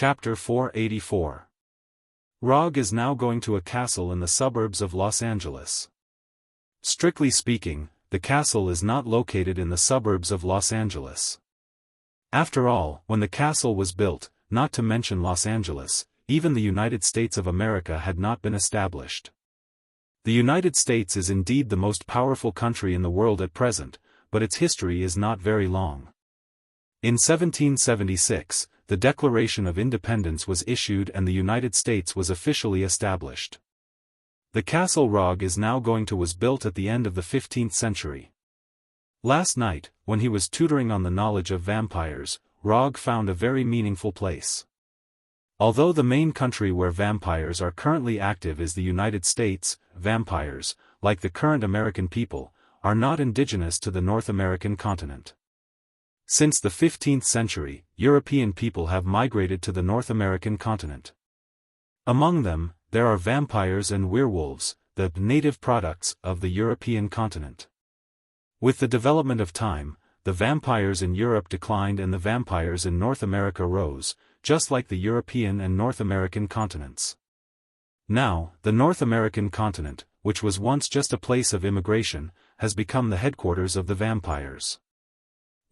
Chapter 484. Rog is now going to a castle in the suburbs of Los Angeles. Strictly speaking, the castle is not located in the suburbs of Los Angeles. After all, when the castle was built, not to mention Los Angeles, even the United States of America had not been established. The United States is indeed the most powerful country in the world at present, but its history is not very long. In 1776, the Declaration of Independence was issued and the United States was officially established. The castle Rog is now going to was built at the end of the 15th century. Last night, when he was tutoring on the knowledge of vampires, Rog found a very meaningful place. Although the main country where vampires are currently active is the United States, vampires, like the current American people, are not indigenous to the North American continent. Since the 15th century, European people have migrated to the North American continent. Among them, there are vampires and werewolves, the native products of the European continent. With the development of time, the vampires in Europe declined and the vampires in North America rose, just like the European and North American continents. Now, the North American continent, which was once just a place of immigration, has become the headquarters of the vampires.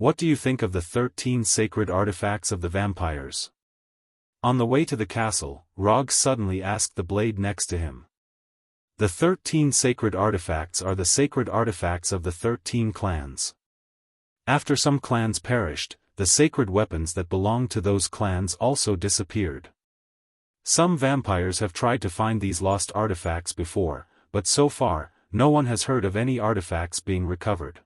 What do you think of the 13 sacred artifacts of the vampires? On the way to the castle, Rog suddenly asked the blade next to him. The 13 sacred artifacts are the sacred artifacts of the 13 clans. After some clans perished, the sacred weapons that belonged to those clans also disappeared. Some vampires have tried to find these lost artifacts before, but so far, no one has heard of any artifacts being recovered.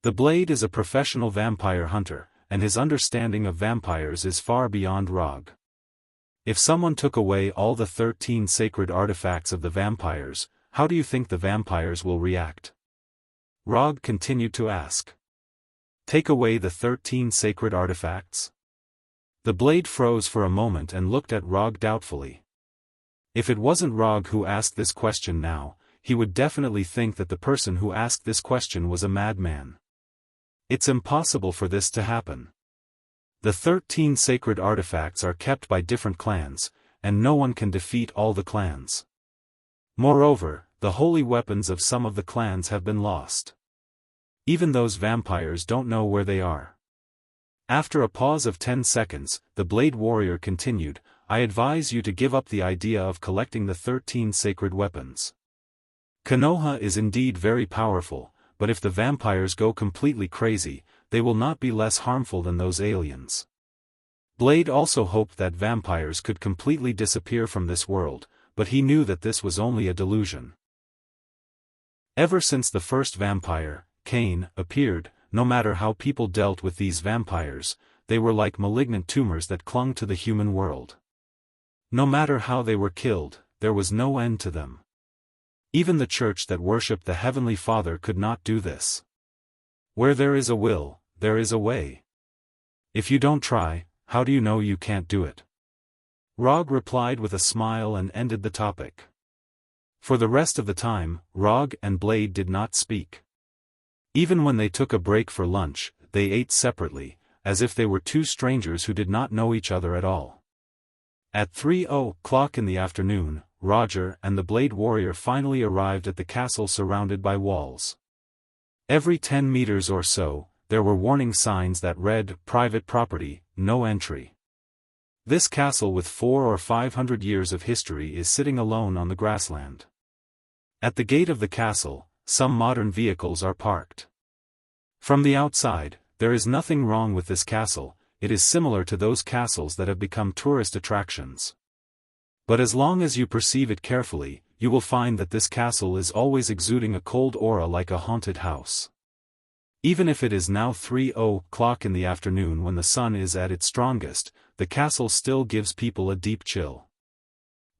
The blade is a professional vampire hunter, and his understanding of vampires is far beyond Rog. If someone took away all the 13 sacred artifacts of the vampires, how do you think the vampires will react? Rog continued to ask. Take away the 13 sacred artifacts? The blade froze for a moment and looked at Rog doubtfully. If it wasn't Rog who asked this question now, he would definitely think that the person who asked this question was a madman. It's impossible for this to happen. The 13 sacred artifacts are kept by different clans, and no one can defeat all the clans. Moreover, the holy weapons of some of the clans have been lost. Even those vampires don't know where they are. After a pause of 10 seconds, the Blade Warrior continued, I advise you to give up the idea of collecting the 13 sacred weapons. Konoha is indeed very powerful, but if the vampires go completely crazy, they will not be less harmful than those aliens. Blade also hoped that vampires could completely disappear from this world, but he knew that this was only a delusion. Ever since the first vampire, Cain, appeared, no matter how people dealt with these vampires, they were like malignant tumors that clung to the human world. No matter how they were killed, there was no end to them. Even the church that worshipped the Heavenly Father could not do this. Where there is a will, there is a way. If you don't try, how do you know you can't do it? Rog replied with a smile and ended the topic. For the rest of the time, Rog and Blade did not speak. Even when they took a break for lunch, they ate separately, as if they were two strangers who did not know each other at all. At 3:00 in the afternoon, Roger and the Blade Warrior finally arrived at the castle surrounded by walls. Every 10 meters or so, there were warning signs that read, Private property, no entry. This castle with 400 or 500 years of history is sitting alone on the grassland. At the gate of the castle, some modern vehicles are parked. From the outside, there is nothing wrong with this castle, it is similar to those castles that have become tourist attractions. But as long as you perceive it carefully, you will find that this castle is always exuding a cold aura like a haunted house. Even if it is now 3:00 in the afternoon when the sun is at its strongest, the castle still gives people a deep chill.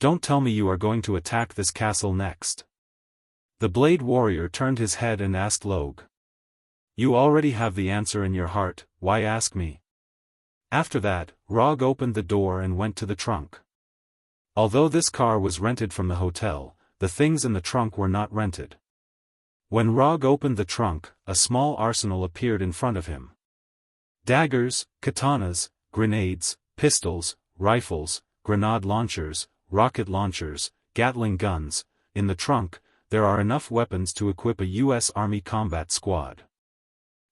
Don't tell me you are going to attack this castle next. The Blade Warrior turned his head and asked Logue. You already have the answer in your heart, why ask me? After that, Rog opened the door and went to the trunk. Although this car was rented from the hotel, the things in the trunk were not rented. When Rog opened the trunk, a small arsenal appeared in front of him. Daggers, katanas, grenades, pistols, rifles, grenade launchers, rocket launchers, Gatling guns. In the trunk, there are enough weapons to equip a U.S. Army combat squad.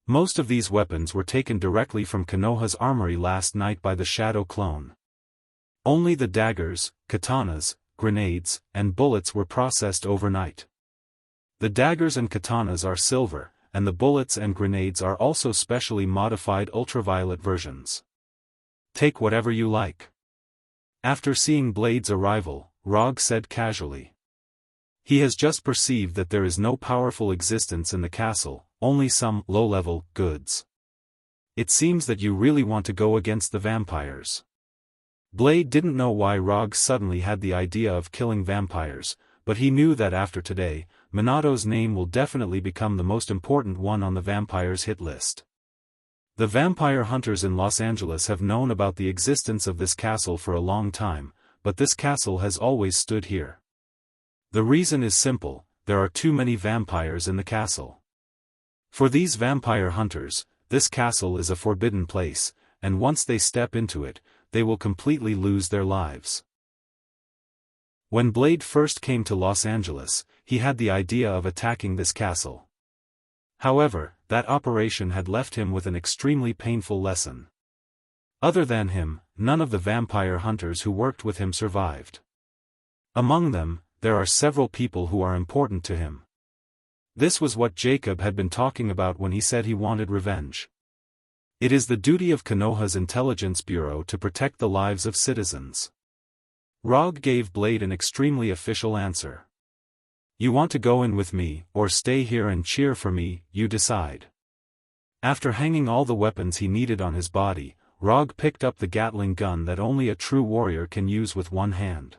Most of these weapons were taken directly from Konoha's armory last night by the Shadow clone. Only the daggers, katanas, grenades, and bullets were processed overnight. The daggers and katanas are silver, and the bullets and grenades are also specially modified ultraviolet versions. Take whatever you like. After seeing Blade's arrival, Rog said casually. He has just perceived that there is no powerful existence in the castle, only some low-level goods. It seems that you really want to go against the vampires. Blade didn't know why Rog suddenly had the idea of killing vampires, but he knew that after today, Minato's name will definitely become the most important one on the vampires' hit list. The vampire hunters in Los Angeles have known about the existence of this castle for a long time, but this castle has always stood here. The reason is simple: there are too many vampires in the castle. For these vampire hunters, this castle is a forbidden place, and once they step into it, they will completely lose their lives. When Blade first came to Los Angeles, he had the idea of attacking this castle. However, that operation had left him with an extremely painful lesson. Other than him, none of the vampire hunters who worked with him survived. Among them, there are several people who are important to him. This was what Jacob had been talking about when he said he wanted revenge. It is the duty of Konoha's intelligence bureau to protect the lives of citizens. Rog gave Blade an extremely official answer. You want to go in with me, or stay here and cheer for me, you decide. After hanging all the weapons he needed on his body, Rog picked up the Gatling gun that only a true warrior can use with one hand.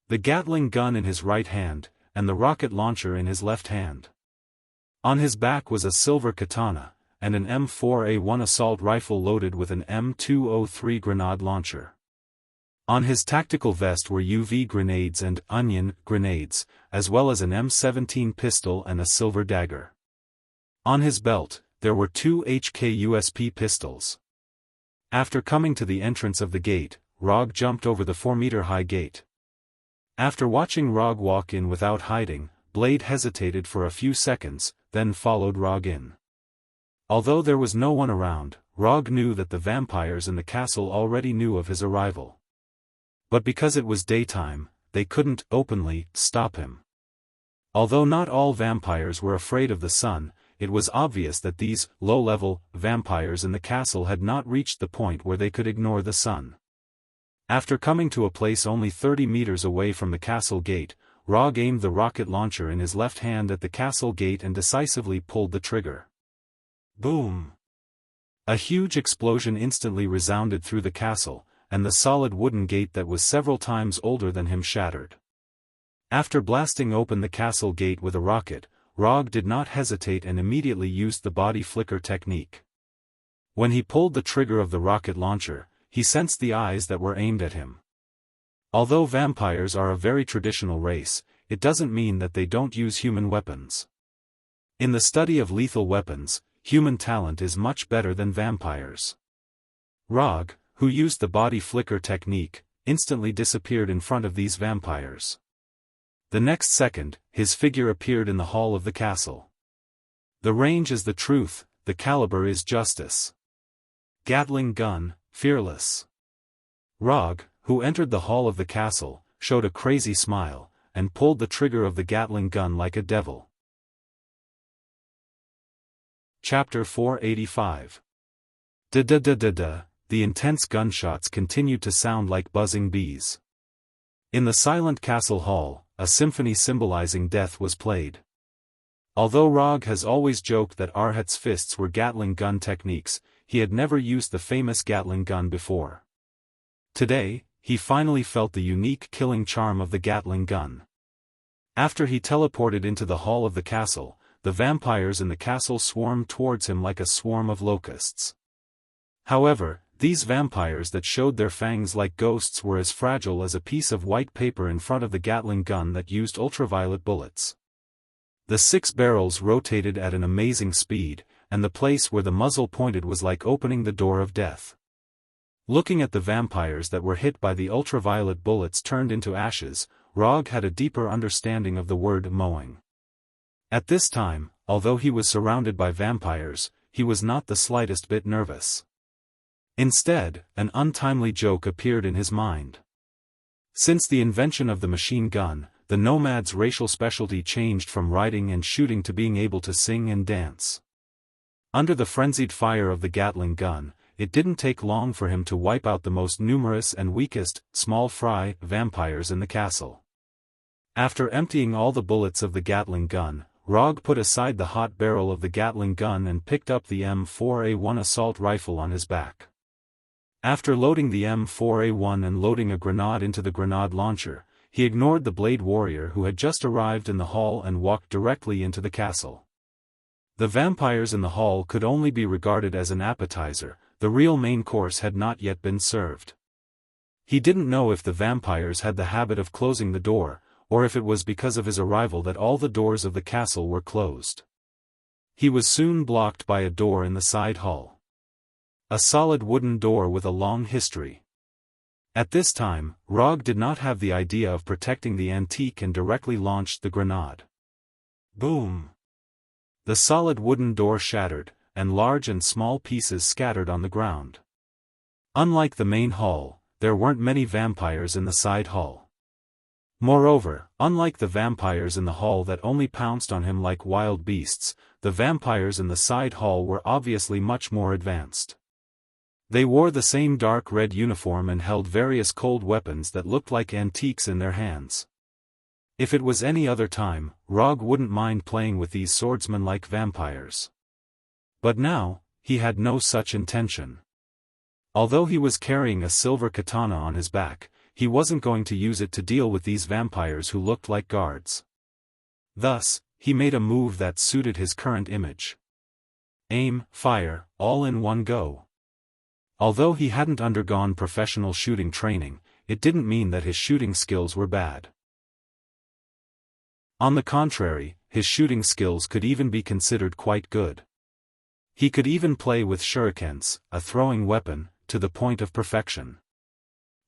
The Gatling gun in his right hand, and the rocket launcher in his left hand. On his back was a silver katana, and an M4A1 assault rifle loaded with an M203 grenade launcher. On his tactical vest were UV grenades and onion grenades, as well as an M17 pistol and a silver dagger. On his belt, there were 2 HK-USP pistols. After coming to the entrance of the gate, Rog jumped over the 4-meter-high gate. After watching Rog walk in without hiding, Blade hesitated for a few seconds, then followed Rog in. Although there was no one around, Rog knew that the vampires in the castle already knew of his arrival. But because it was daytime, they couldn't openly stop him. Although not all vampires were afraid of the sun, it was obvious that these low-level vampires in the castle had not reached the point where they could ignore the sun. After coming to a place only 30 meters away from the castle gate, Rog aimed the rocket launcher in his left hand at the castle gate and decisively pulled the trigger. Boom! A huge explosion instantly resounded through the castle, and the solid wooden gate that was several times older than him shattered. After blasting open the castle gate with a rocket, Rog did not hesitate and immediately used the body flicker technique. When he pulled the trigger of the rocket launcher, he sensed the eyes that were aimed at him. Although vampires are a very traditional race, it doesn't mean that they don't use human weapons. In the study of lethal weapons, human talent is much better than vampires. Rog, who used the body flicker technique, instantly disappeared in front of these vampires. The next second, his figure appeared in the hall of the castle. The range is the truth, the caliber is justice. Gatling gun, fearless. Rog, who entered the hall of the castle, showed a crazy smile, and pulled the trigger of the Gatling gun like a devil. Chapter 485. Da-da-da-da-da, the intense gunshots continued to sound like buzzing bees. In the silent castle hall, a symphony symbolizing death was played. Although Rog has always joked that Arhat's fists were Gatling gun techniques, he had never used the famous Gatling gun before. Today, he finally felt the unique killing charm of the Gatling gun. After he teleported into the hall of the castle, the vampires in the castle swarmed towards him like a swarm of locusts. However, these vampires that showed their fangs like ghosts were as fragile as a piece of white paper in front of the Gatling gun that used ultraviolet bullets. The 6 barrels rotated at an amazing speed, and the place where the muzzle pointed was like opening the door of death. Looking at the vampires that were hit by the ultraviolet bullets turned into ashes, Rog had a deeper understanding of the word mowing. At this time, although he was surrounded by vampires, he was not the slightest bit nervous. Instead, an untimely joke appeared in his mind. Since the invention of the machine gun, the nomad's racial specialty changed from riding and shooting to being able to sing and dance. Under the frenzied fire of the Gatling gun, it didn't take long for him to wipe out the most numerous and weakest, small fry, vampires in the castle. After emptying all the bullets of the Gatling gun, Rog put aside the hot barrel of the Gatling gun and picked up the M4A1 assault rifle on his back. After loading the M4A1 and loading a grenade into the grenade launcher, he ignored the Blade Warrior who had just arrived in the hall and walked directly into the castle. The vampires in the hall could only be regarded as an appetizer, the real main course had not yet been served. He didn't know if the vampires had the habit of closing the door, or if it was because of his arrival that all the doors of the castle were closed. He was soon blocked by a door in the side hall. A solid wooden door with a long history. At this time, Rog did not have the idea of protecting the antique and directly launched the grenade. Boom! The solid wooden door shattered, and large and small pieces scattered on the ground. Unlike the main hall, there weren't many vampires in the side hall. Moreover, unlike the vampires in the hall that only pounced on him like wild beasts, the vampires in the side hall were obviously much more advanced. They wore the same dark red uniform and held various cold weapons that looked like antiques in their hands. If it was any other time, Rog wouldn't mind playing with these swordsmen-like vampires. But now, he had no such intention. Although he was carrying a silver katana on his back, he wasn't going to use it to deal with these vampires who looked like guards. Thus, he made a move that suited his current image. Aim, fire, all in one go. Although he hadn't undergone professional shooting training, it didn't mean that his shooting skills were bad. On the contrary, his shooting skills could even be considered quite good. He could even play with shurikens, a throwing weapon, to the point of perfection.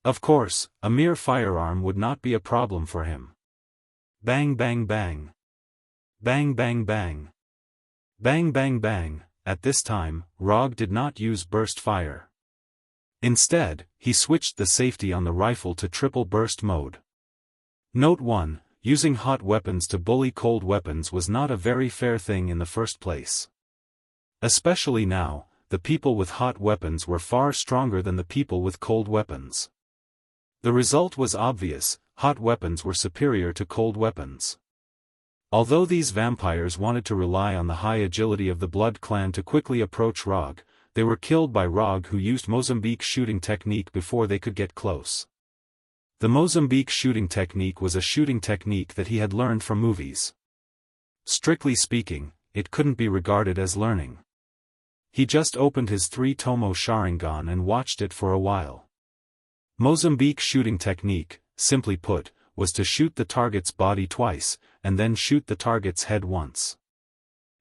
Of course, a mere firearm would not be a problem for him. Bang bang bang. Bang bang bang. Bang bang bang. At this time, Rog did not use burst fire. Instead, he switched the safety on the rifle to triple burst mode. Note 1, using hot weapons to bully cold weapons was not a very fair thing in the first place. Especially now, the people with hot weapons were far stronger than the people with cold weapons. The result was obvious, hot weapons were superior to cold weapons. Although these vampires wanted to rely on the high agility of the Blood Clan to quickly approach Rog, they were killed by Rog who used Mozambique shooting technique before they could get close. The Mozambique shooting technique was a shooting technique that he had learned from movies. Strictly speaking, it couldn't be regarded as learning. He just opened his 3-tomo Sharingan and watched it for a while. Mozambique shooting technique, simply put, was to shoot the target's body twice, and then shoot the target's head once.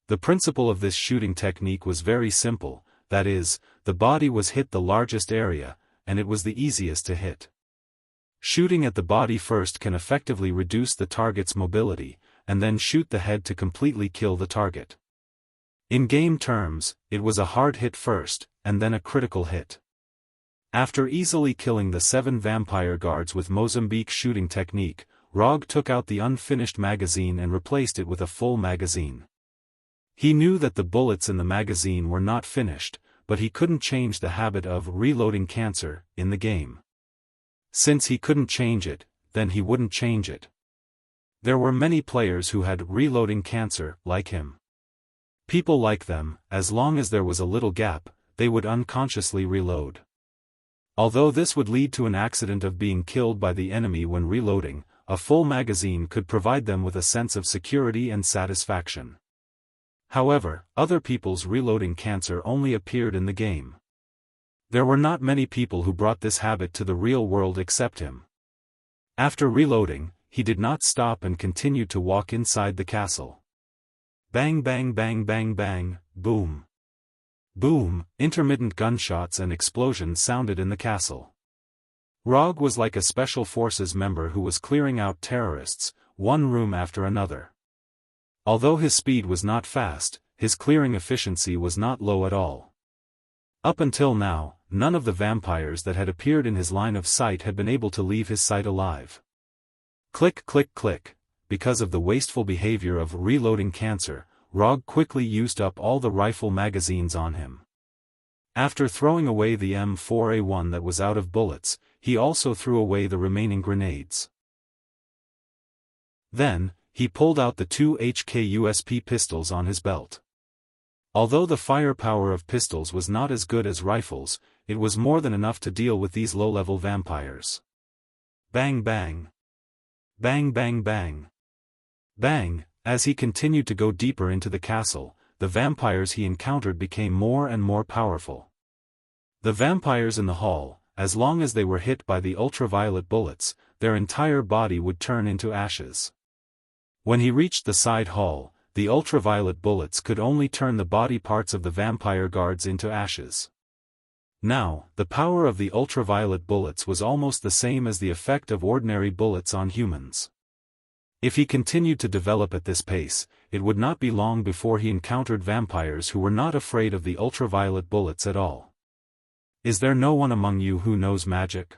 The principle of this shooting technique was very simple, that is, the body was hit the largest area, and it was the easiest to hit. Shooting at the body first can effectively reduce the target's mobility, and then shoot the head to completely kill the target. In game terms, it was a hard hit first, and then a critical hit. After easily killing the 7 vampire guards with Mozambique shooting technique, Rog took out the unfinished magazine and replaced it with a full magazine. He knew that the bullets in the magazine were not finished, but he couldn't change the habit of reloading cancer in the game. Since he couldn't change it, then he wouldn't change it. There were many players who had reloading cancer like him. People like them, as long as there was a little gap, they would unconsciously reload. Although this would lead to an accident of being killed by the enemy when reloading, a full magazine could provide them with a sense of security and satisfaction. However, other people's reloading cancer only appeared in the game. There were not many people who brought this habit to the real world except him. After reloading, he did not stop and continued to walk inside the castle. Bang bang bang bang bang, boom. Boom, intermittent gunshots and explosions sounded in the castle. Rog was like a special forces member who was clearing out terrorists, one room after another. Although his speed was not fast, his clearing efficiency was not low at all. Up until now, none of the vampires that had appeared in his line of sight had been able to leave his sight alive. Click click click, because of the wasteful behavior of reloading cancer, Rog quickly used up all the rifle magazines on him. After throwing away the M4A1 that was out of bullets, he also threw away the remaining grenades. Then, he pulled out the 2 HK-USP pistols on his belt. Although the firepower of pistols was not as good as rifles, it was more than enough to deal with these low-level vampires. Bang bang. Bang bang bang. Bang, as he continued to go deeper into the castle, the vampires he encountered became more and more powerful. The vampires in the hall, as long as they were hit by the ultraviolet bullets, their entire body would turn into ashes. When he reached the side hall, the ultraviolet bullets could only turn the body parts of the vampire guards into ashes. Now, the power of the ultraviolet bullets was almost the same as the effect of ordinary bullets on humans. If he continued to develop at this pace, it would not be long before he encountered vampires who were not afraid of the ultraviolet bullets at all. Is there no one among you who knows magic?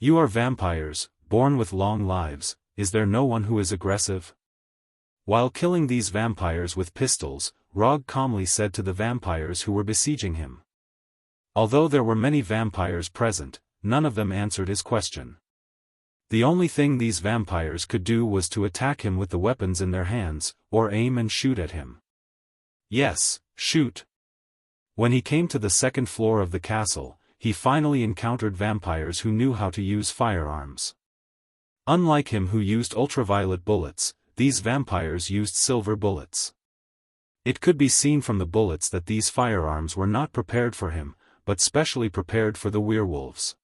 You are vampires, born with long lives, is there no one who is aggressive? While killing these vampires with pistols, Rog calmly said to the vampires who were besieging him. Although there were many vampires present, none of them answered his question. The only thing these vampires could do was to attack him with the weapons in their hands, or aim and shoot at him. Yes, shoot. When he came to the second floor of the castle, he finally encountered vampires who knew how to use firearms. Unlike him who used ultraviolet bullets, these vampires used silver bullets. It could be seen from the bullets that these firearms were not prepared for him, but specially prepared for the werewolves.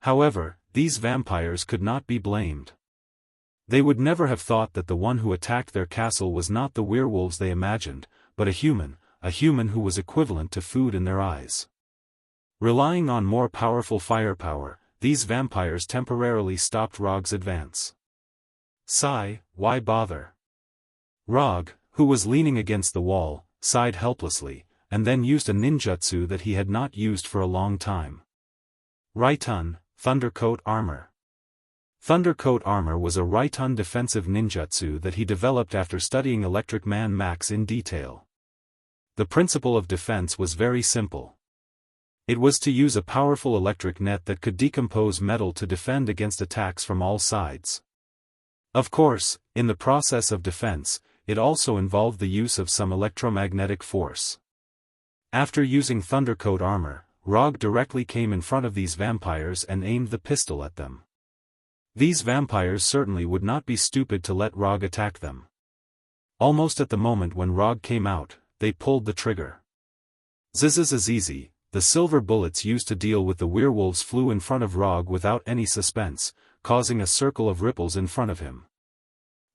However, these vampires could not be blamed. They would never have thought that the one who attacked their castle was not the werewolves they imagined, but a human who was equivalent to food in their eyes. Relying on more powerful firepower, these vampires temporarily stopped Rog's advance. Sigh, why bother? Rog, who was leaning against the wall, sighed helplessly, and then used a ninjutsu that he had not used for a long time. Raitun, Thundercoat Armor. Thundercoat Armor was a Raitun defensive ninjutsu that he developed after studying Electric Man Max in detail. The principle of defense was very simple. It was to use a powerful electric net that could decompose metal to defend against attacks from all sides. Of course, in the process of defense, it also involved the use of some electromagnetic force. After using Thundercoat Armor, Rog directly came in front of these vampires and aimed the pistol at them. These vampires certainly would not be stupid to let Rog attack them. Almost at the moment when Rog came out, they pulled the trigger. Zzzz, the silver bullets used to deal with the werewolves flew in front of Rog without any suspense, causing a circle of ripples in front of him.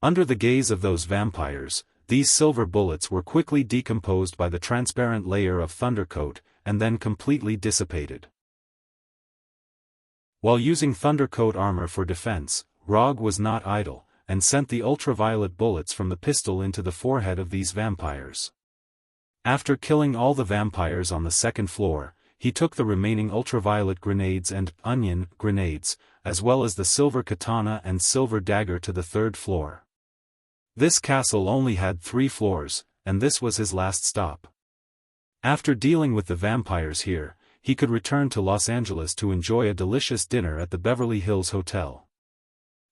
Under the gaze of those vampires, these silver bullets were quickly decomposed by the transparent layer of Thundercoat, and then completely dissipated. While using Thundercoat Armor for defense, Rog was not idle, and sent the ultraviolet bullets from the pistol into the forehead of these vampires. After killing all the vampires on the second floor, he took the remaining ultraviolet grenades and onion grenades, as well as the silver katana and silver dagger to the third floor. This castle only had 3 floors, and this was his last stop. After dealing with the vampires here, he could return to Los Angeles to enjoy a delicious dinner at the Beverly Hills Hotel.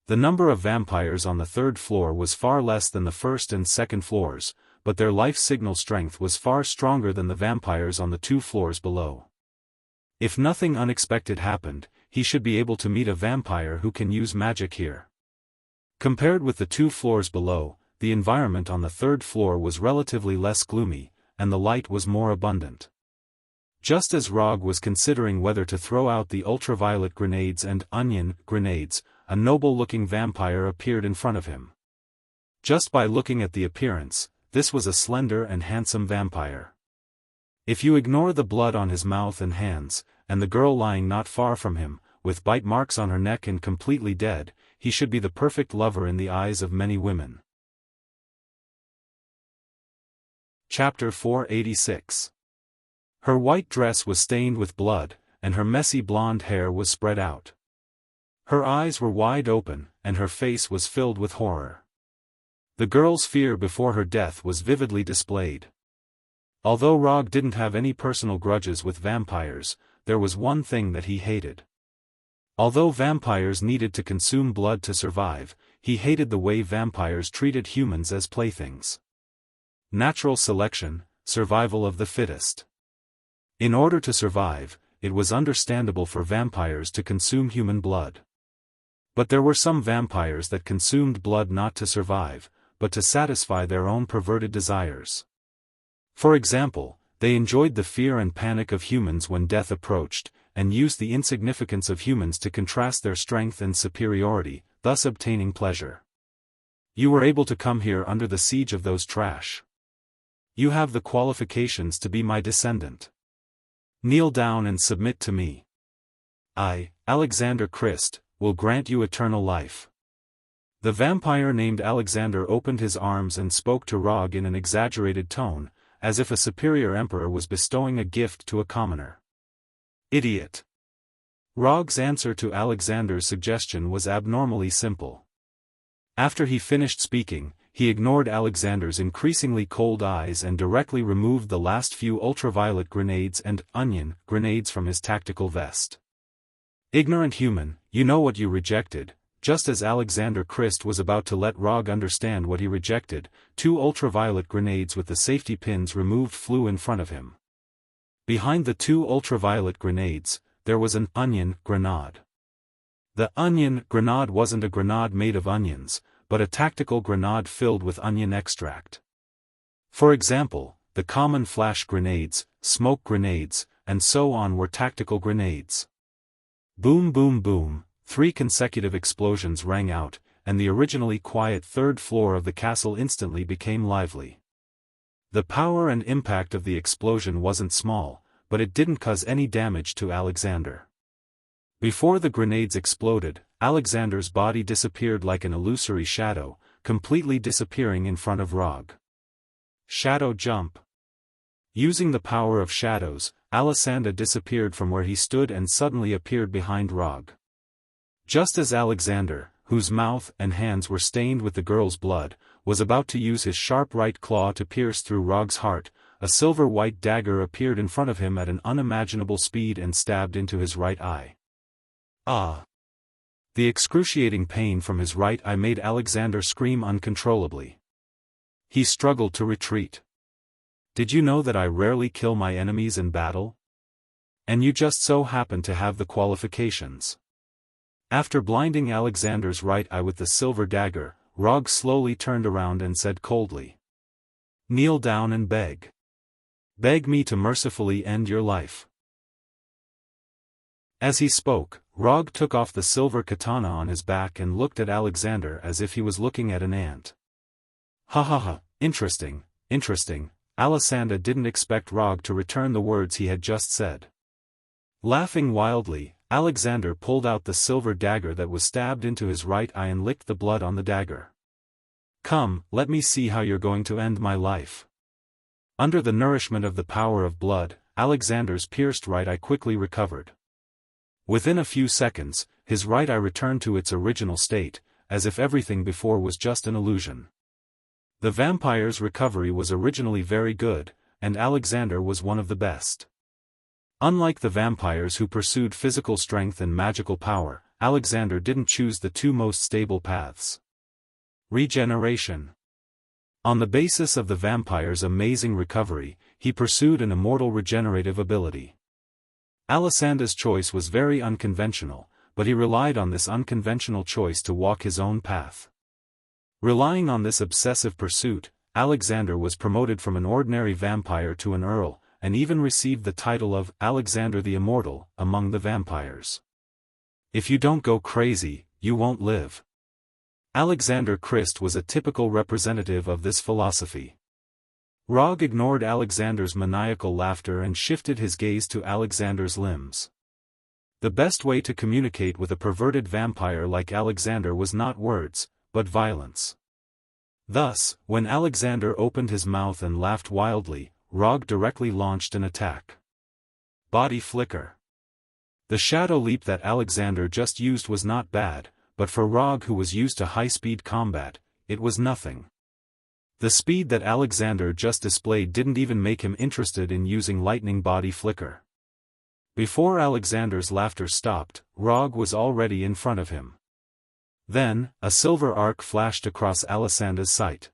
The number of vampires on the third floor was far less than the first and second floors, but their life signal strength was far stronger than the vampires on the 2 floors below. If nothing unexpected happened, he should be able to meet a vampire who can use magic here. Compared with the 2 floors below, the environment on the third floor was relatively less gloomy, and the light was more abundant. Just as Rog was considering whether to throw out the ultraviolet grenades and onion grenades, a noble-looking vampire appeared in front of him. Just by looking at the appearance, this was a slender and handsome vampire. If you ignore the blood on his mouth and hands, and the girl lying not far from him, with bite marks on her neck and completely dead, he should be the perfect lover in the eyes of many women. Chapter 486. Her white dress was stained with blood, and her messy blonde hair was spread out. Her eyes were wide open, and her face was filled with horror. The girl's fear before her death was vividly displayed. Although Rog didn't have any personal grudges with vampires, there was one thing that he hated. Although vampires needed to consume blood to survive, he hated the way vampires treated humans as playthings. Natural selection, survival of the fittest. In order to survive, it was understandable for vampires to consume human blood. But there were some vampires that consumed blood not to survive, but to satisfy their own perverted desires. For example, they enjoyed the fear and panic of humans when death approached, and used the insignificance of humans to contrast their strength and superiority, thus obtaining pleasure. You were able to come here under the siege of those trash. You have the qualifications to be my descendant. Kneel down and submit to me. I, Alexander Christ, will grant you eternal life. The vampire named Alexander opened his arms and spoke to Rog in an exaggerated tone, as if a superior emperor was bestowing a gift to a commoner. Idiot. Rog's answer to Alexander's suggestion was abnormally simple. After he finished speaking, he ignored Alexander's increasingly cold eyes and directly removed the last few ultraviolet grenades and onion grenades from his tactical vest. Ignorant human, you know what you rejected. Just as Alexander Christ was about to let Rog understand what he rejected, 2 ultraviolet grenades with the safety pins removed flew in front of him. Behind the 2 ultraviolet grenades, there was an onion grenade. The onion grenade wasn't a grenade made of onions, but a tactical grenade filled with onion extract. For example, the common flash grenades, smoke grenades, and so on were tactical grenades. Boom boom boom, 3 consecutive explosions rang out, and the originally quiet 3rd floor of the castle instantly became lively. The power and impact of the explosion wasn't small, but it didn't cause any damage to Alexander. Before the grenades exploded, Alexander's body disappeared like an illusory shadow, completely disappearing in front of Rog. Shadow jump. Using the power of shadows, Alexander disappeared from where he stood and suddenly appeared behind Rog. Just as Alexander, whose mouth and hands were stained with the girl's blood, was about to use his sharp right claw to pierce through Rog's heart, a silver-white dagger appeared in front of him at an unimaginable speed and stabbed into his right eye. Ah! The excruciating pain from his right eye made Alexander scream uncontrollably. He struggled to retreat. Did you know that I rarely kill my enemies in battle? And you just so happen to have the qualifications. After blinding Alexander's right eye with the silver dagger, Rog slowly turned around and said coldly, "Kneel down and beg. Beg me to mercifully end your life." As he spoke, Rog took off the silver katana on his back and looked at Alexander as if he was looking at an ant. Ha ha ha, interesting, interesting. Alexander didn't expect Rog to return the words he had just said. Laughing wildly, Alexander pulled out the silver dagger that was stabbed into his right eye and licked the blood on the dagger. Come, let me see how you're going to end my life. Under the nourishment of the power of blood, Alexander's pierced right eye quickly recovered. Within a few seconds, his right eye returned to its original state, as if everything before was just an illusion. The vampire's recovery was originally very good, and Alexander was one of the best. Unlike the vampires who pursued physical strength and magical power, Alexander didn't choose the 2 most stable paths. Regeneration. On the basis of the vampire's amazing recovery, he pursued an immortal regenerative ability. Alexander's choice was very unconventional, but he relied on this unconventional choice to walk his own path. Relying on this obsessive pursuit, Alexander was promoted from an ordinary vampire to an earl, and even received the title of Alexander the Immortal among the vampires. If you don't go crazy, you won't live. Alexander Christ was a typical representative of this philosophy. Rog ignored Alexander's maniacal laughter and shifted his gaze to Alexander's limbs. The best way to communicate with a perverted vampire like Alexander was not words, but violence. Thus, when Alexander opened his mouth and laughed wildly, Rog directly launched an attack. Body flicker. The shadow leap that Alexander just used was not bad, but for Rog, who was used to high-speed combat, it was nothing. The speed that Alexander just displayed didn't even make him interested in using lightning body flicker. Before Alexander's laughter stopped, Rog was already in front of him. Then, a silver arc flashed across Alexander's sight.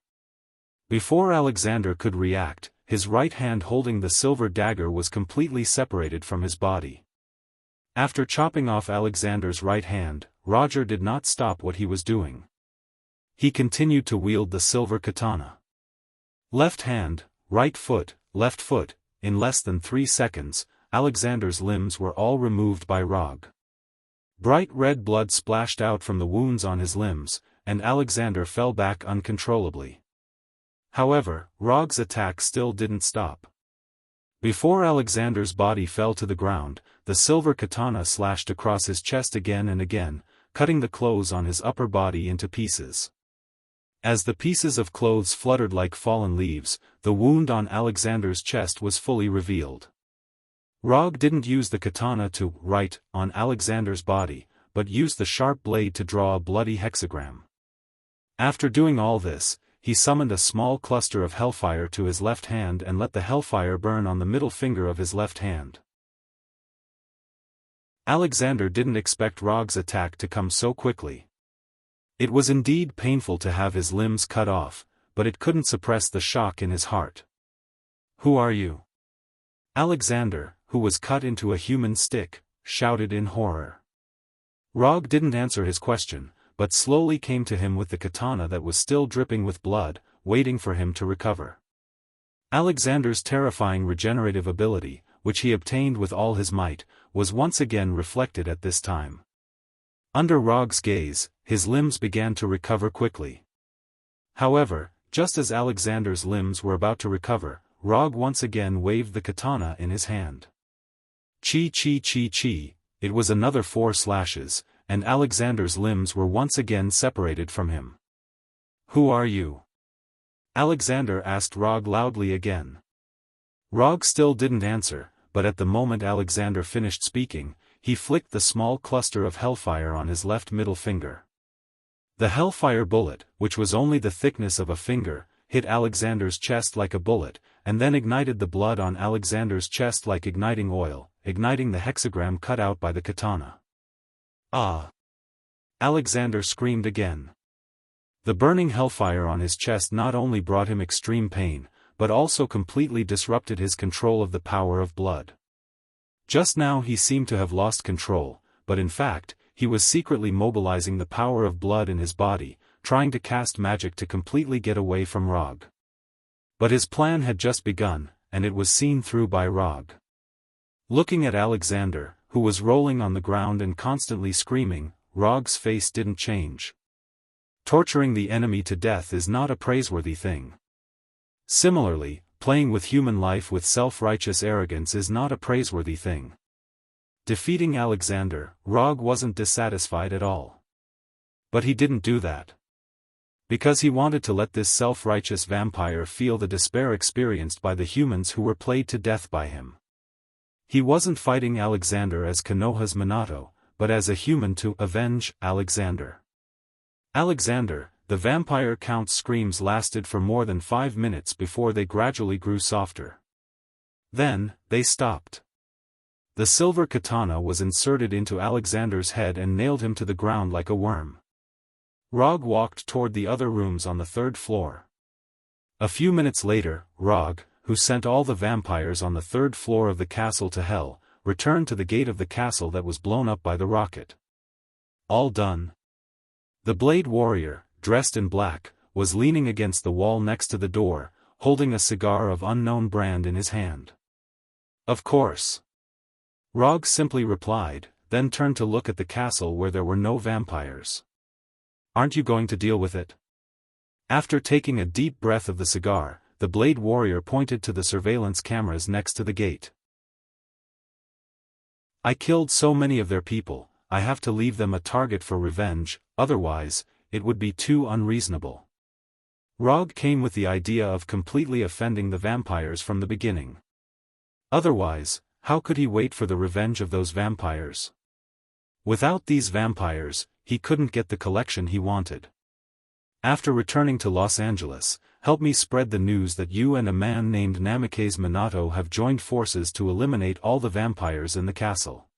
Before Alexander could react, his right hand holding the silver dagger was completely separated from his body. After chopping off Alexander's right hand, Roger did not stop what he was doing. He continued to wield the silver katana. Left hand, right foot, left foot. In less than 3 seconds, Alexander's limbs were all removed by Rog. Bright red blood splashed out from the wounds on his limbs, and Alexander fell back uncontrollably. However, Rog's attack still didn't stop. Before Alexander's body fell to the ground, the silver katana slashed across his chest again and again, cutting the clothes on his upper body into pieces. As the pieces of clothes fluttered like fallen leaves, the wound on Alexander's chest was fully revealed. Rog didn't use the katana to write on Alexander's body, but used the sharp blade to draw a bloody hexagram. After doing all this, he summoned a small cluster of hellfire to his left hand and let the hellfire burn on the middle finger of his left hand. Alexander didn't expect Rog's attack to come so quickly. It was indeed painful to have his limbs cut off, but it couldn't suppress the shock in his heart. "Who are you?" Alexander, who was cut into a human stick, shouted in horror. Rog didn't answer his question, but slowly came to him with the katana that was still dripping with blood, waiting for him to recover. Alexander's terrifying regenerative ability, which he obtained with all his might, was once again reflected at this time. Under Rog's gaze, his limbs began to recover quickly. However, just as Alexander's limbs were about to recover, Rog once again waved the katana in his hand. Chi chi chi chi, it was another 4 slashes, and Alexander's limbs were once again separated from him. "Who are you?" Alexander asked Rog loudly again. Rog still didn't answer, but at the moment Alexander finished speaking, he flicked the small cluster of hellfire on his left middle finger. The hellfire bullet, which was only the thickness of a finger, hit Alexander's chest like a bullet, and then ignited the blood on Alexander's chest like igniting oil, igniting the hexagram cut out by the katana. "Ah!" Alexander screamed again. The burning hellfire on his chest not only brought him extreme pain, but also completely disrupted his control of the power of blood. Just now he seemed to have lost control, but in fact, he was secretly mobilizing the power of blood in his body, trying to cast magic to completely get away from Rog. But his plan had just begun, and it was seen through by Rog. Looking at Alexander, who was rolling on the ground and constantly screaming, Rog's face didn't change. Torturing the enemy to death is not a praiseworthy thing. Similarly, playing with human life with self-righteous arrogance is not a praiseworthy thing. Defeating Alexander, Rog wasn't dissatisfied at all. But he didn't do that. Because he wanted to let this self-righteous vampire feel the despair experienced by the humans who were played to death by him. He wasn't fighting Alexander as Konoha's Minato, but as a human to avenge Alexander. Alexander, the vampire count's screams lasted for more than 5 minutes before they gradually grew softer. Then, they stopped. The silver katana was inserted into Alexander's head and nailed him to the ground like a worm. Rog walked toward the other rooms on the 3rd floor. A few minutes later, Rog, who sent all the vampires on the 3rd floor of the castle to hell, returned to the gate of the castle that was blown up by the rocket. All done. The Blade Warrior, dressed in black, was leaning against the wall next to the door, holding a cigar of unknown brand in his hand. "Of course." Rog simply replied, then turned to look at the castle where there were no vampires. "Aren't you going to deal with it?" After taking a deep breath of the cigar, the Blade Warrior pointed to the surveillance cameras next to the gate. I killed so many of their people, I have to leave them a target for revenge, otherwise, it would be too unreasonable. Rog came with the idea of completely offending the vampires from the beginning. Otherwise, how could he wait for the revenge of those vampires? Without these vampires, he couldn't get the collection he wanted. After returning to Los Angeles, help me spread the news that you and a man named Namikaze Minato have joined forces to eliminate all the vampires in the castle.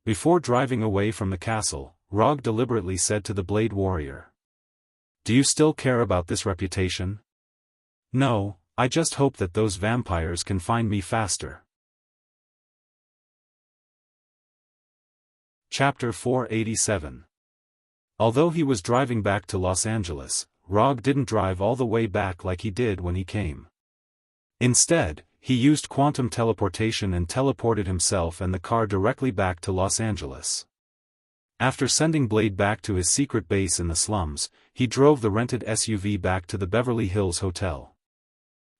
Before driving away from the castle, Rog deliberately said to the Blade Warrior. Do you still care about this reputation? No, I just hope that those vampires can find me faster. Chapter 487. Although he was driving back to Los Angeles, Rog didn't drive all the way back like he did when he came. Instead, he used quantum teleportation and teleported himself and the car directly back to Los Angeles. After sending Blade back to his secret base in the slums, he drove the rented SUV back to the Beverly Hills Hotel.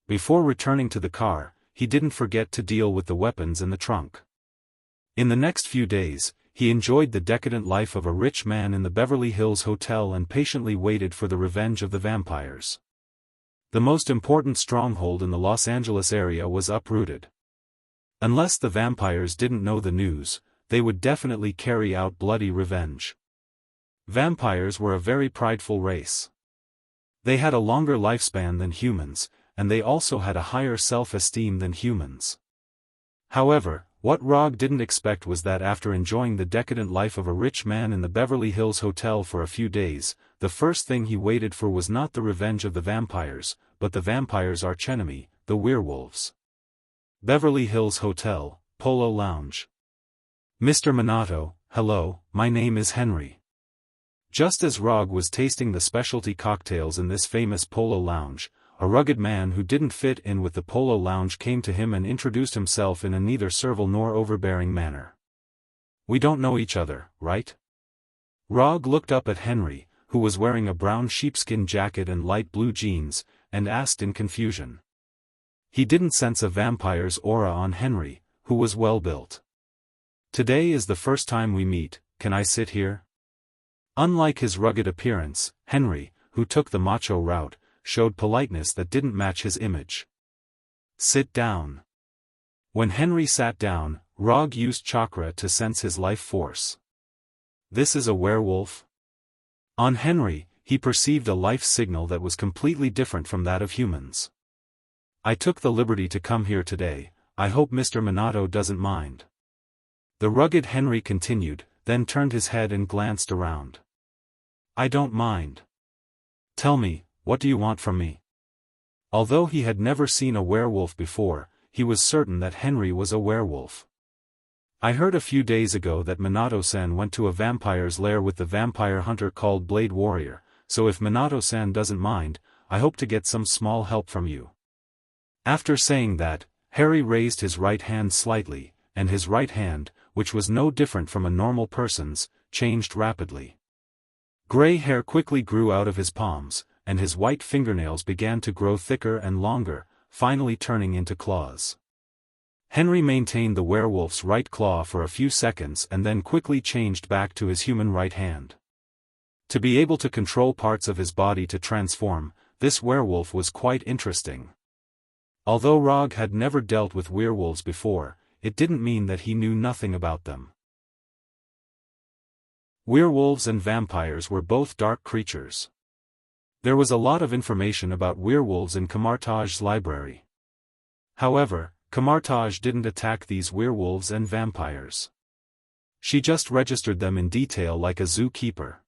Before returning to the car, he didn't forget to deal with the weapons in the trunk. In the next few days, he enjoyed the decadent life of a rich man in the Beverly Hills Hotel and patiently waited for the revenge of the vampires. The most important stronghold in the Los Angeles area was uprooted. Unless the vampires didn't know the news, they would definitely carry out bloody revenge. Vampires were a very prideful race. They had a longer lifespan than humans, and they also had a higher self-esteem than humans. However, what Rog didn't expect was that after enjoying the decadent life of a rich man in the Beverly Hills Hotel for a few days, the first thing he waited for was not the revenge of the vampires, but the vampires' archenemy, the werewolves. Beverly Hills Hotel, Polo Lounge. Mr. Minato, hello, my name is Henry. Just as Rog was tasting the specialty cocktails in this famous Polo Lounge, a rugged man who didn't fit in with the Polo Lounge came to him and introduced himself in a neither servile nor overbearing manner. We don't know each other, right? Rog looked up at Henry, who was wearing a brown sheepskin jacket and light blue jeans, and asked in confusion. He didn't sense a vampire's aura on Henry, who was well built. Today is the first time we meet, can I sit here? Unlike his rugged appearance, Henry, who took the macho route, showed politeness that didn't match his image. Sit down. When Henry sat down, Rog used chakra to sense his life force. This is a werewolf? On Henry, he perceived a life signal that was completely different from that of humans. I took the liberty to come here today, I hope Mr. Minato doesn't mind. The rugged Henry continued, then turned his head and glanced around. I don't mind. Tell me, what do you want from me? Although he had never seen a werewolf before, he was certain that Henry was a werewolf. I heard a few days ago that Minato-san went to a vampire's lair with the vampire hunter called Blade Warrior, so if Minato-san doesn't mind, I hope to get some small help from you. After saying that, Harry raised his right hand slightly, and his right hand, which was no different from a normal person's, changed rapidly. Gray hair quickly grew out of his palms, and his white fingernails began to grow thicker and longer, finally turning into claws. Henry maintained the werewolf's right claw for a few seconds and then quickly changed back to his human right hand. To be able to control parts of his body to transform, this werewolf was quite interesting. Although Rog had never dealt with werewolves before, it didn't mean that he knew nothing about them. Werewolves and vampires were both dark creatures. There was a lot of information about werewolves in Kamartaj's library. However, Kamartaj didn't attack these werewolves and vampires. She just registered them in detail like a zookeeper.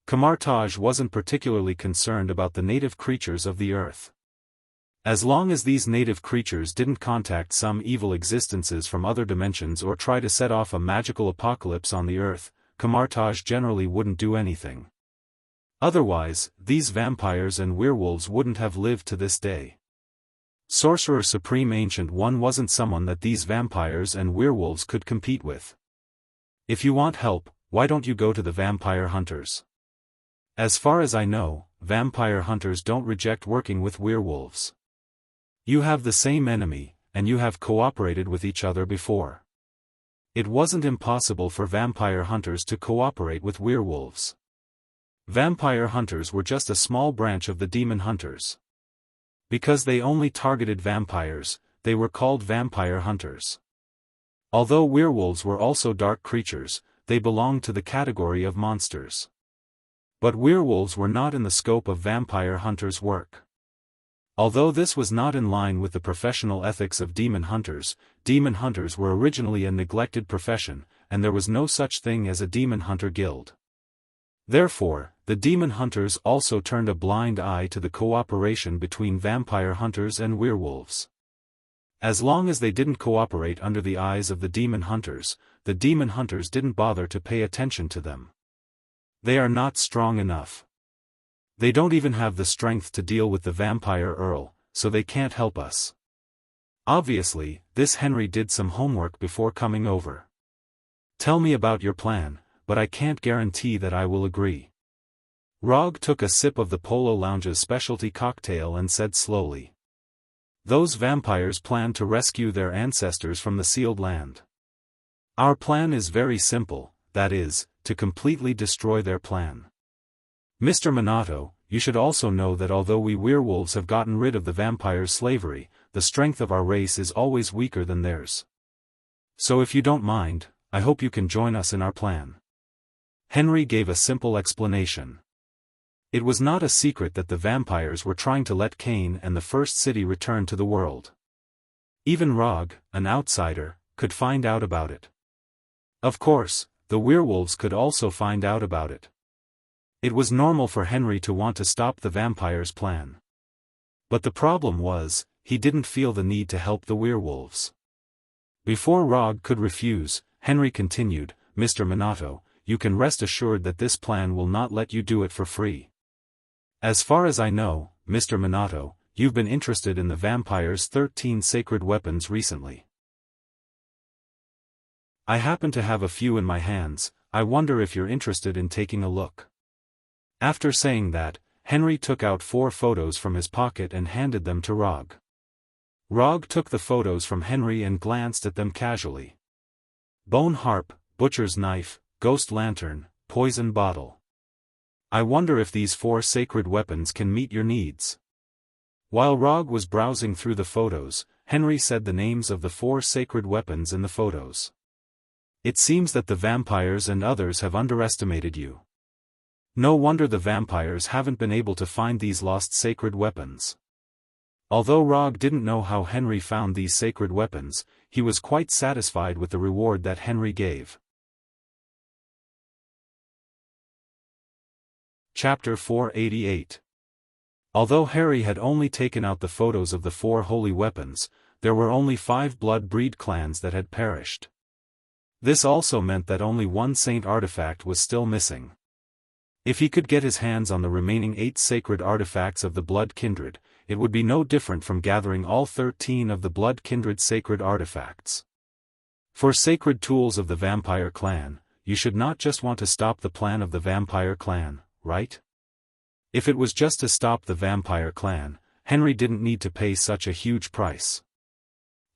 Kamartaj wasn't particularly concerned about the native creatures of the earth. As long as these native creatures didn't contact some evil existences from other dimensions or try to set off a magical apocalypse on the earth, Kamartaj generally wouldn't do anything. Otherwise, these vampires and werewolves wouldn't have lived to this day. Sorcerer Supreme Ancient One wasn't someone that these vampires and werewolves could compete with. If you want help, why don't you go to the vampire hunters? As far as I know, vampire hunters don't reject working with werewolves. You have the same enemy, and you have cooperated with each other before. It wasn't impossible for vampire hunters to cooperate with werewolves. Vampire hunters were just a small branch of the demon hunters. Because they only targeted vampires, they were called vampire hunters. Although werewolves were also dark creatures, they belonged to the category of monsters. But werewolves were not in the scope of vampire hunters' work. Although this was not in line with the professional ethics of demon hunters were originally a neglected profession, and there was no such thing as a demon hunter guild. Therefore, the demon hunters also turned a blind eye to the cooperation between vampire hunters and werewolves. As long as they didn't cooperate under the eyes of the demon hunters didn't bother to pay attention to them. They are not strong enough. They don't even have the strength to deal with the vampire earl, so they can't help us. Obviously, this Henry did some homework before coming over. Tell me about your plan, but I can't guarantee that I will agree. Rog took a sip of the Polo Lounge's specialty cocktail and said slowly. Those vampires plan to rescue their ancestors from the sealed land. Our plan is very simple, that is, to completely destroy their plan. Mr. Minato, you should also know that although we werewolves have gotten rid of the vampires' slavery, the strength of our race is always weaker than theirs. So if you don't mind, I hope you can join us in our plan. Henry gave a simple explanation. It was not a secret that the vampires were trying to let Cain and the First City return to the world. Even Rog, an outsider, could find out about it. Of course, the werewolves could also find out about it. It was normal for Henry to want to stop the vampires' plan. But the problem was, he didn't feel the need to help the werewolves. Before Rog could refuse, Henry continued, Mr. Minato, you can rest assured that this plan will not let you do it for free. As far as I know, Mr. Minato, you've been interested in the vampires' 13 sacred weapons recently. I happen to have a few in my hands, I wonder if you're interested in taking a look. After saying that, Henry took out 4 photos from his pocket and handed them to Rog. Rog took the photos from Henry and glanced at them casually. Bone harp, butcher's knife, ghost lantern, poison bottle. I wonder if these 4 sacred weapons can meet your needs. While Rog was browsing through the photos, Henry said the names of the 4 sacred weapons in the photos. It seems that the vampires and others have underestimated you. No wonder the vampires haven't been able to find these lost sacred weapons. Although Rog didn't know how Henry found these sacred weapons, he was quite satisfied with the reward that Henry gave. Chapter 488. Although Harry had only taken out the photos of the 4 holy weapons, there were only 5 blood breed clans that had perished. This also meant that only 1 saint artifact was still missing. If he could get his hands on the remaining 8 sacred artifacts of the blood kindred, it would be no different from gathering all 13 of the blood kindred sacred artifacts. For sacred tools of the vampire clan, you should not just want to stop the plan of the vampire clan, right? If it was just to stop the vampire clan, Henry didn't need to pay such a huge price.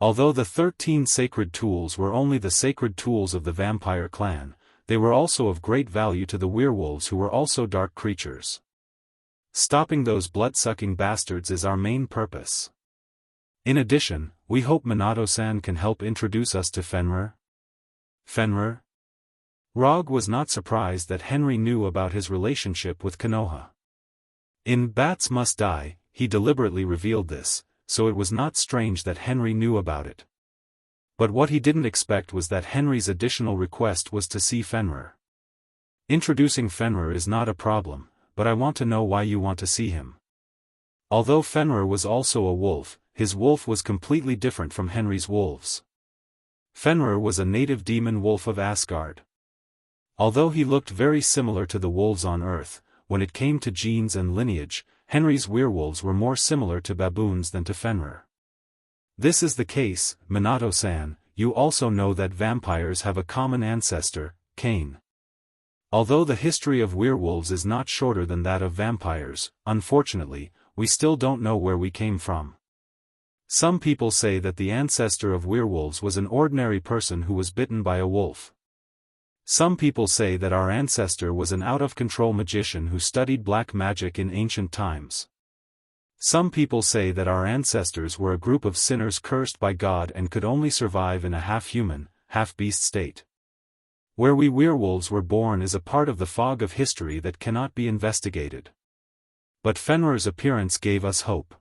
Although the 13 sacred tools were only the sacred tools of the vampire clan, they were also of great value to the werewolves who were also dark creatures. Stopping those blood-sucking bastards is our main purpose. In addition, we hope Minato-san can help introduce us to Fenrir. Fenrir? Rog was not surprised that Henry knew about his relationship with Konoha. In Bats Must Die, he deliberately revealed this, so it was not strange that Henry knew about it. But what he didn't expect was that Henry's additional request was to see Fenrir. Introducing Fenrir is not a problem, but I want to know why you want to see him. Although Fenrir was also a wolf, his wolf was completely different from Henry's wolves. Fenrir was a native demon wolf of Asgard. Although he looked very similar to the wolves on Earth, when it came to genes and lineage, Henry's werewolves were more similar to baboons than to Fenrir. This is the case, Minato-san, you also know that vampires have a common ancestor, Cain. Although the history of werewolves is not shorter than that of vampires, unfortunately, we still don't know where we came from. Some people say that the ancestor of werewolves was an ordinary person who was bitten by a wolf. Some people say that our ancestor was an out-of-control magician who studied black magic in ancient times. Some people say that our ancestors were a group of sinners cursed by God and could only survive in a half-human, half-beast state. Where we werewolves were born is a part of the fog of history that cannot be investigated. But Fenrir's appearance gave us hope.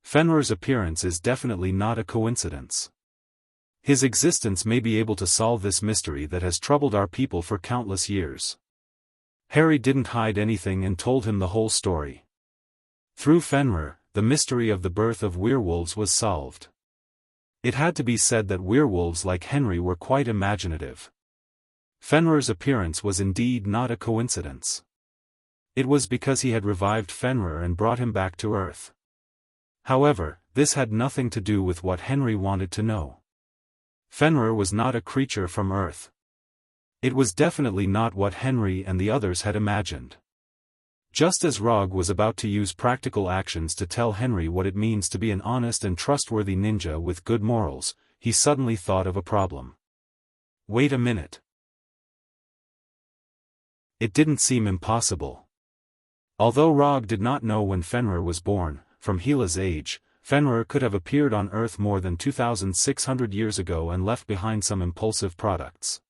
Fenrir's appearance is definitely not a coincidence. His existence may be able to solve this mystery that has troubled our people for countless years. Harry didn't hide anything and told him the whole story. Through Fenrir, the mystery of the birth of werewolves was solved. It had to be said that werewolves like Henry were quite imaginative. Fenrir's appearance was indeed not a coincidence. It was because he had revived Fenrir and brought him back to Earth. However, this had nothing to do with what Henry wanted to know. Fenrir was not a creature from Earth. It was definitely not what Henry and the others had imagined. Just as Rog was about to use practical actions to tell Henry what it means to be an honest and trustworthy ninja with good morals, he suddenly thought of a problem. Wait a minute. It didn't seem impossible. Although Rog did not know when Fenrir was born, from Hela's age, Fenrir could have appeared on Earth more than 2,600 years ago and left behind some impulsive products.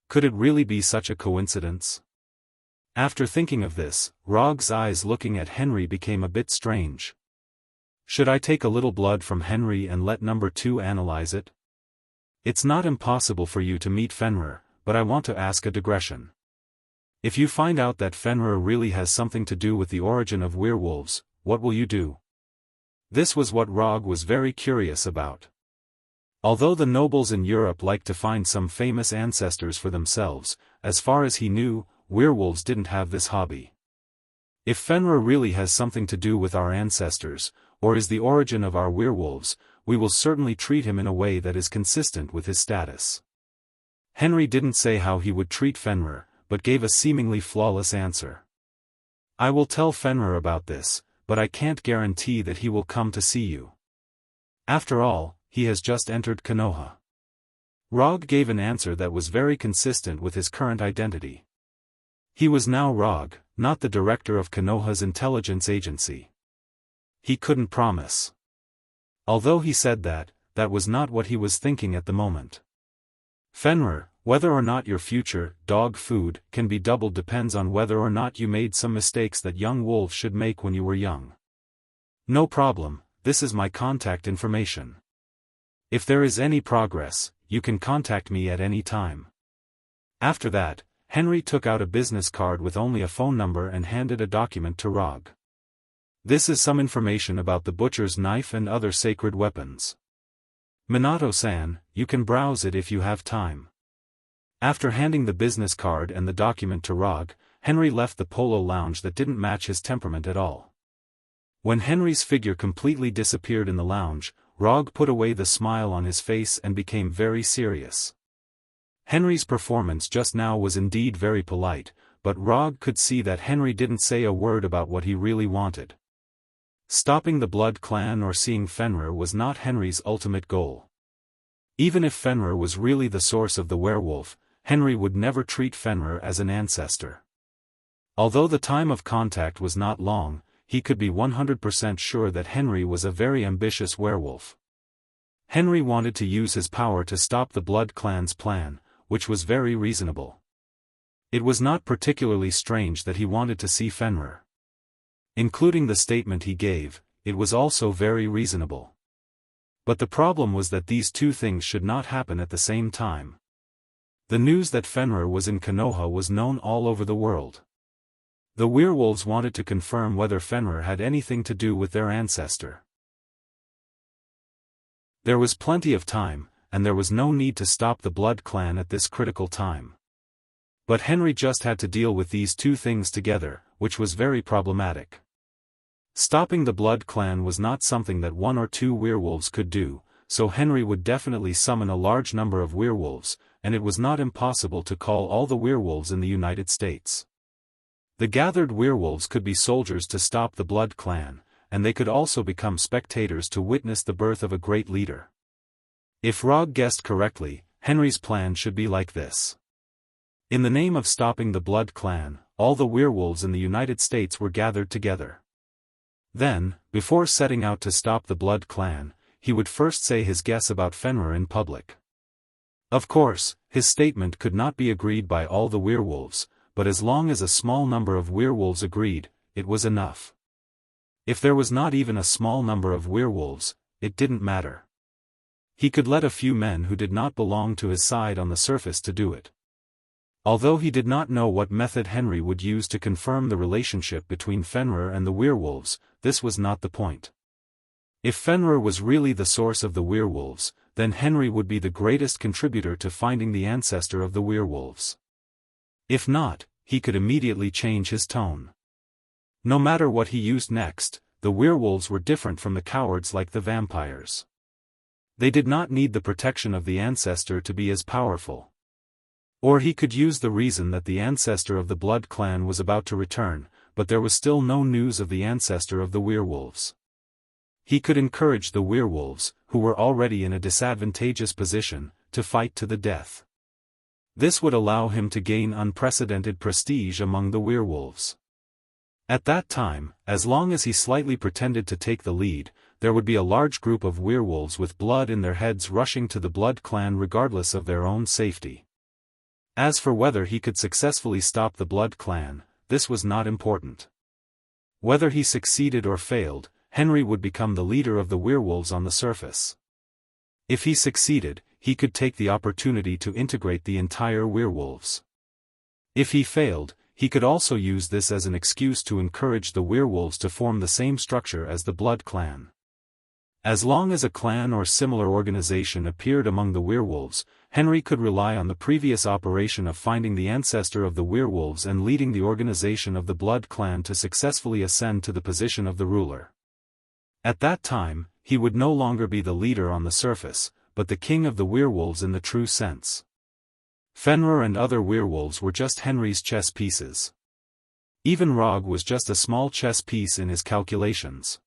Could it really be such a coincidence? After thinking of this, Rog's eyes looking at Henry became a bit strange. Should I take a little blood from Henry and let number 2 analyze it? It's not impossible for you to meet Fenrir, but I want to ask a digression. If you find out that Fenrir really has something to do with the origin of werewolves, what will you do? This was what Rog was very curious about. Although the nobles in Europe liked to find some famous ancestors for themselves, as far as he knew, werewolves didn't have this hobby. If Fenrir really has something to do with our ancestors, or is the origin of our werewolves, we will certainly treat him in a way that is consistent with his status. Henry didn't say how he would treat Fenrir, but gave a seemingly flawless answer. I will tell Fenrir about this, but I can't guarantee that he will come to see you. After all, he has just entered Konoha. Rog gave an answer that was very consistent with his current identity. He was now Rog, not the director of Konoha's intelligence agency. He couldn't promise. Although he said that, that was not what he was thinking at the moment. Fenrir, whether or not your future dog food can be doubled depends on whether or not you made some mistakes that young wolves should make when you were young. No problem, this is my contact information. If there is any progress, you can contact me at any time. After that, Henry took out a business card with only a phone number and handed a document to Rog. This is some information about the butcher's knife and other sacred weapons. Minato-san, you can browse it if you have time. After handing the business card and the document to Rog, Henry left the polo lounge that didn't match his temperament at all. When Henry's figure completely disappeared in the lounge, Rog put away the smile on his face and became very serious. Henry's performance just now was indeed very polite, but Rog could see that Henry didn't say a word about what he really wanted. Stopping the Blood Clan or seeing Fenrir was not Henry's ultimate goal. Even if Fenrir was really the source of the werewolf, Henry would never treat Fenrir as an ancestor. Although the time of contact was not long, he could be 100% sure that Henry was a very ambitious werewolf. Henry wanted to use his power to stop the Blood Clan's plan, which was very reasonable. It was not particularly strange that he wanted to see Fenrir. Including the statement he gave, it was also very reasonable. But the problem was that these two things should not happen at the same time. The news that Fenrir was in Konoha was known all over the world. The werewolves wanted to confirm whether Fenrir had anything to do with their ancestor. There was plenty of time, and there was no need to stop the Blood Clan at this critical time. But Henry just had to deal with these two things together, which was very problematic. Stopping the Blood Clan was not something that one or two werewolves could do, so Henry would definitely summon a large number of werewolves, and it was not impossible to call all the werewolves in the United States. The gathered werewolves could be soldiers to stop the Blood Clan, and they could also become spectators to witness the birth of a great leader. If Rog guessed correctly, Henry's plan should be like this. In the name of stopping the Blood Clan, all the werewolves in the United States were gathered together. Then, before setting out to stop the Blood Clan, he would first say his guess about Fenrir in public. Of course, his statement could not be agreed by all the werewolves, but as long as a small number of werewolves agreed, it was enough. If there was not even a small number of werewolves, it didn't matter. He could let a few men who did not belong to his side on the surface to do it. Although he did not know what method Henry would use to confirm the relationship between Fenrir and the werewolves, this was not the point. If Fenrir was really the source of the werewolves, then Henry would be the greatest contributor to finding the ancestor of the werewolves. If not, he could immediately change his tone. No matter what he used next, the werewolves were different from the cowards like the vampires. They did not need the protection of the ancestor to be as powerful. Or he could use the reason that the ancestor of the Blood Clan was about to return, but there was still no news of the ancestor of the werewolves. He could encourage the werewolves, who were already in a disadvantageous position, to fight to the death. This would allow him to gain unprecedented prestige among the werewolves. At that time, as long as he slightly pretended to take the lead, there would be a large group of werewolves with blood in their heads rushing to the Blood Clan regardless of their own safety. As for whether he could successfully stop the Blood Clan, this was not important. Whether he succeeded or failed, Henry would become the leader of the werewolves on the surface. If he succeeded, he could take the opportunity to integrate the entire werewolves. If he failed, he could also use this as an excuse to encourage the werewolves to form the same structure as the Blood Clan. As long as a clan or similar organization appeared among the werewolves, Henry could rely on the previous operation of finding the ancestor of the werewolves and leading the organization of the Blood Clan to successfully ascend to the position of the ruler. At that time, he would no longer be the leader on the surface, but the king of the werewolves in the true sense. Fenrir and other werewolves were just Henry's chess pieces. Even Rog was just a small chess piece in his calculations.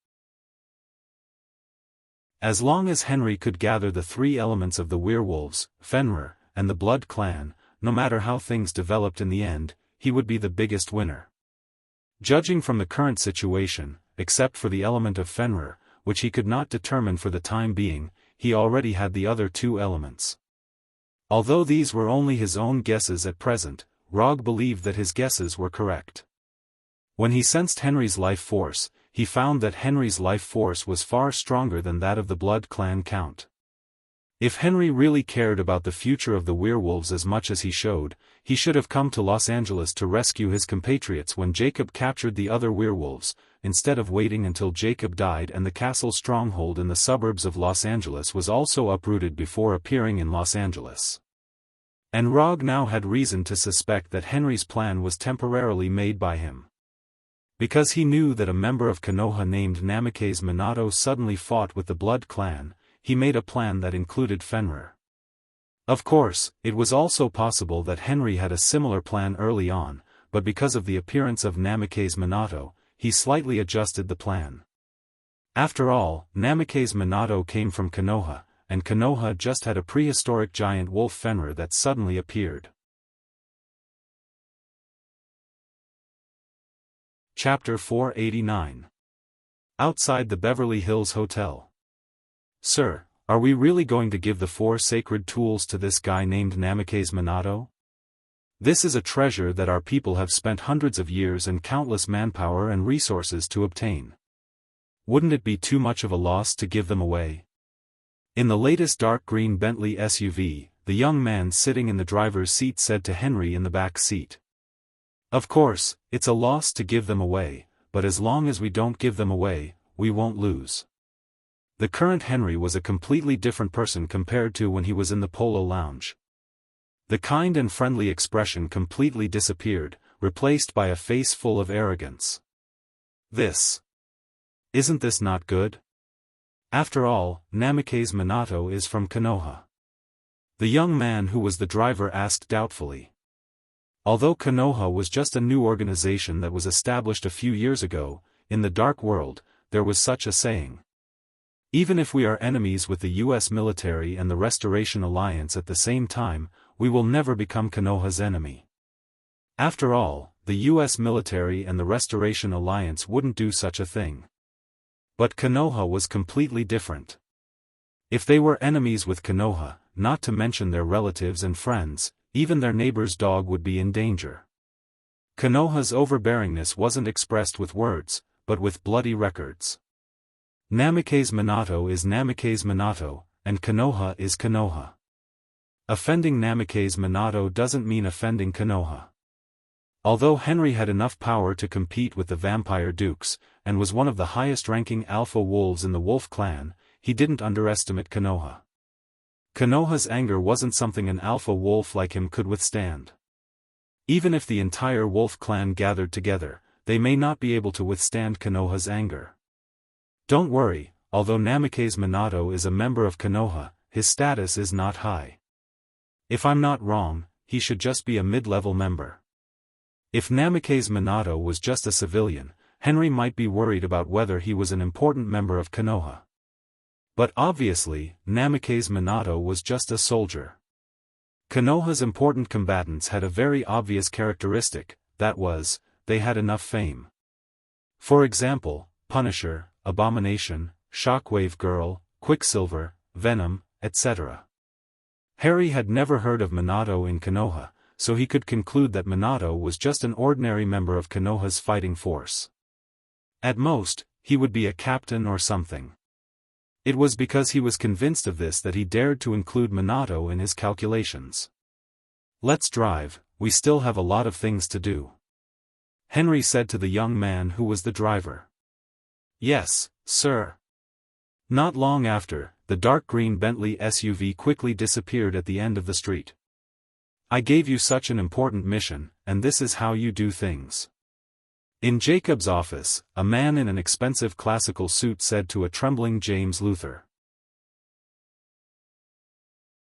As long as Henry could gather the three elements of the werewolves, Fenrir, and the Blood Clan, no matter how things developed in the end, he would be the biggest winner. Judging from the current situation, except for the element of Fenrir, which he could not determine for the time being, he already had the other two elements. Although these were only his own guesses at present, Rog believed that his guesses were correct. When he sensed Henry's life force, he found that Henry's life force was far stronger than that of the Blood Clan Count. If Henry really cared about the future of the werewolves as much as he showed, he should have come to Los Angeles to rescue his compatriots when Jacob captured the other werewolves, instead of waiting until Jacob died and the castle stronghold in the suburbs of Los Angeles was also uprooted before appearing in Los Angeles. And Rog now had reason to suspect that Henry's plan was temporarily made by him. Because he knew that a member of Konoha named Namikaze Minato suddenly fought with the Blood Clan, he made a plan that included Fenrir. Of course, it was also possible that Henry had a similar plan early on, but because of the appearance of Namikaze Minato, he slightly adjusted the plan. After all, Namikaze Minato came from Konoha, and Konoha just had a prehistoric giant wolf Fenrir that suddenly appeared. Chapter 489. Outside the Beverly Hills Hotel. Sir, are we really going to give the 4 sacred tools to this guy named Namikaze Minato? This is a treasure that our people have spent hundreds of years and countless manpower and resources to obtain. Wouldn't it be too much of a loss to give them away? In the latest dark green Bentley SUV, the young man sitting in the driver's seat said to Henry in the back seat. Of course, it's a loss to give them away, but as long as we don't give them away, we won't lose. The current Henry was a completely different person compared to when he was in the Polo Lounge. The kind and friendly expression completely disappeared, replaced by a face full of arrogance. Isn't this not good? After all, Namikaze Minato is from Konoha. The young man who was the driver asked doubtfully. Although Konoha was just a new organization that was established a few years ago, in the Dark World, there was such a saying. Even if we are enemies with the US military and the Restoration Alliance at the same time, we will never become Konoha's enemy. After all, the US military and the Restoration Alliance wouldn't do such a thing. But Konoha was completely different. If they were enemies with Konoha, not to mention their relatives and friends, even their neighbor's dog would be in danger. Konoha's overbearingness wasn't expressed with words, but with bloody records. Namikaze Minato is Namikaze Minato, and Konoha is Konoha. Offending Namikaze Minato doesn't mean offending Konoha. Although Henry had enough power to compete with the Vampire Dukes, and was one of the highest-ranking alpha wolves in the Wolf Clan, he didn't underestimate Konoha. Konoha's anger wasn't something an alpha wolf like him could withstand. Even if the entire Wolf Clan gathered together, they may not be able to withstand Konoha's anger. Don't worry, although Namikaze Minato is a member of Konoha, his status is not high. If I'm not wrong, he should just be a mid-level member. If Namikaze Minato was just a civilian, Henry might be worried about whether he was an important member of Konoha. But obviously, Namikaze Minato was just a soldier. Konoha's important combatants had a very obvious characteristic, that was, they had enough fame. For example, Punisher, Abomination, Shockwave Girl, Quicksilver, Venom, etc. Harry had never heard of Minato in Konoha, so he could conclude that Minato was just an ordinary member of Konoha's fighting force. At most, he would be a captain or something. It was because he was convinced of this that he dared to include Minato in his calculations. "Let's drive, we still have a lot of things to do," Henry said to the young man who was the driver. "Yes, sir." Not long after, the dark green Bentley SUV quickly disappeared at the end of the street. "I gave you such an important mission, and this is how you do things." In Jacob's office, a man in an expensive classical suit said to a trembling James Luther.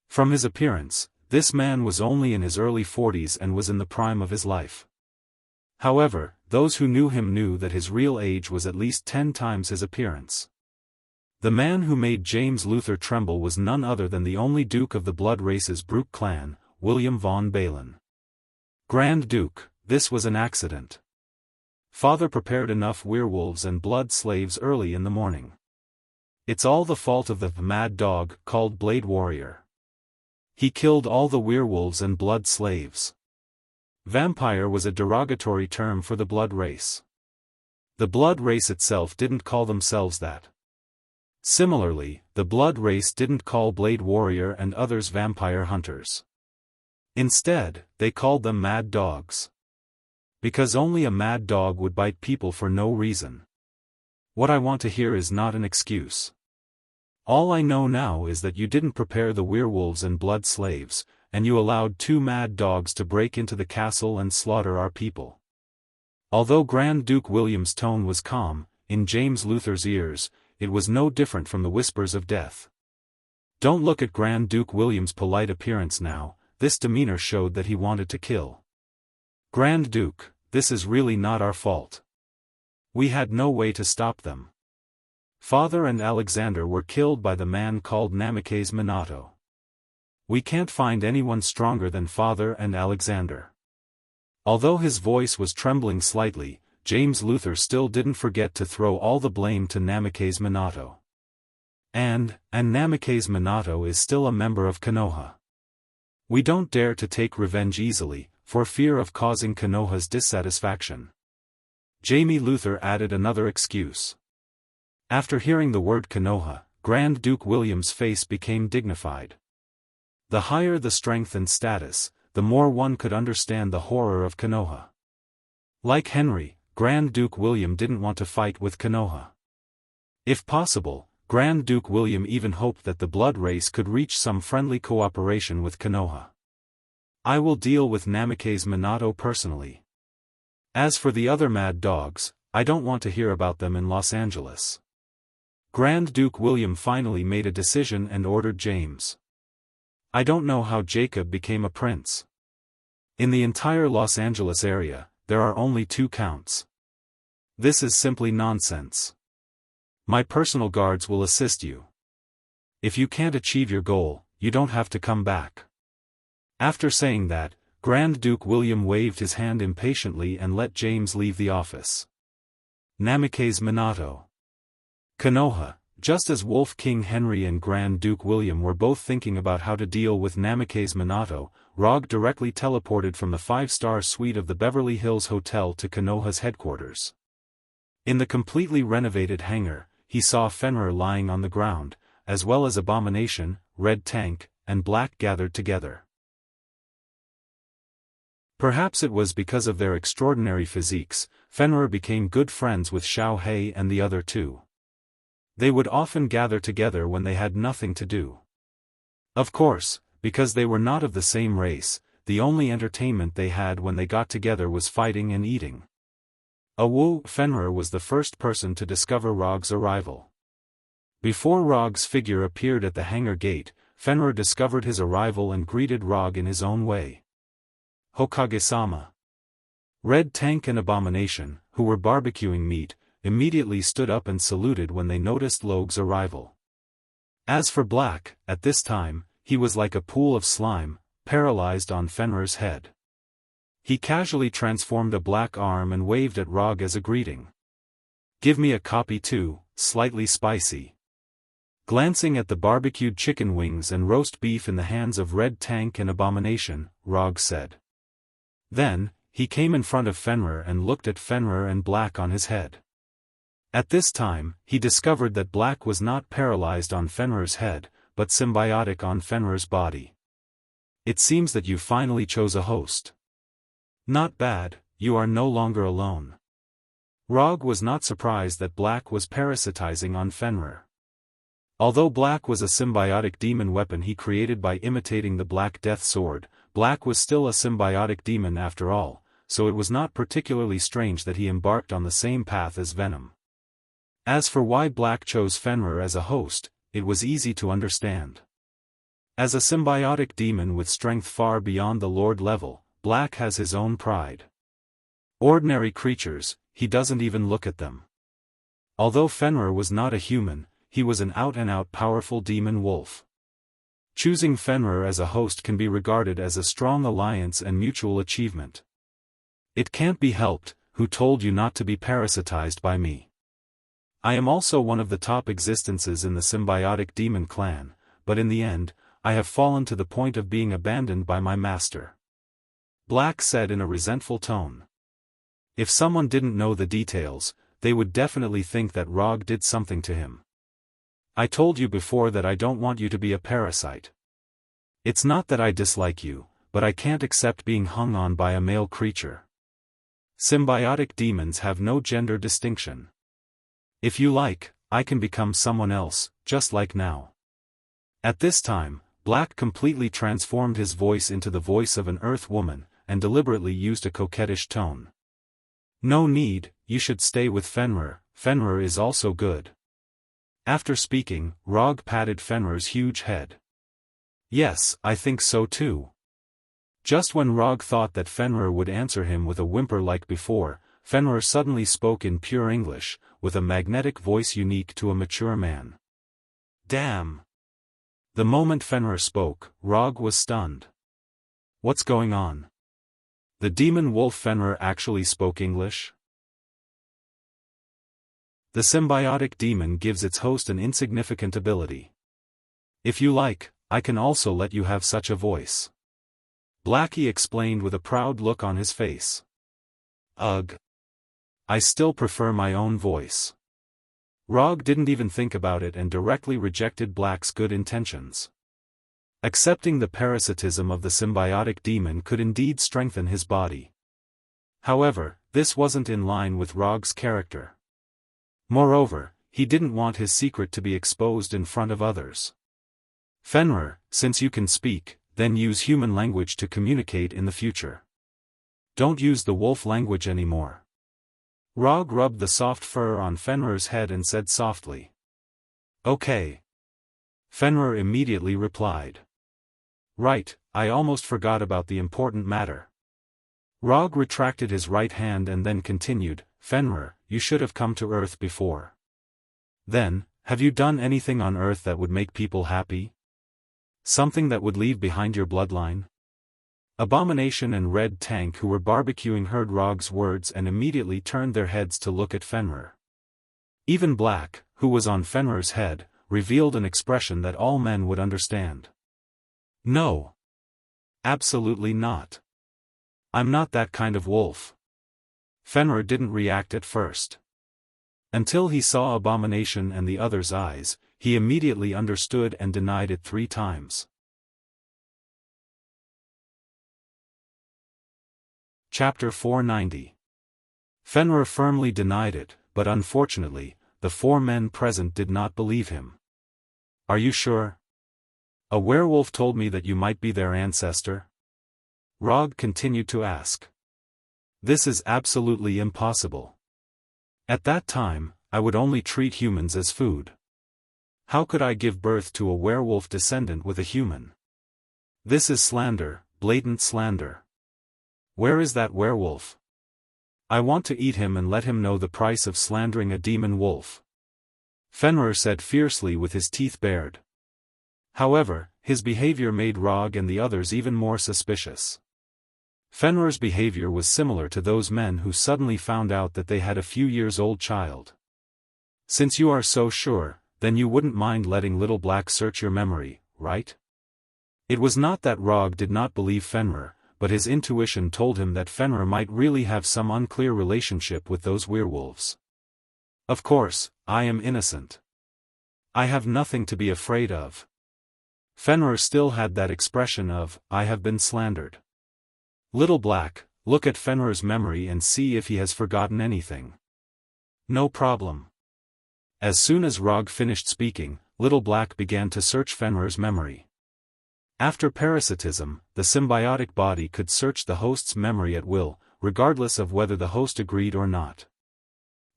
From his appearance, this man was only in his early 40s and was in the prime of his life. However, those who knew him knew that his real age was at least 10 times his appearance. The man who made James Luther tremble was none other than the only Duke of the Blood Race's Brooke clan, William von Balen. "Grand Duke, this was an accident. Father prepared enough werewolves and blood slaves early in the morning. It's all the fault of the mad dog called Blade Warrior. He killed all the werewolves and blood slaves." Vampire was a derogatory term for the blood race. The blood race itself didn't call themselves that. Similarly, the blood race didn't call Blade Warrior and others vampire hunters. Instead, they called them mad dogs. Because only a mad dog would bite people for no reason. What I want to hear is not an excuse. All I know now is that you didn't prepare the werewolves and blood slaves, and you allowed 2 mad dogs to break into the castle and slaughter our people. Although Grand Duke William's tone was calm, in James Luther's ears, it was no different from the whispers of death. Don't look at Grand Duke William's polite appearance now, this demeanor showed that he wanted to kill. "Grand Duke, this is really not our fault. We had no way to stop them. Father and Alexander were killed by the man called Namikaze Minato. We can't find anyone stronger than Father and Alexander." Although his voice was trembling slightly, James Luther still didn't forget to throw all the blame to Namikaze Minato. And Namikaze Minato is still a member of Konoha. We don't dare to take revenge easily, for fear of causing Konoha's dissatisfaction. Jamie Luther added another excuse. After hearing the word Konoha, Grand Duke William's face became dignified. The higher the strength and status, the more one could understand the horror of Konoha. Like Henry, Grand Duke William didn't want to fight with Konoha. If possible, Grand Duke William even hoped that the blood race could reach some friendly cooperation with Konoha. "I will deal with Namikaze Minato personally. As for the other mad dogs, I don't want to hear about them in Los Angeles." Grand Duke William finally made a decision and ordered James. "I don't know how Jacob became a prince. In the entire Los Angeles area, there are only 2 counts. This is simply nonsense. My personal guards will assist you. If you can't achieve your goal, you don't have to come back. After saying that, Grand Duke William waved his hand impatiently and let James leave the office. Namikaze Minato. Konoha. Just as Wolf King Henry and Grand Duke William were both thinking about how to deal with Namikaze Minato, Rog directly teleported from the 5-star suite of the Beverly Hills Hotel to Konoha's headquarters. In the completely renovated hangar, he saw Fenrir lying on the ground, as well as Abomination, Red Tank, and Black gathered together. Perhaps it was because of their extraordinary physiques, Fenrir became good friends with Xiao Hei and the other two. They would often gather together when they had nothing to do. Of course, because they were not of the same race, the only entertainment they had when they got together was fighting and eating. Fenrir was the first person to discover Rog's arrival. Before Rog's figure appeared at the hangar gate, Fenrir discovered his arrival and greeted Rog in his own way. Hokage-sama. Red Tank and Abomination, who were barbecuing meat, immediately stood up and saluted when they noticed Log's arrival. As for Black, at this time, he was like a pool of slime, paralyzed on Fenrir's head. He casually transformed a black arm and waved at Rog as a greeting. "Give me a copy too, slightly spicy." Glancing at the barbecued chicken wings and roast beef in the hands of Red Tank and Abomination, Rog said. Then, he came in front of Fenrir and looked at Fenrir and Black on his head. At this time, he discovered that Black was not paralyzed on Fenrir's head, but symbiotic on Fenrir's body. "It seems that you finally chose a host. Not bad, you are no longer alone." Rog was not surprised that Black was parasitizing on Fenrir. Although Black was a symbiotic demon weapon he created by imitating the Black Death Sword, Black was still a symbiotic demon after all, so it was not particularly strange that he embarked on the same path as Venom. As for why Black chose Fenrir as a host, it was easy to understand. As a symbiotic demon with strength far beyond the Lord level, Black has his own pride. Ordinary creatures, he doesn't even look at them. Although Fenrir was not a human, he was an out-and-out powerful demon wolf. Choosing Fenrir as a host can be regarded as a strong alliance and mutual achievement. "It can't be helped, who told you not to be parasitized by me? I am also one of the top existences in the symbiotic demon clan, but in the end, I have fallen to the point of being abandoned by my master," Black said in a resentful tone. If someone didn't know the details, they would definitely think that Rog did something to him. "I told you before that I don't want you to be a parasite. It's not that I dislike you, but I can't accept being hung on by a male creature. Symbiotic demons have no gender distinction. If you like, I can become someone else, just like now." At this time, Black completely transformed his voice into the voice of an Earth woman, and deliberately used a coquettish tone. "No need, you should stay with Fenrir, Fenrir is also good." After speaking, Rog patted Fenrir's huge head. "Yes, I think so too." Just when Rog thought that Fenrir would answer him with a whimper like before, Fenrir suddenly spoke in pure English, with a magnetic voice unique to a mature man. "Damn!" The moment Fenrir spoke, Rog was stunned. What's going on? The demon wolf Fenrir actually spoke English? The symbiotic demon gives its host an insignificant ability. "If you like, I can also let you have such a voice," Blackie explained with a proud look on his face. "Ugh. I still prefer my own voice." Rog didn't even think about it and directly rejected Black's good intentions. Accepting the parasitism of the symbiotic demon could indeed strengthen his body. However, this wasn't in line with Rog's character. Moreover, he didn't want his secret to be exposed in front of others. "Fenrir, since you can speak, then use human language to communicate in the future. Don't use the wolf language anymore." Rog rubbed the soft fur on Fenrir's head and said softly. "Okay." Fenrir immediately replied. "Right, I almost forgot about the important matter." Rog retracted his right hand and then continued, "Fenrir, you should have come to Earth before. Then, have you done anything on Earth that would make people happy? Something that would leave behind your bloodline? Abomination and Red Tank, who were barbecuing, heard Rog's words and immediately turned their heads to look at Fenrir. Even Black, who was on Fenrir's head, revealed an expression that all men would understand. No. Absolutely not. I'm not that kind of wolf. Fenrir didn't react at first. Until he saw Abomination and the other's eyes, he immediately understood and denied it 3 times. Chapter 490. Fenrir firmly denied it, but unfortunately, the 4 men present did not believe him. Are you sure? A werewolf told me that you might be their ancestor. Rog continued to ask. This is absolutely impossible. At that time, I would only treat humans as food. How could I give birth to a werewolf descendant with a human? This is slander, blatant slander. Where is that werewolf? I want to eat him and let him know the price of slandering a demon wolf. Fenrir said fiercely with his teeth bared. However, his behavior made Rog and the others even more suspicious. Fenrir's behavior was similar to those men who suddenly found out that they had a few years old child. Since you are so sure, then you wouldn't mind letting Little Black search your memory, right? It was not that Rog did not believe Fenrir, but his intuition told him that Fenrir might really have some unclear relationship with those werewolves. Of course, I am innocent. I have nothing to be afraid of. Fenrir still had that expression of, I have been slandered. Little Black, look at Fenrir's memory and see if he has forgotten anything. No problem. As soon as Rog finished speaking, Little Black began to search Fenrir's memory. After parasitism, the symbiotic body could search the host's memory at will, regardless of whether the host agreed or not.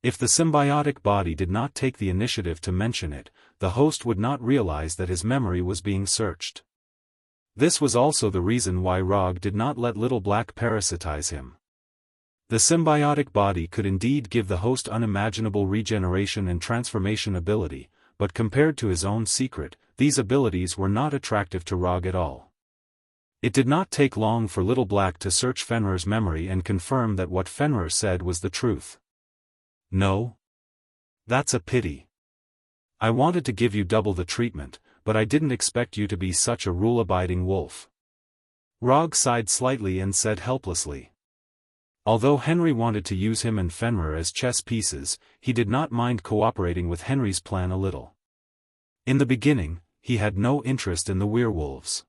If the symbiotic body did not take the initiative to mention it, the host would not realize that his memory was being searched. This was also the reason why Rog did not let Little Black parasitize him. The symbiotic body could indeed give the host unimaginable regeneration and transformation ability, but compared to his own secret, these abilities were not attractive to Rog at all. It did not take long for Little Black to search Fenrir's memory and confirm that what Fenrir said was the truth. No? That's a pity. I wanted to give you double the treatment, but I didn't expect you to be such a rule-abiding wolf. Rog sighed slightly and said helplessly. Although Henry wanted to use him and Fenrir as chess pieces, he did not mind cooperating with Henry's plan a little. In the beginning, he had no interest in the werewolves.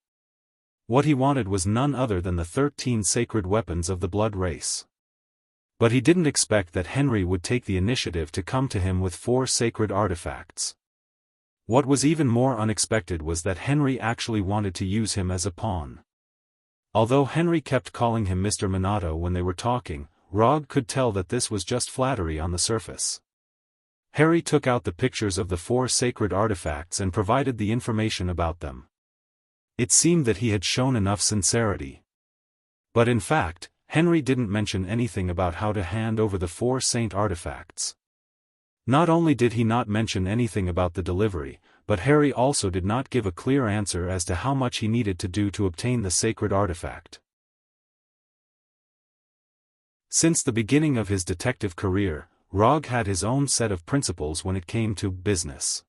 What he wanted was none other than the 13 sacred weapons of the blood race. But he didn't expect that Henry would take the initiative to come to him with 4 sacred artifacts. What was even more unexpected was that Henry actually wanted to use him as a pawn. Although Henry kept calling him Mr. Minato when they were talking, Rog could tell that this was just flattery on the surface. Harry took out the pictures of the 4 sacred artifacts and provided the information about them. It seemed that he had shown enough sincerity. But in fact, Henry didn't mention anything about how to hand over the 4 saint artifacts. Not only did he not mention anything about the delivery, but Harry also did not give a clear answer as to how much he needed to do to obtain the sacred artifact. Since the beginning of his detective career, Rog had his own set of principles when it came to business.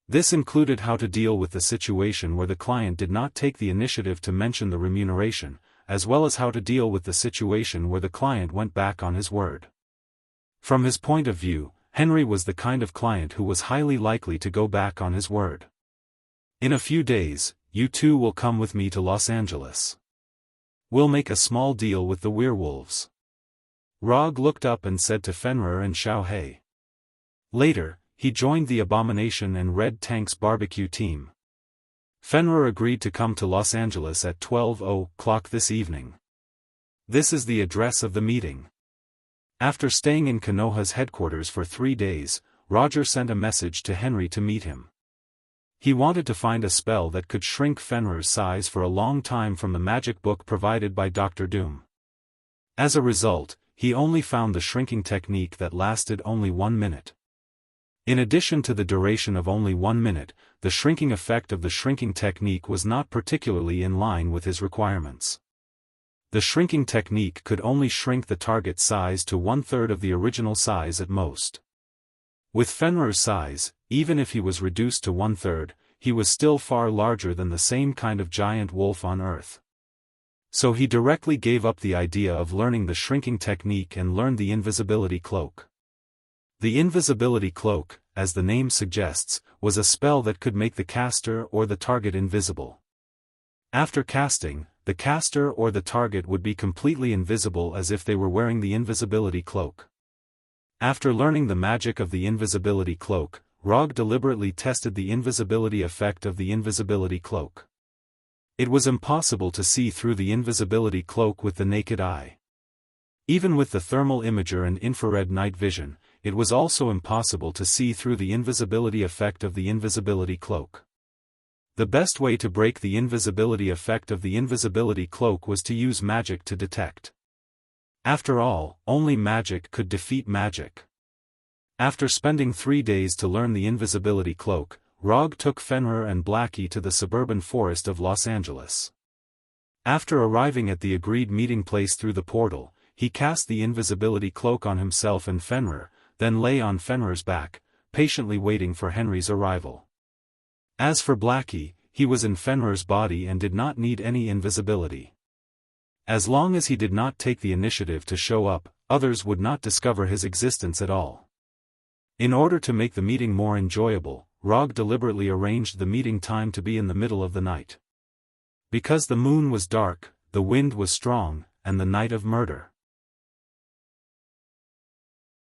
This included how to deal with the situation where the client did not take the initiative to mention the remuneration, as well as how to deal with the situation where the client went back on his word. From his point of view, Henry was the kind of client who was highly likely to go back on his word. In a few days, you two will come with me to Los Angeles. We'll make a small deal with the werewolves. Rog looked up and said to Fenrir and Xiao Hei. Later, he joined the Abomination and Red Tank's barbecue team. Fenrir agreed to come to Los Angeles at 12:00 this evening. This is the address of the meeting. After staying in Konoha's headquarters for 3 days, Roger sent a message to Henry to meet him. He wanted to find a spell that could shrink Fenrir's size for a long time from the magic book provided by Dr. Doom. As a result, he only found the shrinking technique that lasted only 1 minute. In addition to the duration of only 1 minute, the shrinking effect of the shrinking technique was not particularly in line with his requirements. The shrinking technique could only shrink the target size to 1/3 of the original size at most. With Fenrir's size, even if he was reduced to 1/3, he was still far larger than the same kind of giant wolf on Earth. So he directly gave up the idea of learning the shrinking technique and learned the invisibility cloak. The invisibility cloak, as the name suggests, was a spell that could make the caster or the target invisible. After casting, the caster or the target would be completely invisible as if they were wearing the invisibility cloak. After learning the magic of the invisibility cloak, Rog deliberately tested the invisibility effect of the invisibility cloak. It was impossible to see through the invisibility cloak with the naked eye. Even with the thermal imager and infrared night vision, it was also impossible to see through the invisibility effect of the invisibility cloak. The best way to break the invisibility effect of the invisibility cloak was to use magic to detect. After all, only magic could defeat magic. After spending 3 days to learn the invisibility cloak, Rog took Fenrir and Blackie to the suburban forest of Los Angeles. After arriving at the agreed meeting place through the portal, he cast the invisibility cloak on himself and Fenrir, then lay on Fenrir's back, patiently waiting for Henry's arrival. As for Blackie, he was in Fenrir's body and did not need any invisibility. As long as he did not take the initiative to show up, others would not discover his existence at all. In order to make the meeting more enjoyable, Rog deliberately arranged the meeting time to be in the middle of the night. Because the moon was dark, the wind was strong, and the night of murder.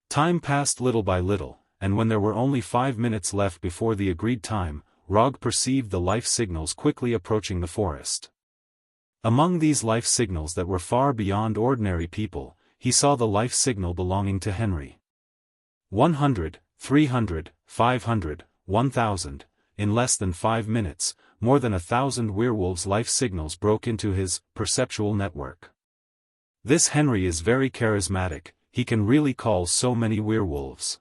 Time passed little by little, and when there were only 5 minutes left before the agreed time, Rog perceived the life signals quickly approaching the forest. Among these life signals that were far beyond ordinary people, he saw the life signal belonging to Henry. 100, 300, 500, 1,000, in less than 5 minutes, more than 1,000 werewolves' life signals broke into his perceptual network. This Henry is very charismatic, he can really call so many werewolves.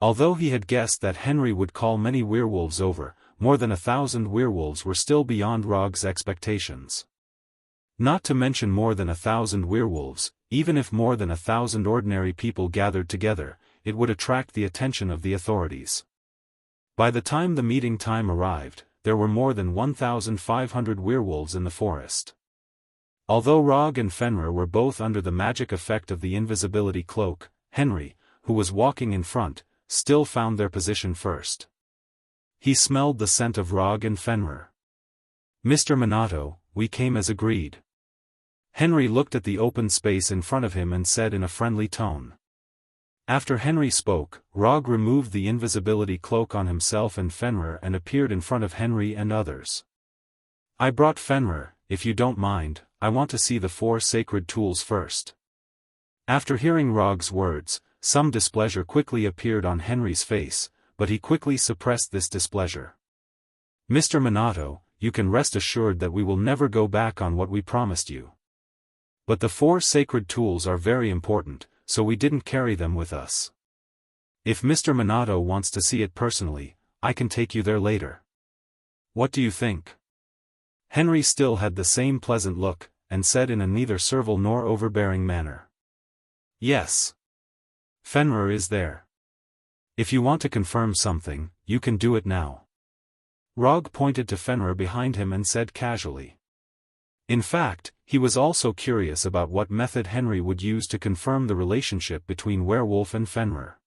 Although he had guessed that Henry would call many werewolves over, more than 1,000 werewolves were still beyond Rog's expectations. Not to mention more than 1,000 werewolves, even if more than 1,000 ordinary people gathered together, it would attract the attention of the authorities. By the time the meeting time arrived, there were more than 1,500 werewolves in the forest. Although Rog and Fenrir were both under the magic effect of the invisibility cloak, Henry, who was walking in front, still found their position first. He smelled the scent of Rog and Fenrir. "Mr. Minato, we came as agreed." Henry looked at the open space in front of him and said in a friendly tone. After Henry spoke, Rog removed the invisibility cloak on himself and Fenrir and appeared in front of Henry and others. "I brought Fenrir, if you don't mind, I want to see the 4 sacred tools first." After hearing Rog's words, some displeasure quickly appeared on Henry's face, but he quickly suppressed this displeasure. "Mr. Minato, you can rest assured that we will never go back on what we promised you. But the 4 sacred tools are very important, so we didn't carry them with us. If Mr. Minato wants to see it personally, I can take you there later. What do you think?" Henry still had the same pleasant look, and said in a neither servile nor overbearing manner. "Yes. Fenrir is there. If you want to confirm something, you can do it now." Rog pointed to Fenrir behind him and said casually. In fact, he was also curious about what method Henry would use to confirm the relationship between Werewolf and Fenrir.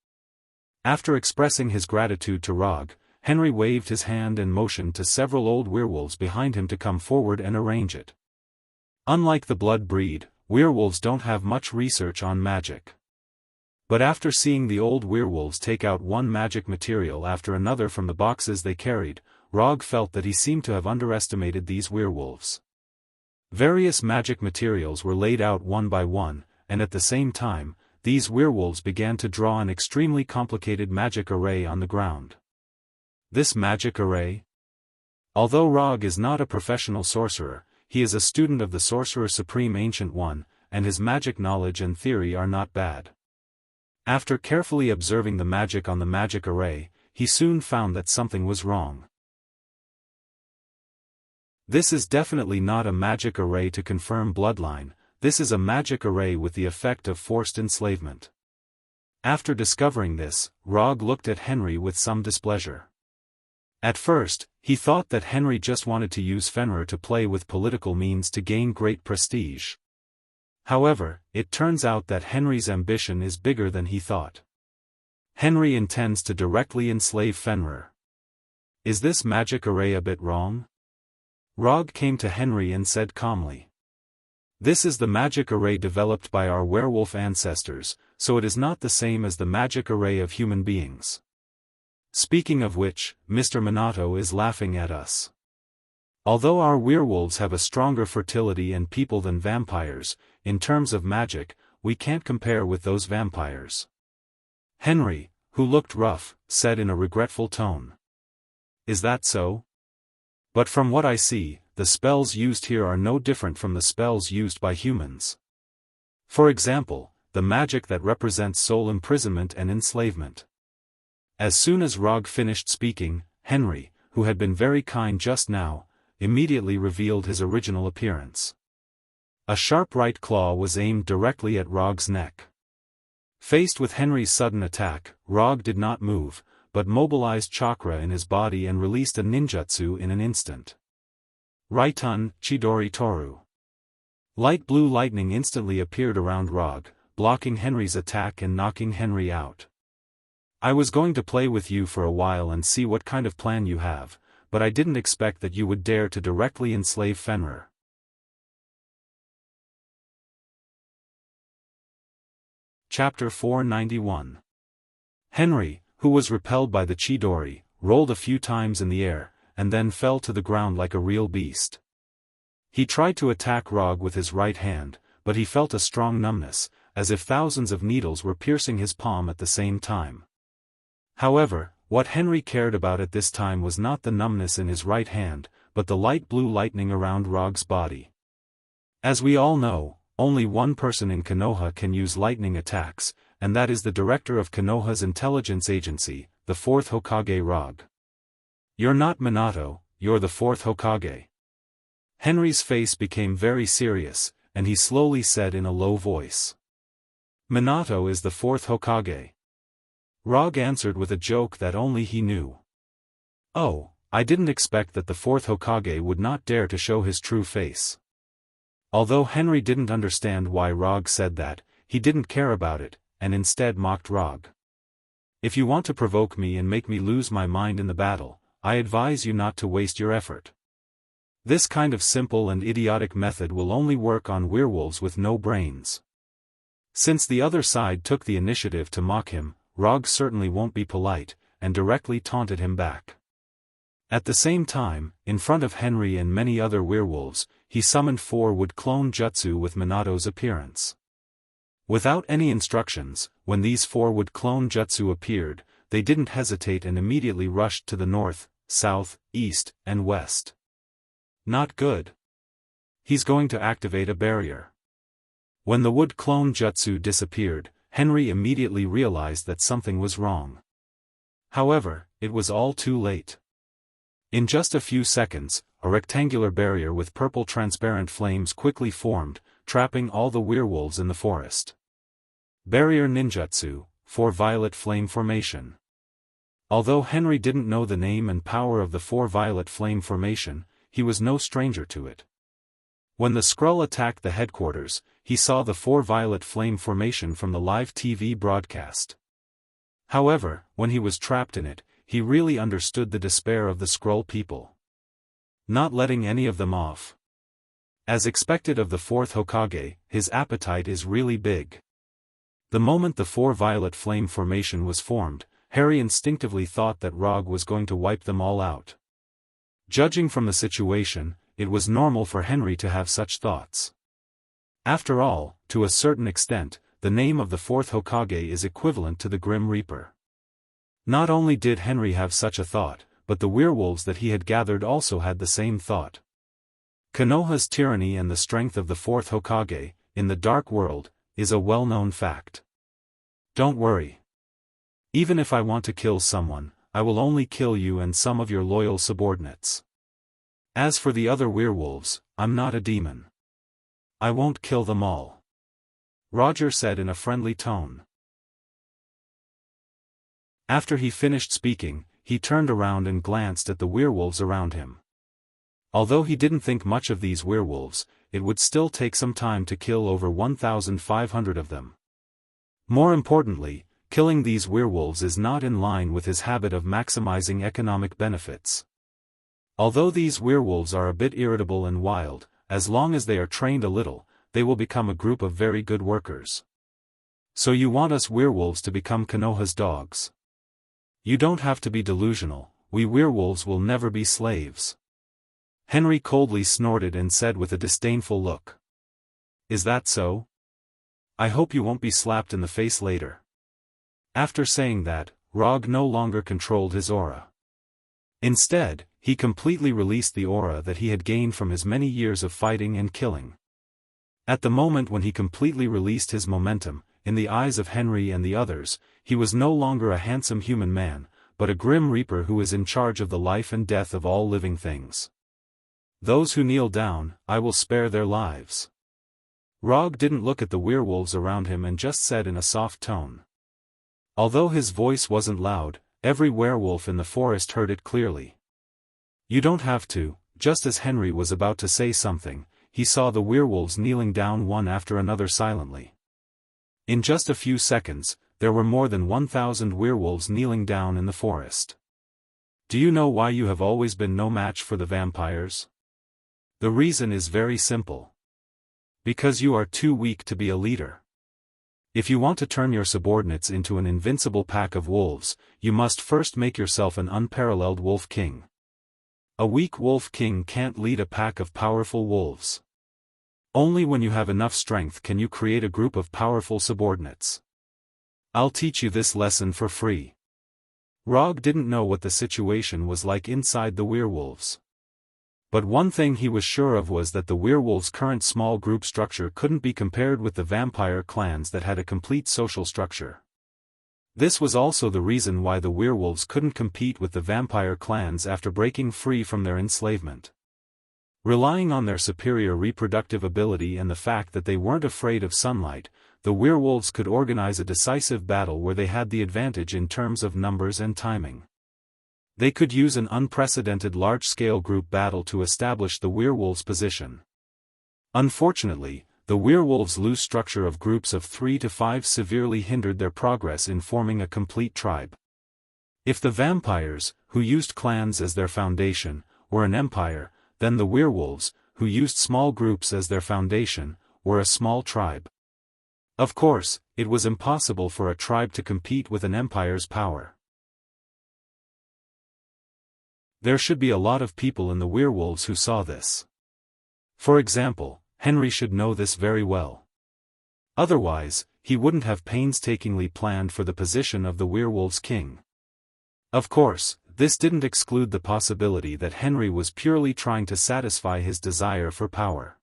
After expressing his gratitude to Rog, Henry waved his hand and motioned to several old werewolves behind him to come forward and arrange it. Unlike the blood breed, werewolves don't have much research on magic. But after seeing the old werewolves take out one magic material after another from the boxes they carried, Rog felt that he seemed to have underestimated these werewolves. Various magic materials were laid out one by one, and at the same time, these werewolves began to draw an extremely complicated magic array on the ground. This magic array? Although Rog is not a professional sorcerer, he is a student of the Sorcerer Supreme Ancient One, and his magic knowledge and theory are not bad. After carefully observing the magic on the magic array, he soon found that something was wrong. This is definitely not a magic array to confirm bloodline, this is a magic array with the effect of forced enslavement. After discovering this, Rog looked at Henry with some displeasure. At first, he thought that Henry just wanted to use Fenrir to play with political means to gain great prestige. However, it turns out that Henry's ambition is bigger than he thought. Henry intends to directly enslave Fenrir. Is this magic array a bit wrong? Rog came to Henry and said calmly. This is the magic array developed by our werewolf ancestors, so it is not the same as the magic array of human beings. Speaking of which, Mr. Minato is laughing at us. Although our werewolves have a stronger fertility and people than vampires, in terms of magic, we can't compare with those vampires. Henry, who looked rough, said in a regretful tone. Is that so? But from what I see, the spells used here are no different from the spells used by humans. For example, the magic that represents soul imprisonment and enslavement. As soon as Rog finished speaking, Henry, who had been very kind just now, immediately revealed his original appearance. A sharp right claw was aimed directly at Rog's neck. Faced with Henry's sudden attack, Rog did not move, but mobilized chakra in his body and released a ninjutsu in an instant. Raitun, Chidori Toru. Light blue lightning instantly appeared around Rog, blocking Henry's attack and knocking Henry out. I was going to play with you for a while and see what kind of plan you have, but I didn't expect that you would dare to directly enslave Fenrir. Chapter 491. Henry, who was repelled by the Chidori, rolled a few times in the air, and then fell to the ground like a real beast. He tried to attack Rog with his right hand, but he felt a strong numbness, as if thousands of needles were piercing his palm at the same time. However, what Henry cared about at this time was not the numbness in his right hand, but the light blue lightning around Rog's body. As we all know, only one person in Konoha can use lightning attacks, and that is the director of Konoha's intelligence agency, the 4th Hokage Rog. You're not Minato, you're the 4th Hokage. Henry's face became very serious, and he slowly said in a low voice. Minato is the 4th Hokage. Rog answered with a joke that only he knew. Oh, I didn't expect that the 4th Hokage would not dare to show his true face. Although Henry didn't understand why Rog said that, he didn't care about it, and instead mocked Rog. If you want to provoke me and make me lose my mind in the battle, I advise you not to waste your effort. This kind of simple and idiotic method will only work on werewolves with no brains. Since the other side took the initiative to mock him, Rog certainly won't be polite, and directly taunted him back. At the same time, in front of Henry and many other werewolves, he summoned 4-wood clone jutsu with Minato's appearance. Without any instructions, when these 4-wood clone jutsu appeared, they didn't hesitate and immediately rushed to the north, south, east, and west. Not good. He's going to activate a barrier. When the wood clone jutsu disappeared, Henry immediately realized that something was wrong. However, it was all too late. In just a few seconds, a rectangular barrier with purple transparent flames quickly formed, trapping all the werewolves in the forest. Barrier Ninjutsu, 4-violet flame formation. Although Henry didn't know the name and power of the 4-violet flame formation, he was no stranger to it. When the Skrull attacked the headquarters, he saw the 4-violet flame formation from the live TV broadcast. However, when he was trapped in it, he really understood the despair of the Skrull people. Not letting any of them off. As expected of the 4th Hokage, his appetite is really big. The moment the 4-violet flame formation was formed, Harry instinctively thought that Rog was going to wipe them all out. Judging from the situation, it was normal for Henry to have such thoughts. After all, to a certain extent, the name of the 4th Hokage is equivalent to the Grim Reaper. Not only did Henry have such a thought, but the werewolves that he had gathered also had the same thought. Konoha's tyranny and the strength of the 4th Hokage, in the Dark World, is a well-known fact. Don't worry. Even if I want to kill someone, I will only kill you and some of your loyal subordinates. As for the other werewolves, I'm not a demon. I won't kill them all. Roger said in a friendly tone. After he finished speaking, he turned around and glanced at the werewolves around him. Although he didn't think much of these werewolves, it would still take some time to kill over 1,500 of them. More importantly, killing these werewolves is not in line with his habit of maximizing economic benefits. Although these werewolves are a bit irritable and wild, as long as they are trained a little, they will become a group of very good workers. So you want us werewolves to become Konoha's dogs? You don't have to be delusional, we werewolves will never be slaves. Henry coldly snorted and said with a disdainful look. Is that so? I hope you won't be slapped in the face later. After saying that, Rog no longer controlled his aura. Instead, he completely released the aura that he had gained from his many years of fighting and killing. At the moment when he completely released his momentum, in the eyes of Henry and the others, he was no longer a handsome human man, but a grim reaper who is in charge of the life and death of all living things. Those who kneel down, I will spare their lives. Rog didn't look at the werewolves around him and just said in a soft tone. Although his voice wasn't loud, every werewolf in the forest heard it clearly. You don't have to. Just as Henry was about to say something, he saw the werewolves kneeling down one after another silently. In just a few seconds, there were more than 1,000 werewolves kneeling down in the forest. Do you know why you have always been no match for the vampires? The reason is very simple. Because you are too weak to be a leader. If you want to turn your subordinates into an invincible pack of wolves, you must first make yourself an unparalleled wolf king. A weak wolf king can't lead a pack of powerful wolves. Only when you have enough strength can you create a group of powerful subordinates. I'll teach you this lesson for free. Rog didn't know what the situation was like inside the werewolves. But one thing he was sure of was that the werewolves' current small group structure couldn't be compared with the vampire clans that had a complete social structure. This was also the reason why the werewolves couldn't compete with the vampire clans after breaking free from their enslavement. Relying on their superior reproductive ability and the fact that they weren't afraid of sunlight, the werewolves could organize a decisive battle where they had the advantage in terms of numbers and timing. They could use an unprecedented large-scale group battle to establish the werewolves' position. Unfortunately, the werewolves' loose structure of groups of 3 to 5 severely hindered their progress in forming a complete tribe. If the vampires, who used clans as their foundation, were an empire, then the werewolves, who used small groups as their foundation, were a small tribe. Of course, it was impossible for a tribe to compete with an empire's power. There should be a lot of people in the werewolves who saw this. For example, Henry should know this very well. Otherwise, he wouldn't have painstakingly planned for the position of the werewolves' king. Of course, this didn't exclude the possibility that Henry was purely trying to satisfy his desire for power.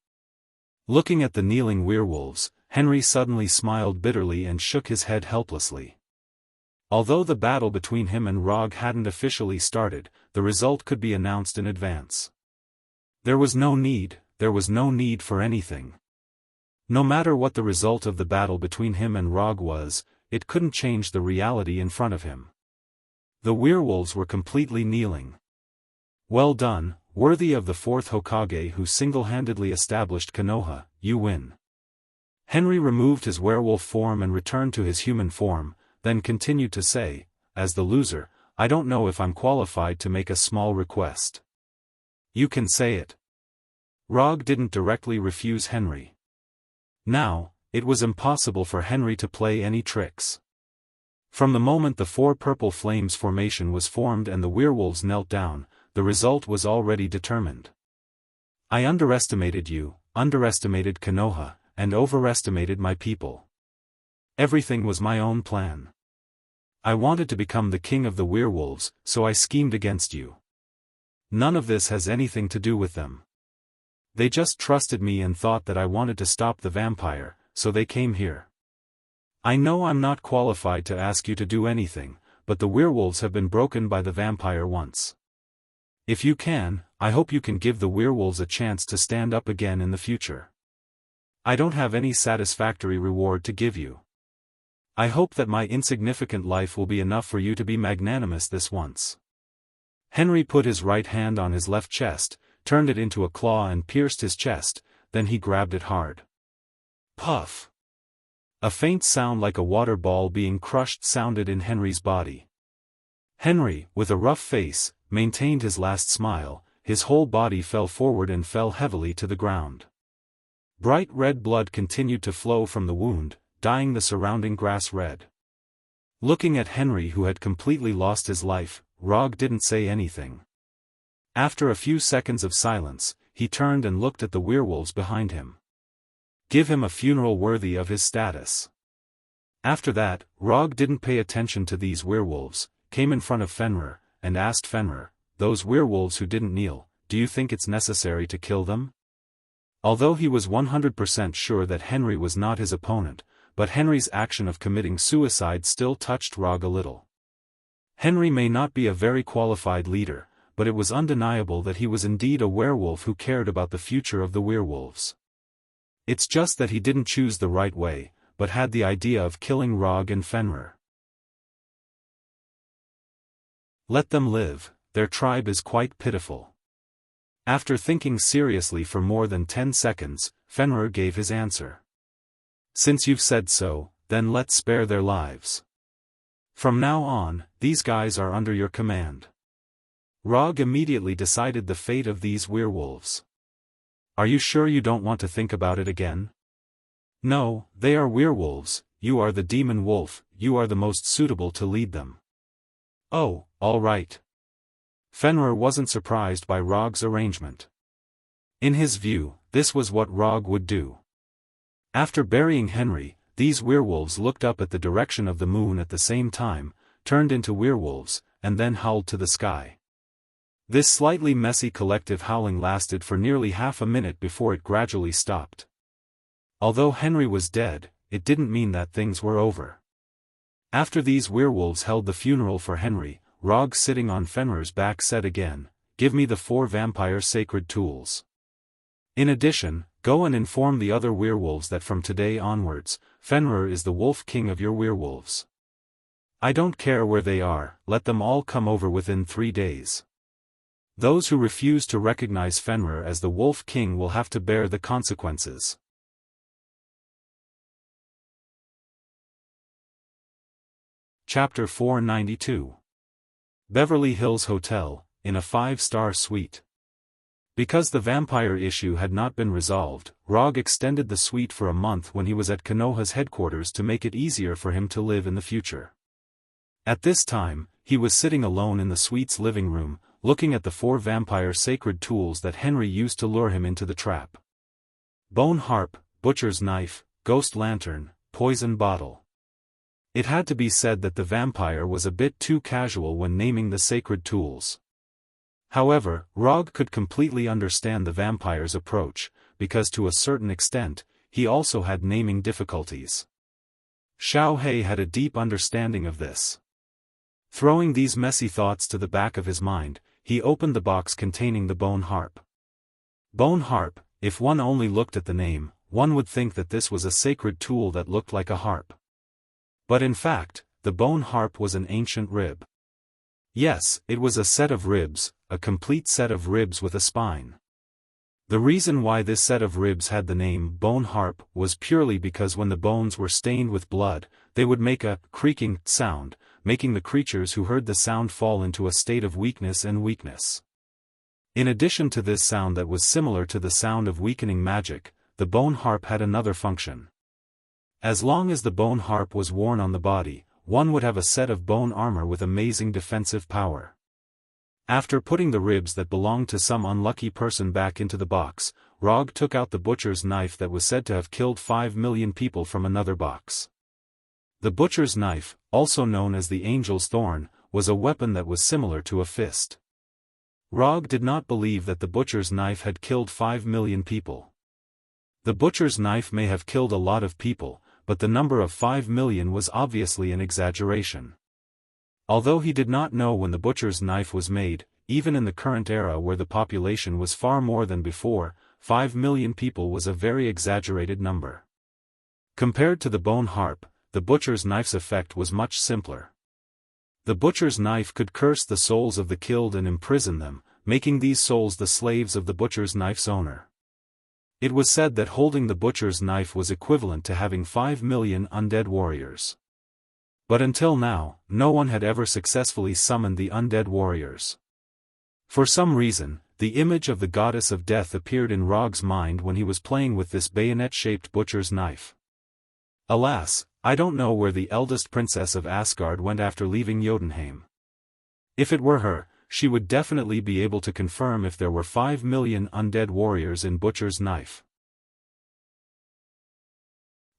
Looking at the kneeling werewolves, Henry suddenly smiled bitterly and shook his head helplessly. Although the battle between him and Rog hadn't officially started, the result could be announced in advance. There was no need for anything. No matter what the result of the battle between him and Rog was, it couldn't change the reality in front of him. The werewolves were completely kneeling. Well done, worthy of the fourth Hokage who single-handedly established Konoha, you win. Henry removed his werewolf form and returned to his human form, then continued to say, as the loser, I don't know if I'm qualified to make a small request. You can say it. Rog didn't directly refuse Henry. Now, it was impossible for Henry to play any tricks. From the moment the 4 purple flames formation was formed and the werewolves knelt down, the result was already determined. I underestimated you, underestimated Konoha, and overestimated my people. Everything was my own plan. I wanted to become the king of the werewolves, so I schemed against you. None of this has anything to do with them. They just trusted me and thought that I wanted to stop the vampire, so they came here. I know I'm not qualified to ask you to do anything, but the werewolves have been broken by the vampire once. If you can, I hope you can give the werewolves a chance to stand up again in the future. I don't have any satisfactory reward to give you. I hope that my insignificant life will be enough for you to be magnanimous this once. Henry put his right hand on his left chest, turned it into a claw and pierced his chest, then he grabbed it hard. Puff! A faint sound like a water ball being crushed sounded in Henry's body. Henry, with a rough face, maintained his last smile, his whole body fell forward and fell heavily to the ground. Bright red blood continued to flow from the wound, dyeing the surrounding grass red. Looking at Henry, who had completely lost his life, Rog didn't say anything. After a few seconds of silence, he turned and looked at the werewolves behind him. Give him a funeral worthy of his status. After that, Rog didn't pay attention to these werewolves, came in front of Fenrir, and asked Fenrir, those werewolves who didn't kneel, do you think it's necessary to kill them? Although he was 100% sure that Henry was not his opponent, but Henry's action of committing suicide still touched Rog a little. Henry may not be a very qualified leader, but it was undeniable that he was indeed a werewolf who cared about the future of the werewolves. It's just that he didn't choose the right way, but had the idea of killing Rog and Fenrir. Let them live, their tribe is quite pitiful. After thinking seriously for more than 10 seconds, Fenrir gave his answer. Since you've said so, then let's spare their lives. From now on, these guys are under your command. Rog immediately decided the fate of these werewolves. Are you sure you don't want to think about it again? No, they are werewolves, you are the demon wolf, you are the most suitable to lead them. Oh, all right. Fenrir wasn't surprised by Rog's arrangement. In his view, this was what Rog would do. After burying Henry, these werewolves looked up at the direction of the moon at the same time, turned into werewolves, and then howled to the sky. This slightly messy collective howling lasted for nearly half a minute before it gradually stopped. Although Henry was dead, it didn't mean that things were over. After these werewolves held the funeral for Henry, Rog sitting on Fenrir's back said again, give me the 4 vampire sacred tools. In addition, go and inform the other werewolves that from today onwards, Fenrir is the wolf king of your werewolves. I don't care where they are, let them all come over within 3 days. Those who refuse to recognize Fenrir as the wolf king will have to bear the consequences. Chapter 492. Beverly Hills Hotel, in a 5-star suite. Because the vampire issue had not been resolved, Rog extended the suite for a month when he was at Konoha's headquarters to make it easier for him to live in the future. At this time, he was sitting alone in the suite's living room, looking at the 4 vampire sacred tools that Henry used to lure him into the trap. Bone harp, butcher's knife, ghost lantern, poison bottle. It had to be said that the vampire was a bit too casual when naming the sacred tools. However, Rog could completely understand the vampire's approach, because to a certain extent, he also had naming difficulties. Xiao Hei had a deep understanding of this. Throwing these messy thoughts to the back of his mind, he opened the box containing the bone harp. Bone harp, if one only looked at the name, one would think that this was a sacred tool that looked like a harp. But in fact, the bone harp was an ancient rib. Yes, it was a set of ribs, a complete set of ribs with a spine. The reason why this set of ribs had the name bone harp was purely because when the bones were stained with blood, they would make a creaking sound, making the creatures who heard the sound fall into a state of weakness and weakness. In addition to this sound that was similar to the sound of weakening magic, the bone harp had another function. As long as the bone harp was worn on the body, one would have a set of bone armor with amazing defensive power. After putting the ribs that belonged to some unlucky person back into the box, Rog took out the butcher's knife that was said to have killed 5 million people from another box. The butcher's knife, also known as the angel's thorn, was a weapon that was similar to a fist. Rog did not believe that the butcher's knife had killed 5 million people. The butcher's knife may have killed a lot of people, but the number of 5 million was obviously an exaggeration. Although he did not know when the butcher's knife was made, even in the current era where the population was far more than before, 5 million people was a very exaggerated number. Compared to the bone harp, the butcher's knife's effect was much simpler. The butcher's knife could curse the souls of the killed and imprison them, making these souls the slaves of the butcher's knife's owner. It was said that holding the butcher's knife was equivalent to having 5 million undead warriors. But until now, no one had ever successfully summoned the undead warriors. For some reason, the image of the goddess of death appeared in Rog's mind when he was playing with this bayonet-shaped butcher's knife. Alas, I don't know where the eldest princess of Asgard went after leaving Jotunheim. If it were her, she would definitely be able to confirm if there were 5 million undead warriors in butcher's knife.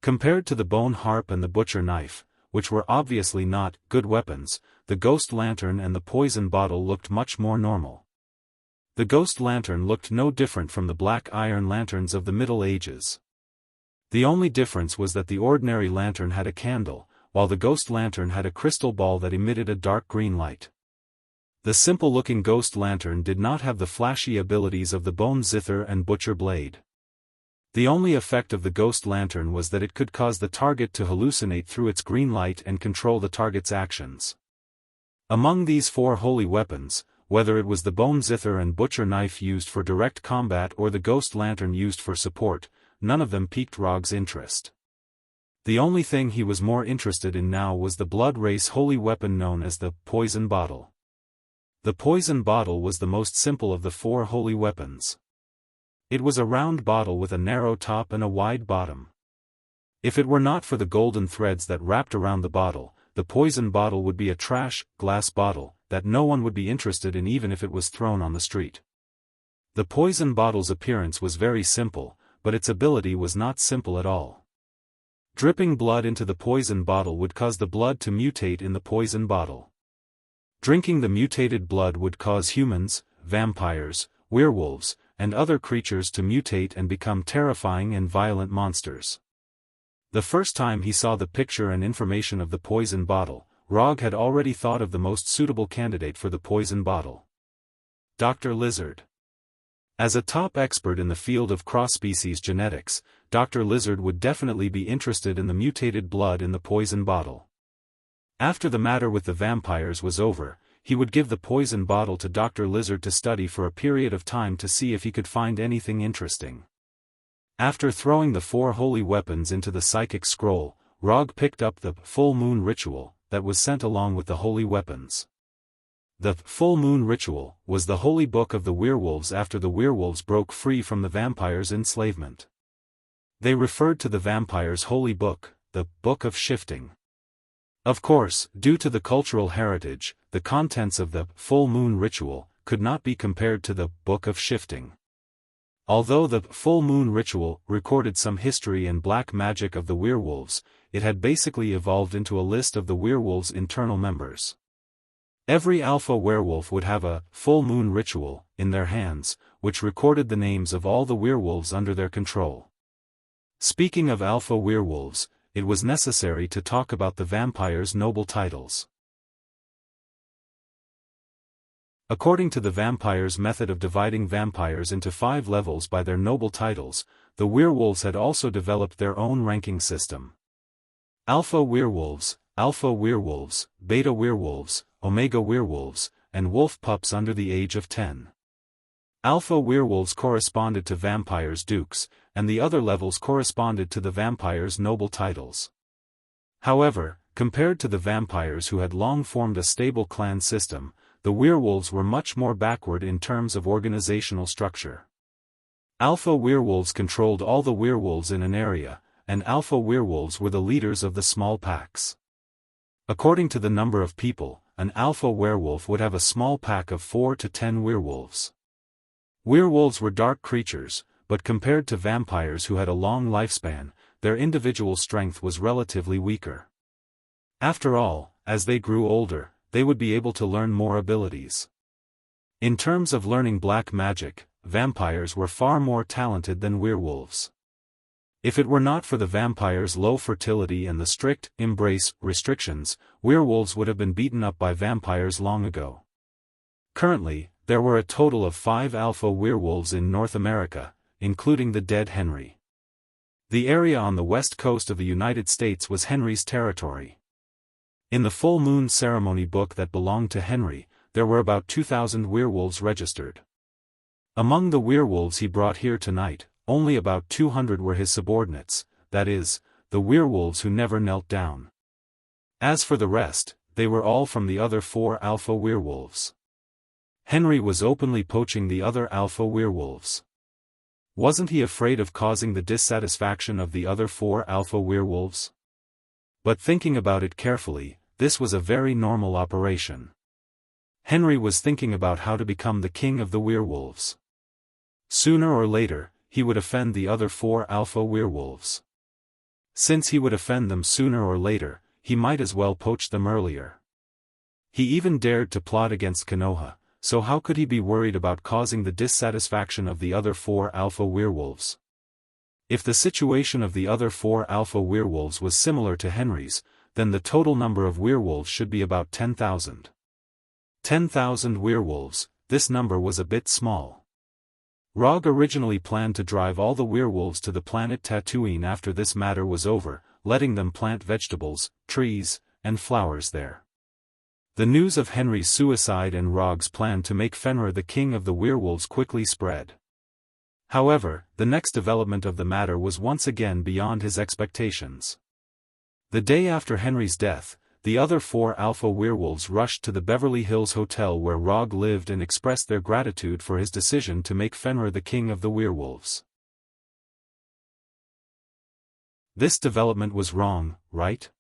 Compared to the bone harp and the butcher knife, which were obviously not good weapons, the ghost lantern and the poison bottle looked much more normal. The ghost lantern looked no different from the black iron lanterns of the Middle Ages. The only difference was that the ordinary lantern had a candle, while the ghost lantern had a crystal ball that emitted a dark green light. The simple-looking ghost lantern did not have the flashy abilities of the bone zither and butcher blade. The only effect of the ghost lantern was that it could cause the target to hallucinate through its green light and control the target's actions. Among these 4 holy weapons, whether it was the bone zither and butcher knife used for direct combat or the ghost lantern used for support, none of them piqued Rog's interest. The only thing he was more interested in now was the blood race holy weapon known as the poison bottle. The poison bottle was the most simple of the 4 holy weapons. It was a round bottle with a narrow top and a wide bottom. If it were not for the golden threads that wrapped around the bottle, the poison bottle would be a glass bottle, that no one would be interested in even if it was thrown on the street. The poison bottle's appearance was very simple, but its ability was not simple at all. Dripping blood into the poison bottle would cause the blood to mutate in the poison bottle. Drinking the mutated blood would cause humans, vampires, werewolves, and other creatures to mutate and become terrifying and violent monsters. The first time he saw the picture and information of the poison bottle, Rog had already thought of the most suitable candidate for the poison bottle. Dr. Lizard. As a top expert in the field of cross-species genetics, Dr. Lizard would definitely be interested in the mutated blood in the poison bottle. After the matter with the vampires was over, he would give the poison bottle to Dr. Lizard to study for a period of time to see if he could find anything interesting. After throwing the 4 holy weapons into the psychic scroll, Rog picked up the full moon ritual that was sent along with the holy weapons. The full moon ritual was the holy book of the werewolves after the werewolves broke free from the vampires' enslavement. They referred to the vampires' holy book, the Book of Shifting. Of course, due to the cultural heritage, the contents of the full moon ritual could not be compared to the Book of Shifting. Although the full moon ritual recorded some history and black magic of the werewolves, it had basically evolved into a list of the werewolves' internal members. Every alpha werewolf would have a full moon ritual in their hands, which recorded the names of all the werewolves under their control. Speaking of alpha werewolves, it was necessary to talk about the vampires' noble titles. According to the vampires' method of dividing vampires into 5 levels by their noble titles, the werewolves had also developed their own ranking system. Alpha werewolves, beta werewolves, omega werewolves, and wolf pups under the age of 10. Alpha werewolves corresponded to vampires' dukes, and the other levels corresponded to the vampires' noble titles. However, compared to the vampires who had long formed a stable clan system, the werewolves were much more backward in terms of organizational structure. Alpha werewolves controlled all the werewolves in an area, and alpha werewolves were the leaders of the small packs. According to the number of people, an alpha werewolf would have a small pack of 4 to 10 werewolves. Werewolves were dark creatures, but compared to vampires who had a long lifespan, their individual strength was relatively weaker. After all, as they grew older, they would be able to learn more abilities. In terms of learning black magic, vampires were far more talented than werewolves. If it were not for the vampires' low fertility and the strict embrace restrictions, werewolves would have been beaten up by vampires long ago. Currently, there were a total of 5 alpha werewolves in North America, including the dead Henry. The area on the west coast of the United States was Henry's territory. In the full moon ceremony book that belonged to Henry, there were about 2,000 werewolves registered. Among the werewolves he brought here tonight, only about 200 were his subordinates, that is, the werewolves who never knelt down. As for the rest, they were all from the other 4 alpha werewolves. Henry was openly poaching the other alpha werewolves. Wasn't he afraid of causing the dissatisfaction of the other 4 alpha werewolves? But thinking about it carefully, this was a very normal operation. Henry was thinking about how to become the king of the werewolves. Sooner or later, he would offend the other 4 alpha werewolves. Since he would offend them sooner or later, he might as well poach them earlier. He even dared to plot against Konoha, so how could he be worried about causing the dissatisfaction of the other 4 alpha werewolves? If the situation of the other 4 alpha werewolves was similar to Henry's, then the total number of werewolves should be about 10,000. 10,000 werewolves, this number was a bit small. Rog originally planned to drive all the werewolves to the planet Tatooine after this matter was over, letting them plant vegetables, trees, and flowers there. The news of Henry's suicide and Rog's plan to make Fenrir the king of the werewolves quickly spread. However, the next development of the matter was once again beyond his expectations. The day after Henry's death, the other 4 alpha werewolves rushed to the Beverly Hills Hotel where Rog lived and expressed their gratitude for his decision to make Fenrir the king of the werewolves. This development was wrong, right?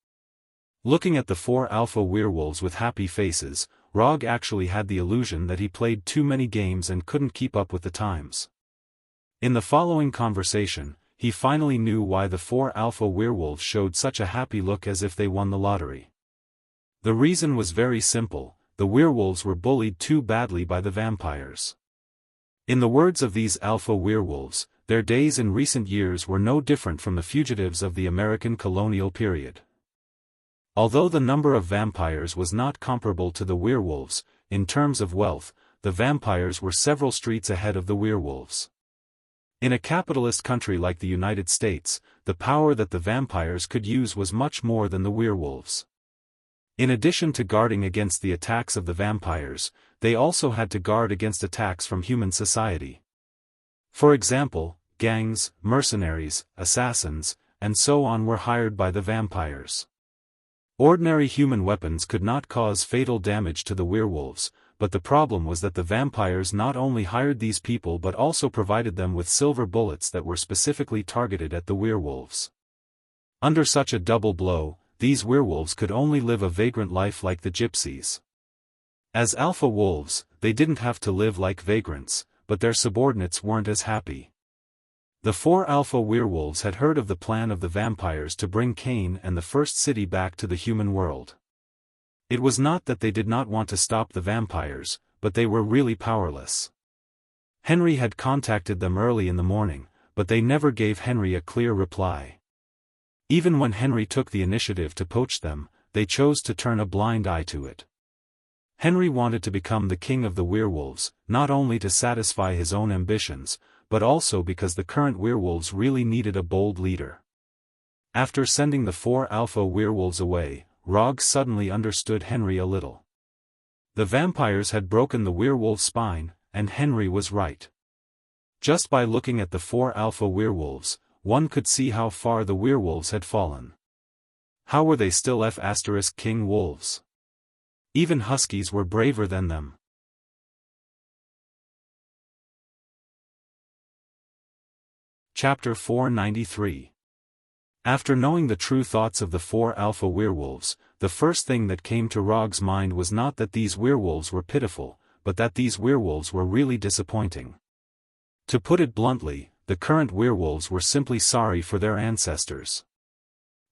Looking at the 4 alpha werewolves with happy faces, Rog actually had the illusion that he played too many games and couldn't keep up with the times. In the following conversation, he finally knew why the 4 alpha werewolves showed such a happy look as if they won the lottery. The reason was very simple: the werewolves were bullied too badly by the vampires. In the words of these alpha werewolves, their days in recent years were no different from the fugitives of the American colonial period. Although the number of vampires was not comparable to the werewolves, in terms of wealth, the vampires were several streets ahead of the werewolves. In a capitalist country like the United States, the power that the vampires could use was much more than the werewolves. In addition to guarding against the attacks of the vampires, they also had to guard against attacks from human society. For example, gangs, mercenaries, assassins, and so on were hired by the vampires. Ordinary human weapons could not cause fatal damage to the werewolves, but the problem was that the vampires not only hired these people but also provided them with silver bullets that were specifically targeted at the werewolves. Under such a double blow, these werewolves could only live a vagrant life like the gypsies. As alpha wolves, they didn't have to live like vagrants, but their subordinates weren't as happy. The 4 alpha werewolves had heard of the plan of the vampires to bring Cain and the first city back to the human world. It was not that they did not want to stop the vampires, but they were really powerless. Henry had contacted them early in the morning, but they never gave Henry a clear reply. Even when Henry took the initiative to poach them, they chose to turn a blind eye to it. Henry wanted to become the king of the werewolves, not only to satisfy his own ambitions, but also because the current werewolves really needed a bold leader. After sending the 4 alpha werewolves away, Rog suddenly understood Henry a little. The vampires had broken the werewolf's spine, and Henry was right. Just by looking at the 4 alpha werewolves, one could see how far the werewolves had fallen. How were they still F***king wolves? Even huskies were braver than them. Chapter 493. After knowing the true thoughts of the 4 alpha werewolves, the first thing that came to Rog's mind was not that these werewolves were pitiful, but that these werewolves were really disappointing. To put it bluntly, the current werewolves were simply sorry for their ancestors.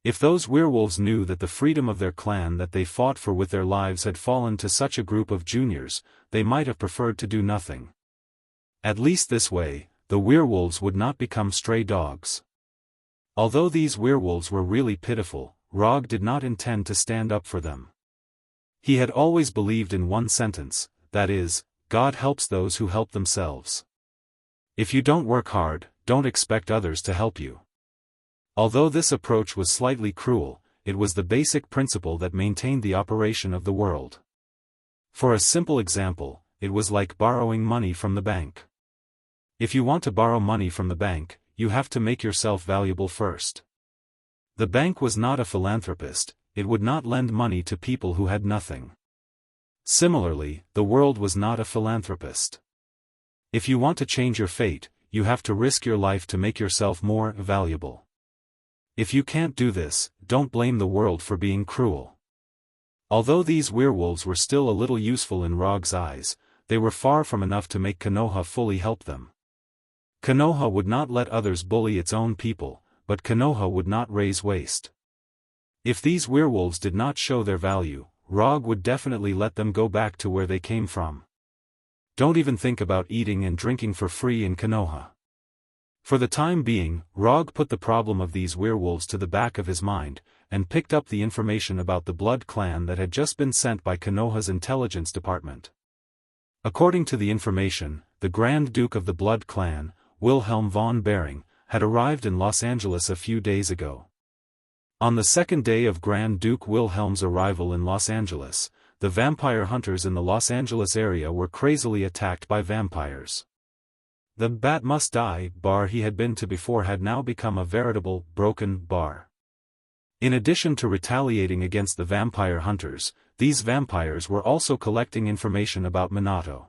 If those werewolves knew that the freedom of their clan that they fought for with their lives had fallen to such a group of juniors, they might have preferred to do nothing. At least this way, the werewolves would not become stray dogs. Although these werewolves were really pitiful, Rog did not intend to stand up for them. He had always believed in one sentence, that is, God helps those who help themselves. If you don't work hard, don't expect others to help you. Although this approach was slightly cruel, it was the basic principle that maintained the operation of the world. For a simple example, it was like borrowing money from the bank. If you want to borrow money from the bank, you have to make yourself valuable first. The bank was not a philanthropist, it would not lend money to people who had nothing. Similarly, the world was not a philanthropist. If you want to change your fate, you have to risk your life to make yourself more valuable. If you can't do this, don't blame the world for being cruel. Although these werewolves were still a little useful in Rog's eyes, they were far from enough to make Konoha fully help them. Konoha would not let others bully its own people, but Konoha would not raise waste. If these werewolves did not show their value, Rog would definitely let them go back to where they came from. Don't even think about eating and drinking for free in Konoha. For the time being, Rog put the problem of these werewolves to the back of his mind, and picked up the information about the Blood Clan that had just been sent by Konoha's intelligence department. According to the information, the Grand Duke of the Blood Clan, Wilhelm von Behring, had arrived in Los Angeles a few days ago. On the second day of Grand Duke Wilhelm's arrival in Los Angeles, the vampire hunters in the Los Angeles area were crazily attacked by vampires. The Bat Must Die bar he had been to before had now become a veritable, broken bar. In addition to retaliating against the vampire hunters, these vampires were also collecting information about Minato.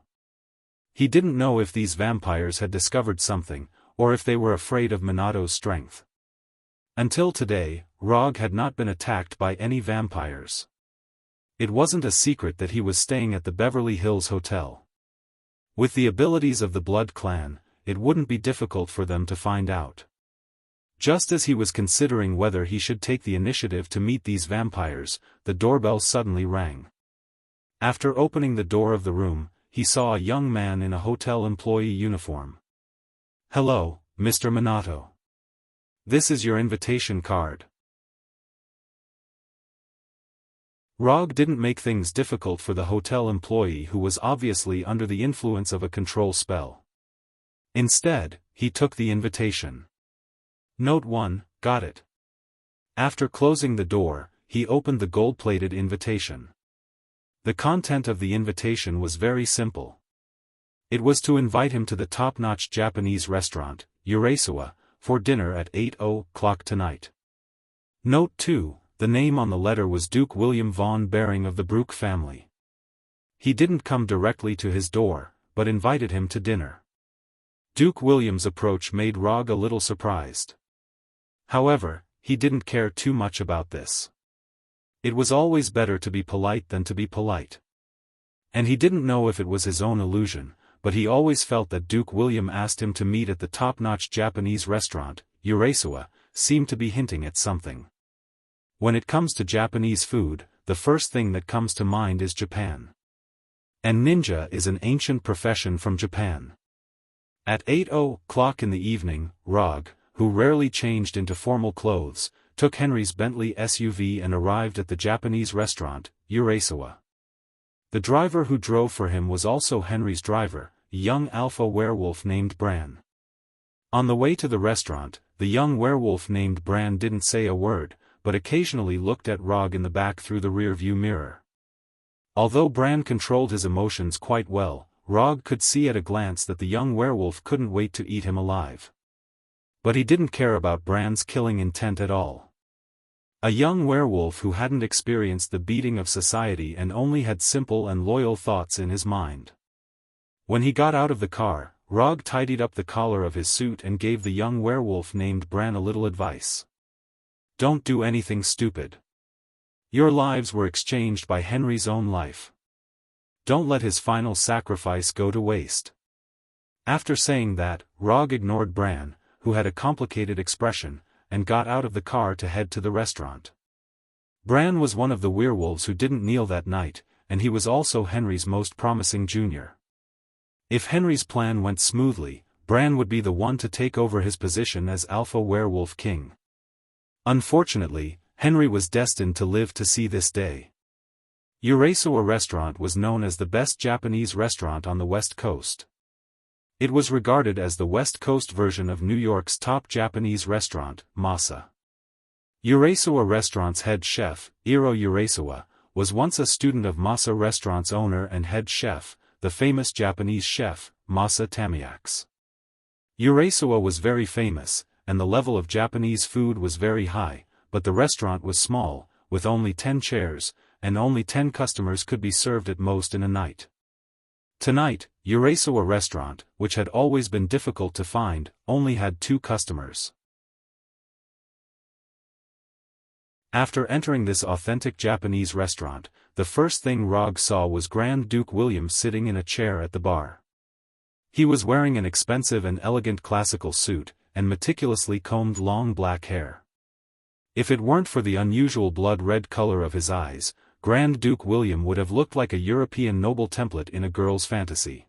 He didn't know if these vampires had discovered something, or if they were afraid of Minato's strength. Until today, Rog had not been attacked by any vampires. It wasn't a secret that he was staying at the Beverly Hills Hotel. With the abilities of the Blood Clan, it wouldn't be difficult for them to find out. Just as he was considering whether he should take the initiative to meet these vampires, the doorbell suddenly rang. After opening the door of the room, he saw a young man in a hotel employee uniform. "Hello, Mr. Minato. This is your invitation card." Rog didn't make things difficult for the hotel employee who was obviously under the influence of a control spell. Instead, he took the invitation. Note 1, got it. After closing the door, he opened the gold-plated invitation. The content of the invitation was very simple. It was to invite him to the top-notch Japanese restaurant, Urasawa, for dinner at 8:00 tonight. Note 2, the name on the letter was Duke William von Behring of the Brooke family. He didn't come directly to his door, but invited him to dinner. Duke William's approach made Rog a little surprised. However, he didn't care too much about this. It was always better to be polite than to be polite. And he didn't know if it was his own illusion, but he always felt that Duke William asked him to meet at the top-notch Japanese restaurant, Urasawa, seemed to be hinting at something. When it comes to Japanese food, the first thing that comes to mind is Japan. And ninja is an ancient profession from Japan. At 8:00 in the evening, Rog, who rarely changed into formal clothes, took Henry's Bentley SUV and arrived at the Japanese restaurant, Urasawa. The driver who drove for him was also Henry's driver, a young alpha werewolf named Bran. On the way to the restaurant, the young werewolf named Bran didn't say a word, but occasionally looked at Rog in the back through the rear-view mirror. Although Bran controlled his emotions quite well, Rog could see at a glance that the young werewolf couldn't wait to eat him alive. But he didn't care about Bran's killing intent at all. A young werewolf who hadn't experienced the beating of society and only had simple and loyal thoughts in his mind. When he got out of the car, Rog tidied up the collar of his suit and gave the young werewolf named Bran a little advice. Don't do anything stupid. Your lives were exchanged by Henry's own life. Don't let his final sacrifice go to waste. After saying that, Rog ignored Bran, who had a complicated expression, and got out of the car to head to the restaurant. Bran was one of the werewolves who didn't kneel that night, and he was also Henry's most promising junior. If Henry's plan went smoothly, Bran would be the one to take over his position as Alpha Werewolf King. Unfortunately, Henry was destined to live to see this day. Urasawa Restaurant was known as the best Japanese restaurant on the West Coast. It was regarded as the West Coast version of New York's top Japanese restaurant, Masa. Urasawa Restaurant's head chef, Iro Urasawa, was once a student of Masa Restaurant's owner and head chef, the famous Japanese chef, Masa Tamiyax. Urasawa was very famous, and the level of Japanese food was very high, but the restaurant was small, with only 10 chairs, and only 10 customers could be served at most in a night. Tonight, Urasawa Restaurant, which had always been difficult to find, only had 2 customers. After entering this authentic Japanese restaurant, the first thing Rog saw was Grand Duke William sitting in a chair at the bar. He was wearing an expensive and elegant classical suit, and meticulously combed long black hair. If it weren't for the unusual blood-red color of his eyes, Grand Duke William would have looked like a European noble template in a girl's fantasy.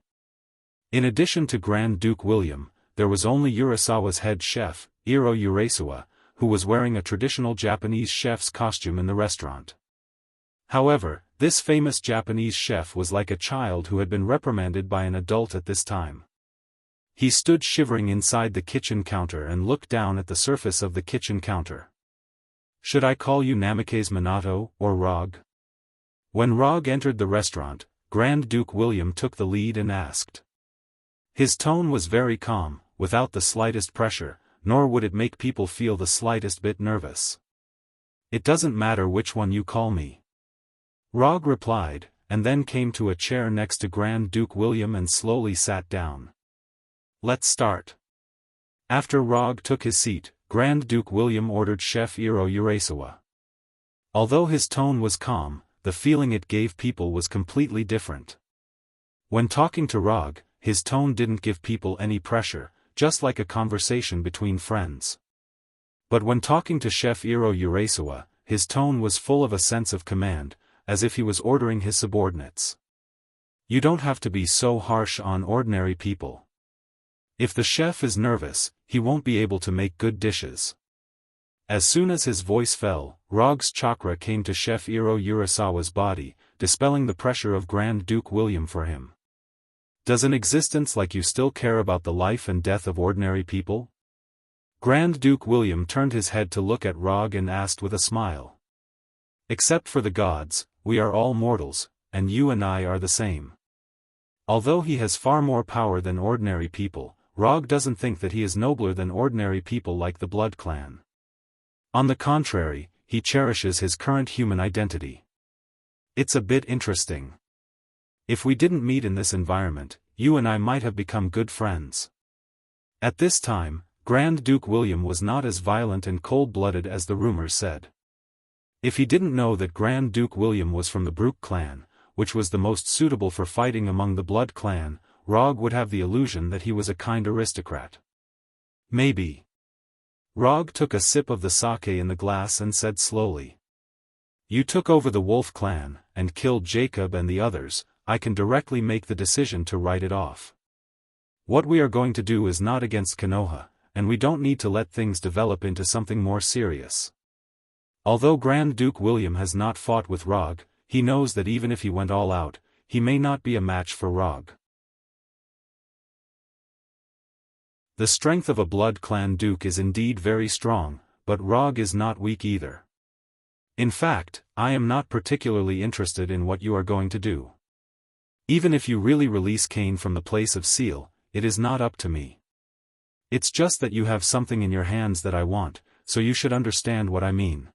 In addition to Grand Duke William, there was only Urasawa's head chef, Iro Urasawa, who was wearing a traditional Japanese chef's costume in the restaurant. However, this famous Japanese chef was like a child who had been reprimanded by an adult at this time. He stood shivering inside the kitchen counter and looked down at the surface of the kitchen counter. "Should I call you Namikaze Minato, or Rog?" When Rog entered the restaurant, Grand Duke William took the lead and asked. His tone was very calm, without the slightest pressure, nor would it make people feel the slightest bit nervous. "It doesn't matter which one you call me," Rog replied, and then came to a chair next to Grand Duke William and slowly sat down. "Let's start." After Rog took his seat, Grand Duke William ordered Chef Iro Urasawa. Although his tone was calm, the feeling it gave people was completely different. When talking to Rog, his tone didn't give people any pressure, just like a conversation between friends. But when talking to Chef Iro Urasawa, his tone was full of a sense of command, as if he was ordering his subordinates. You don't have to be so harsh on ordinary people. If the chef is nervous, he won't be able to make good dishes. As soon as his voice fell, Rog's chakra came to Chef Iro Urasawa's body, dispelling the pressure of Grand Duke William for him. "Does an existence like you still care about the life and death of ordinary people?" Grand Duke William turned his head to look at Rog and asked with a smile. "Except for the gods, we are all mortals, and you and I are the same." Although he has far more power than ordinary people, Rog doesn't think that he is nobler than ordinary people like the Blood Clan. On the contrary, he cherishes his current human identity. It's a bit interesting. If we didn't meet in this environment, you and I might have become good friends. At this time, Grand Duke William was not as violent and cold-blooded as the rumors said. If he didn't know that Grand Duke William was from the Brooke clan, which was the most suitable for fighting among the Blood clan, Rog would have the illusion that he was a kind aristocrat. Maybe. Rog took a sip of the sake in the glass and said slowly. "You took over the Wolf clan, and killed Jacob and the others. I can directly make the decision to write it off. What we are going to do is not against Konoha, and we don't need to let things develop into something more serious." Although Grand Duke William has not fought with Rog, he knows that even if he went all out, he may not be a match for Rog. The strength of a Blood Clan Duke is indeed very strong, but Rog is not weak either. "In fact, I am not particularly interested in what you are going to do. Even if you really release Cain from the place of seal, it is not up to me. It's just that you have something in your hands that I want, so you should understand what I mean.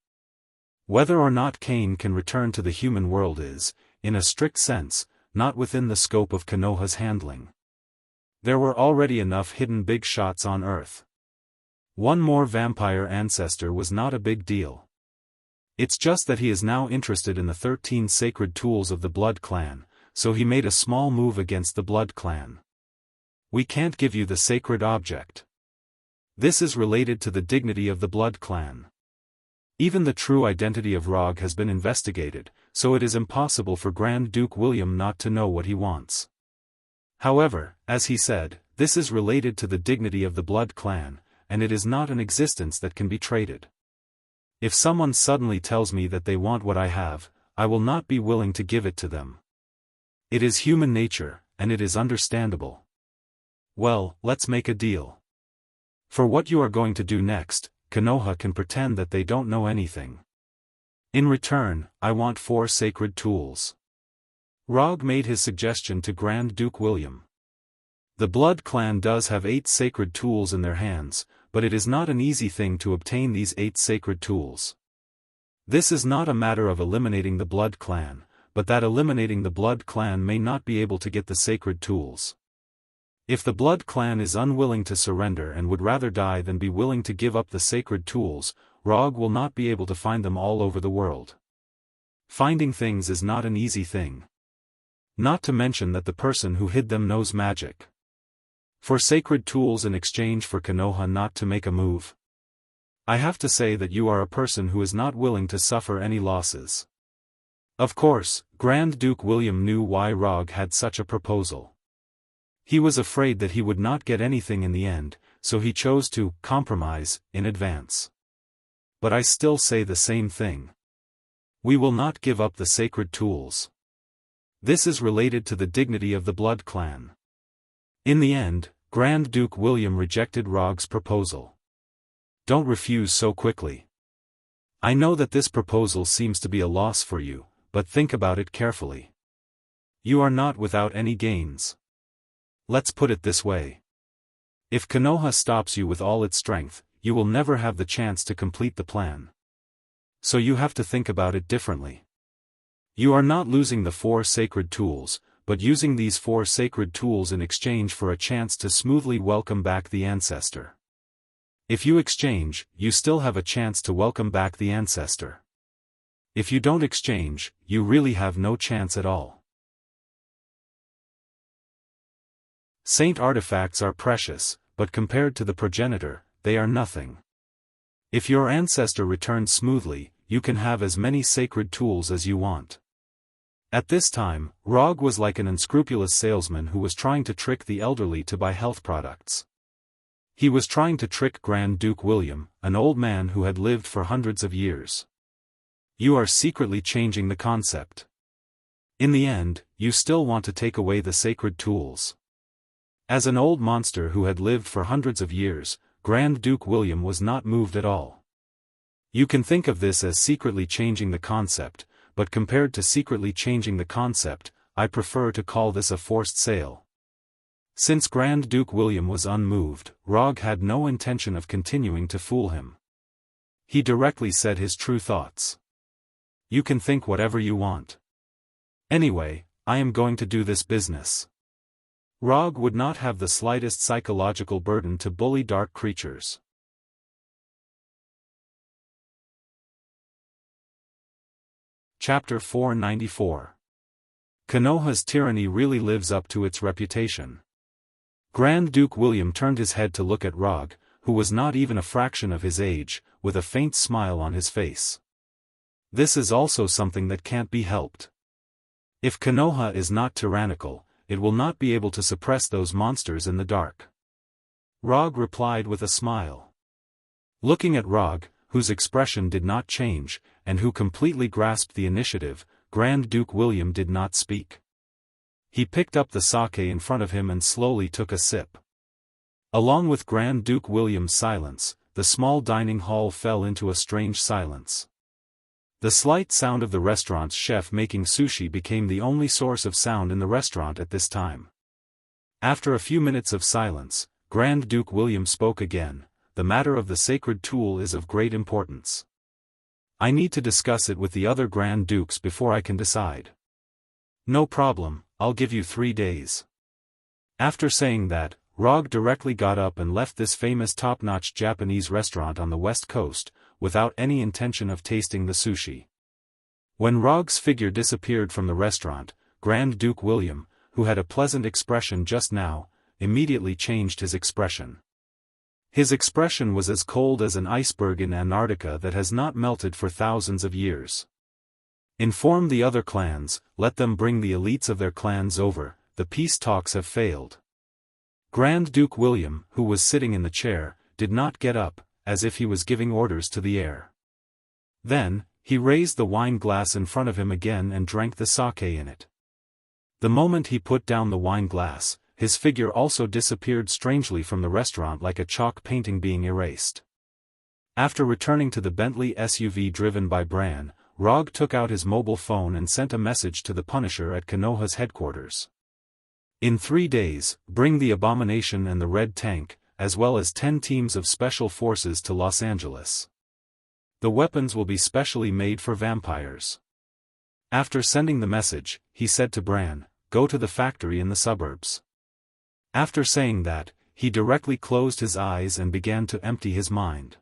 Whether or not Cain can return to the human world is, in a strict sense, not within the scope of Konoha's handling. There were already enough hidden big shots on Earth. One more vampire ancestor was not a big deal. It's just that he is now interested in the 13 sacred tools of the Blood Clan, so he made a small move against the Blood Clan. We can't give you the sacred object. This is related to the dignity of the Blood Clan. Even the true identity of Rog has been investigated, so it is impossible for Grand Duke William not to know what he wants. However, as he said, this is related to the dignity of the Blood Clan, and it is not an existence that can be traded. If someone suddenly tells me that they want what I have, I will not be willing to give it to them. It is human nature, and it is understandable. Well, let's make a deal. For what you are going to do next, Konoha can pretend that they don't know anything. In return, I want 4 sacred tools. Rog made his suggestion to Grand Duke William. The Blood Clan does have 8 sacred tools in their hands, but it is not an easy thing to obtain these 8 sacred tools. This is not a matter of eliminating the Blood Clan, but that eliminating the Blood Clan may not be able to get the sacred tools. If the Blood Clan is unwilling to surrender and would rather die than be willing to give up the sacred tools, Rog will not be able to find them all over the world. Finding things is not an easy thing. Not to mention that the person who hid them knows magic. For sacred tools in exchange for Konoha not to make a move. I have to say that you are a person who is not willing to suffer any losses. Of course, Grand Duke William knew why Rog had such a proposal. He was afraid that he would not get anything in the end, so he chose to compromise in advance. But I still say the same thing. We will not give up the sacred tools. This is related to the dignity of the Blood Clan. In the end, Grand Duke William rejected Rog's proposal. Don't refuse so quickly. I know that this proposal seems to be a loss for you, but think about it carefully. You are not without any gains. Let's put it this way. If Konoha stops you with all its strength, you will never have the chance to complete the plan. So you have to think about it differently. You are not losing the 4 sacred tools, but using these 4 sacred tools in exchange for a chance to smoothly welcome back the ancestor. If you exchange, you still have a chance to welcome back the ancestor. If you don't exchange, you really have no chance at all. Saint artifacts are precious, but compared to the progenitor, they are nothing. If your ancestor returns smoothly, you can have as many sacred tools as you want. At this time, Rog was like an unscrupulous salesman who was trying to trick the elderly to buy health products. He was trying to trick Grand Duke William, an old man who had lived for hundreds of years. You are secretly changing the concept. In the end, you still want to take away the sacred tools. As an old monster who had lived for hundreds of years, Grand Duke William was not moved at all. You can think of this as secretly changing the concept, but compared to secretly changing the concept, I prefer to call this a forced sale. Since Grand Duke William was unmoved, Rog had no intention of continuing to fool him. He directly said his true thoughts. You can think whatever you want. Anyway, I am going to do this business. Rog would not have the slightest psychological burden to bully dark creatures. Chapter 494. Konoha's tyranny really lives up to its reputation. Grand Duke William turned his head to look at Rog, who was not even a fraction of his age, with a faint smile on his face. This is also something that can't be helped. If Konoha is not tyrannical, it will not be able to suppress those monsters in the dark. Rog replied with a smile. Looking at Rog, whose expression did not change, and who completely grasped the initiative, Grand Duke William did not speak. He picked up the sake in front of him and slowly took a sip. Along with Grand Duke William's silence, the small dining hall fell into a strange silence. The slight sound of the restaurant's chef making sushi became the only source of sound in the restaurant at this time. After a few minutes of silence, Grand Duke William spoke again. The matter of the sacred tool is of great importance. I need to discuss it with the other Grand Dukes before I can decide. No problem, I'll give you 3 days. After saying that, Rog directly got up and left this famous top-notch Japanese restaurant on the west coast, without any intention of tasting the sushi. When Rog's figure disappeared from the restaurant, Grand Duke William, who had a pleasant expression just now, immediately changed his expression. His expression was as cold as an iceberg in Antarctica that has not melted for thousands of years. Inform the other clans, let them bring the elites of their clans over, the peace talks have failed. Grand Duke William, who was sitting in the chair, did not get up, as if he was giving orders to the air. Then, he raised the wine glass in front of him again and drank the sake in it. The moment he put down the wine glass, his figure also disappeared strangely from the restaurant like a chalk painting being erased. After returning to the Bentley SUV driven by Bran, Rog took out his mobile phone and sent a message to the Punisher at Konoha's headquarters. In 3 days, bring the Abomination and the Red Tank, as well as 10 teams of special forces to Los Angeles. The weapons will be specially made for vampires. After sending the message, he said to Bran, "Go to the factory in the suburbs." After saying that, he directly closed his eyes and began to empty his mind.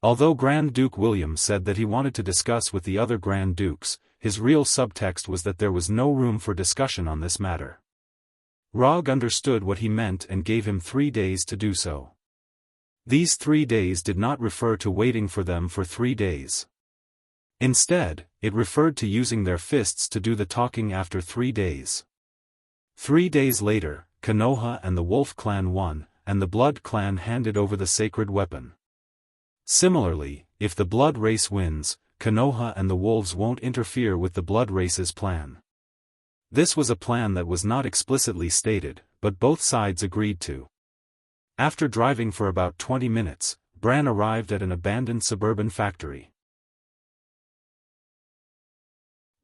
Although Grand Duke William said that he wanted to discuss with the other Grand Dukes, his real subtext was that there was no room for discussion on this matter. Rog understood what he meant and gave him 3 days to do so. These 3 days did not refer to waiting for them for 3 days. Instead, it referred to using their fists to do the talking after 3 days. 3 days later, Konoha and the Wolf Clan won, and the Blood Clan handed over the sacred weapon. Similarly, if the Blood Race wins, Konoha and the Wolves won't interfere with the Blood Race's plan. This was a plan that was not explicitly stated, but both sides agreed to. After driving for about 20 minutes, Bran arrived at an abandoned suburban factory.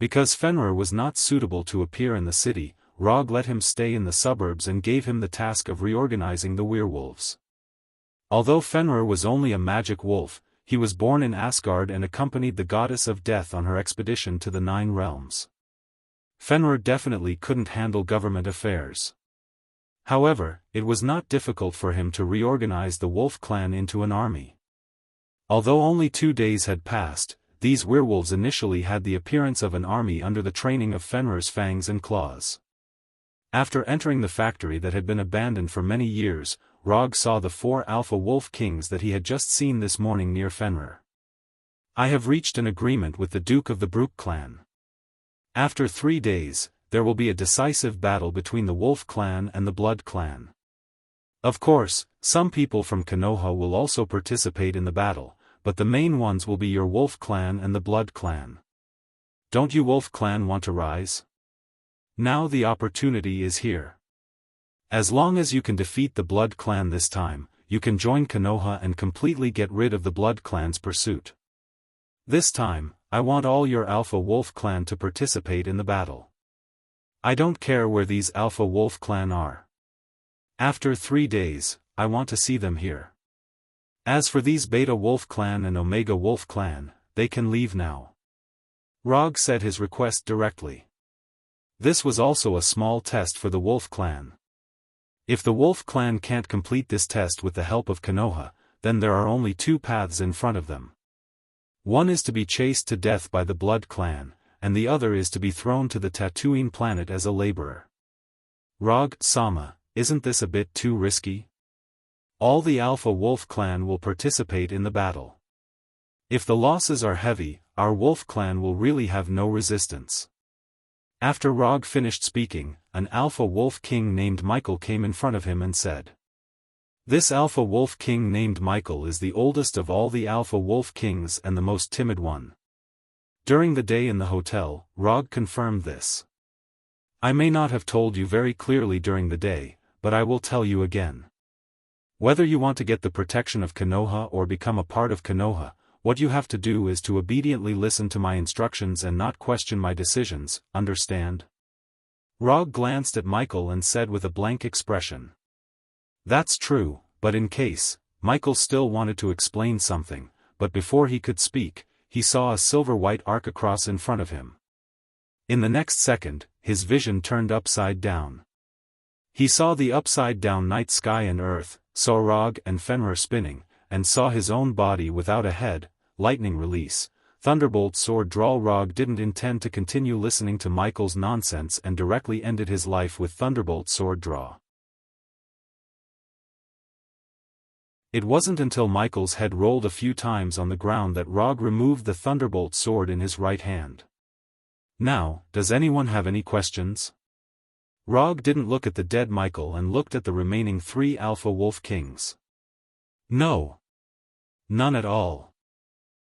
Because Fenrir was not suitable to appear in the city, Rog let him stay in the suburbs and gave him the task of reorganizing the werewolves. Although Fenrir was only a magic wolf, he was born in Asgard and accompanied the goddess of death on her expedition to the 9 realms. Fenrir definitely couldn't handle government affairs. However, it was not difficult for him to reorganize the Wolf Clan into an army. Although only 2 days had passed, these werewolves initially had the appearance of an army under the training of Fenrir's fangs and claws. After entering the factory that had been abandoned for many years, Rog saw the 4 alpha wolf kings that he had just seen this morning near Fenrir. "I have reached an agreement with the Duke of the Brook clan. After 3 days, there will be a decisive battle between the Wolf Clan and the Blood Clan. Of course, some people from Konoha will also participate in the battle, but the main ones will be your Wolf Clan and the Blood Clan. Don't you Wolf Clan want to rise? Now the opportunity is here. As long as you can defeat the Blood Clan this time, you can join Konoha and completely get rid of the Blood Clan's pursuit. This time, I want all your Alpha Wolf Clan to participate in the battle. I don't care where these Alpha Wolf Clan are. After 3 days, I want to see them here. As for these Beta Wolf Clan and Omega Wolf Clan, they can leave now." Rog said his request directly. This was also a small test for the Wolf Clan. If the Wolf Clan can't complete this test with the help of Konoha, then there are only 2 paths in front of them. One is to be chased to death by the Blood Clan, and the other is to be thrown to the Tatooine planet as a laborer. Rog-sama, isn't this a bit too risky? All the Alpha Wolf Clan will participate in the battle. If the losses are heavy, our Wolf Clan will really have no resistance. After Rog finished speaking, an Alpha Wolf King named Michael came in front of him and said. This Alpha Wolf King named Michael is the oldest of all the Alpha Wolf Kings and the most timid one. During the day in the hotel, Rog confirmed this. I may not have told you very clearly during the day, but I will tell you again. Whether you want to get the protection of Konoha or become a part of Konoha, what you have to do is to obediently listen to my instructions and not question my decisions, understand? Rog glanced at Michael and said with a blank expression. That's true, but in case, Michael still wanted to explain something, but before he could speak, he saw a silver-white arc across in front of him. In the next second, his vision turned upside down. He saw the upside-down night sky and earth, saw Rog and Fenrir spinning, and saw his own body without a head. Lightning release, Thunderbolt sword draw. Rog didn't intend to continue listening to Michael's nonsense and directly ended his life with Thunderbolt sword draw. It wasn't until Michael's head rolled a few times on the ground that Rog removed the Thunderbolt sword in his right hand. Now, does anyone have any questions? Rog didn't look at the dead Michael and looked at the remaining 3 Alpha Wolf Kings. No. None at all.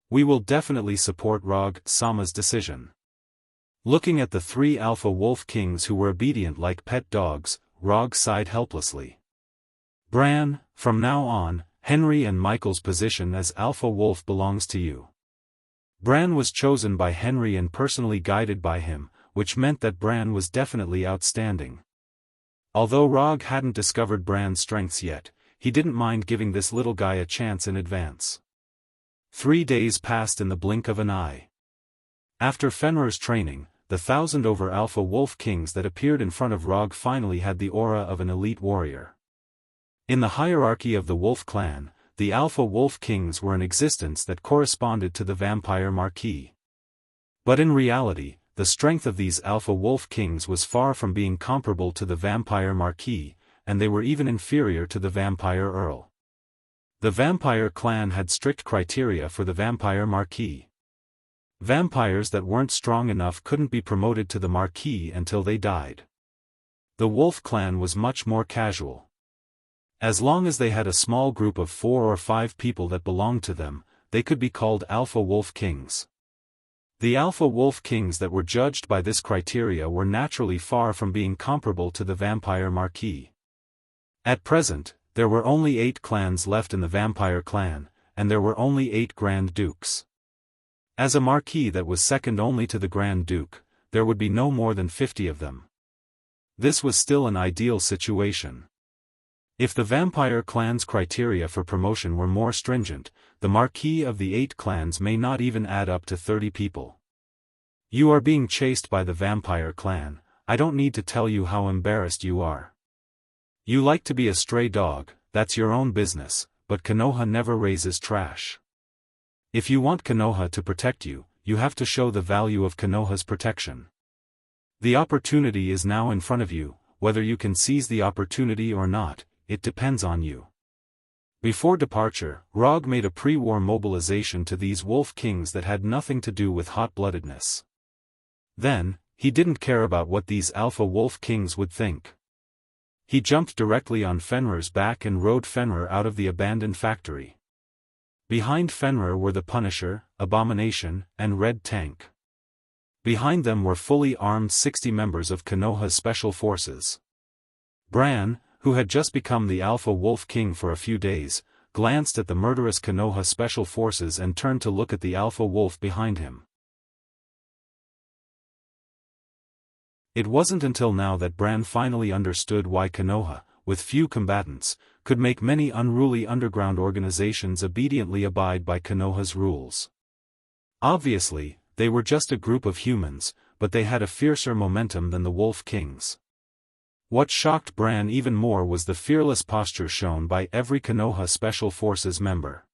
We will definitely support Rog-sama's decision. Looking at the 3 alpha wolf kings who were obedient like pet dogs, Rog sighed helplessly. Bran, from now on, Henry and Michael's position as alpha wolf belongs to you. Bran was chosen by Henry and personally guided by him, which meant that Bran was definitely outstanding. Although Rog hadn't discovered Bran's strengths yet, he didn't mind giving this little guy a chance in advance. 3 days passed in the blink of an eye. After Fenrir's training, the 1,000 over alpha wolf kings that appeared in front of Rog finally had the aura of an elite warrior. In the hierarchy of the wolf clan, the alpha wolf kings were an existence that corresponded to the vampire marquis. But in reality, the strength of these alpha wolf kings was far from being comparable to the vampire marquis, and they were even inferior to the vampire earl. The vampire clan had strict criteria for the vampire marquis. Vampires that weren't strong enough couldn't be promoted to the marquis until they died. The wolf clan was much more casual. As long as they had a small group of 4 or 5 people that belonged to them, they could be called alpha wolf kings. The alpha wolf kings that were judged by this criteria were naturally far from being comparable to the vampire marquis. At present, there were only 8 clans left in the vampire clan, and there were only 8 Grand Dukes. As a marquis that was second only to the Grand Duke, there would be no more than 50 of them. This was still an ideal situation. If the vampire clan's criteria for promotion were more stringent, the marquis of the 8 clans may not even add up to 30 people. You are being chased by the vampire clan. I don't need to tell you how embarrassed you are. You like to be a stray dog, that's your own business, but Konoha never raises trash. If you want Konoha to protect you, you have to show the value of Konoha's protection. The opportunity is now in front of you. Whether you can seize the opportunity or not, it depends on you. Before departure, Rog made a pre-war mobilization to these wolf kings that had nothing to do with hot-bloodedness. Then, he didn't care about what these alpha wolf kings would think. He jumped directly on Fenrir's back and rode Fenrir out of the abandoned factory. Behind Fenrir were the Punisher, Abomination, and Red Tank. Behind them were fully armed 60 members of Konoha's special forces. Bran, who had just become the Alpha Wolf King for a few days, glanced at the murderous Konoha special forces and turned to look at the Alpha Wolf behind him. It wasn't until now that Bran finally understood why Konoha, with few combatants, could make many unruly underground organizations obediently abide by Konoha's rules. Obviously, they were just a group of humans, but they had a fiercer momentum than the Wolf Kings. What shocked Bran even more was the fearless posture shown by every Konoha Special Forces member.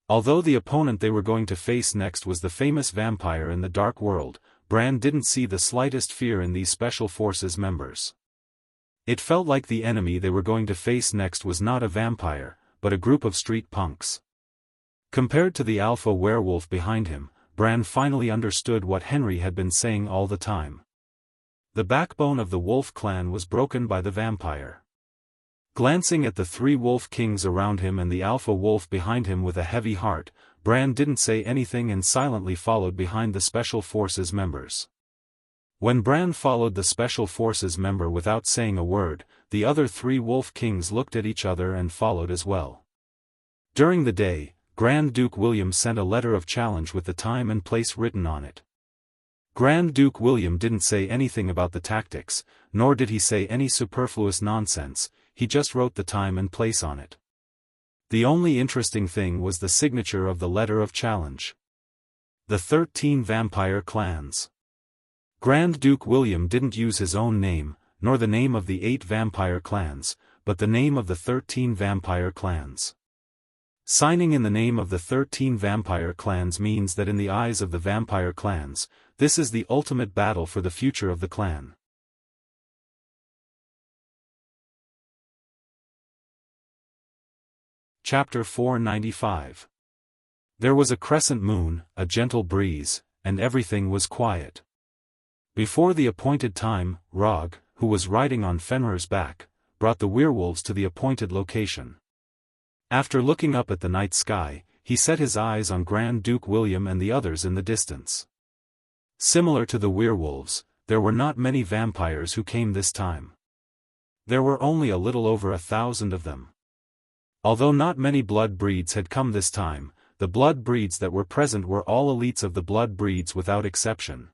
Although the opponent they were going to face next was the famous vampire in the Dark World, Bran didn't see the slightest fear in these Special Forces members. It felt like the enemy they were going to face next was not a vampire, but a group of street punks. Compared to the alpha werewolf behind him, Bran finally understood what Henry had been saying all the time. The backbone of the wolf clan was broken by the vampire. Glancing at the 3 wolf kings around him and the alpha wolf behind him with a heavy heart, Bran didn't say anything and silently followed behind the Special Forces members. When Bran followed the Special Forces member without saying a word, the other 3 wolf kings looked at each other and followed as well. During the day, Grand Duke William sent a letter of challenge with the time and place written on it. Grand Duke William didn't say anything about the tactics, nor did he say any superfluous nonsense, he just wrote the time and place on it. The only interesting thing was the signature of the letter of challenge. The 13 Vampire Clans. Grand Duke William didn't use his own name, nor the name of the 8 vampire clans, but the name of the 13 vampire clans. Signing in the name of the 13 vampire clans means that in the eyes of the vampire clans, this is the ultimate battle for the future of the clan. Chapter 495. There was a crescent moon, a gentle breeze, and everything was quiet. Before the appointed time, Rog, who was riding on Fenrir's back, brought the werewolves to the appointed location. After looking up at the night sky, he set his eyes on Grand Duke William and the others in the distance. Similar to the werewolves, there were not many vampires who came this time. There were only a little over 1,000 of them. Although not many blood breeds had come this time, the blood breeds that were present were all elites of the blood breeds without exception.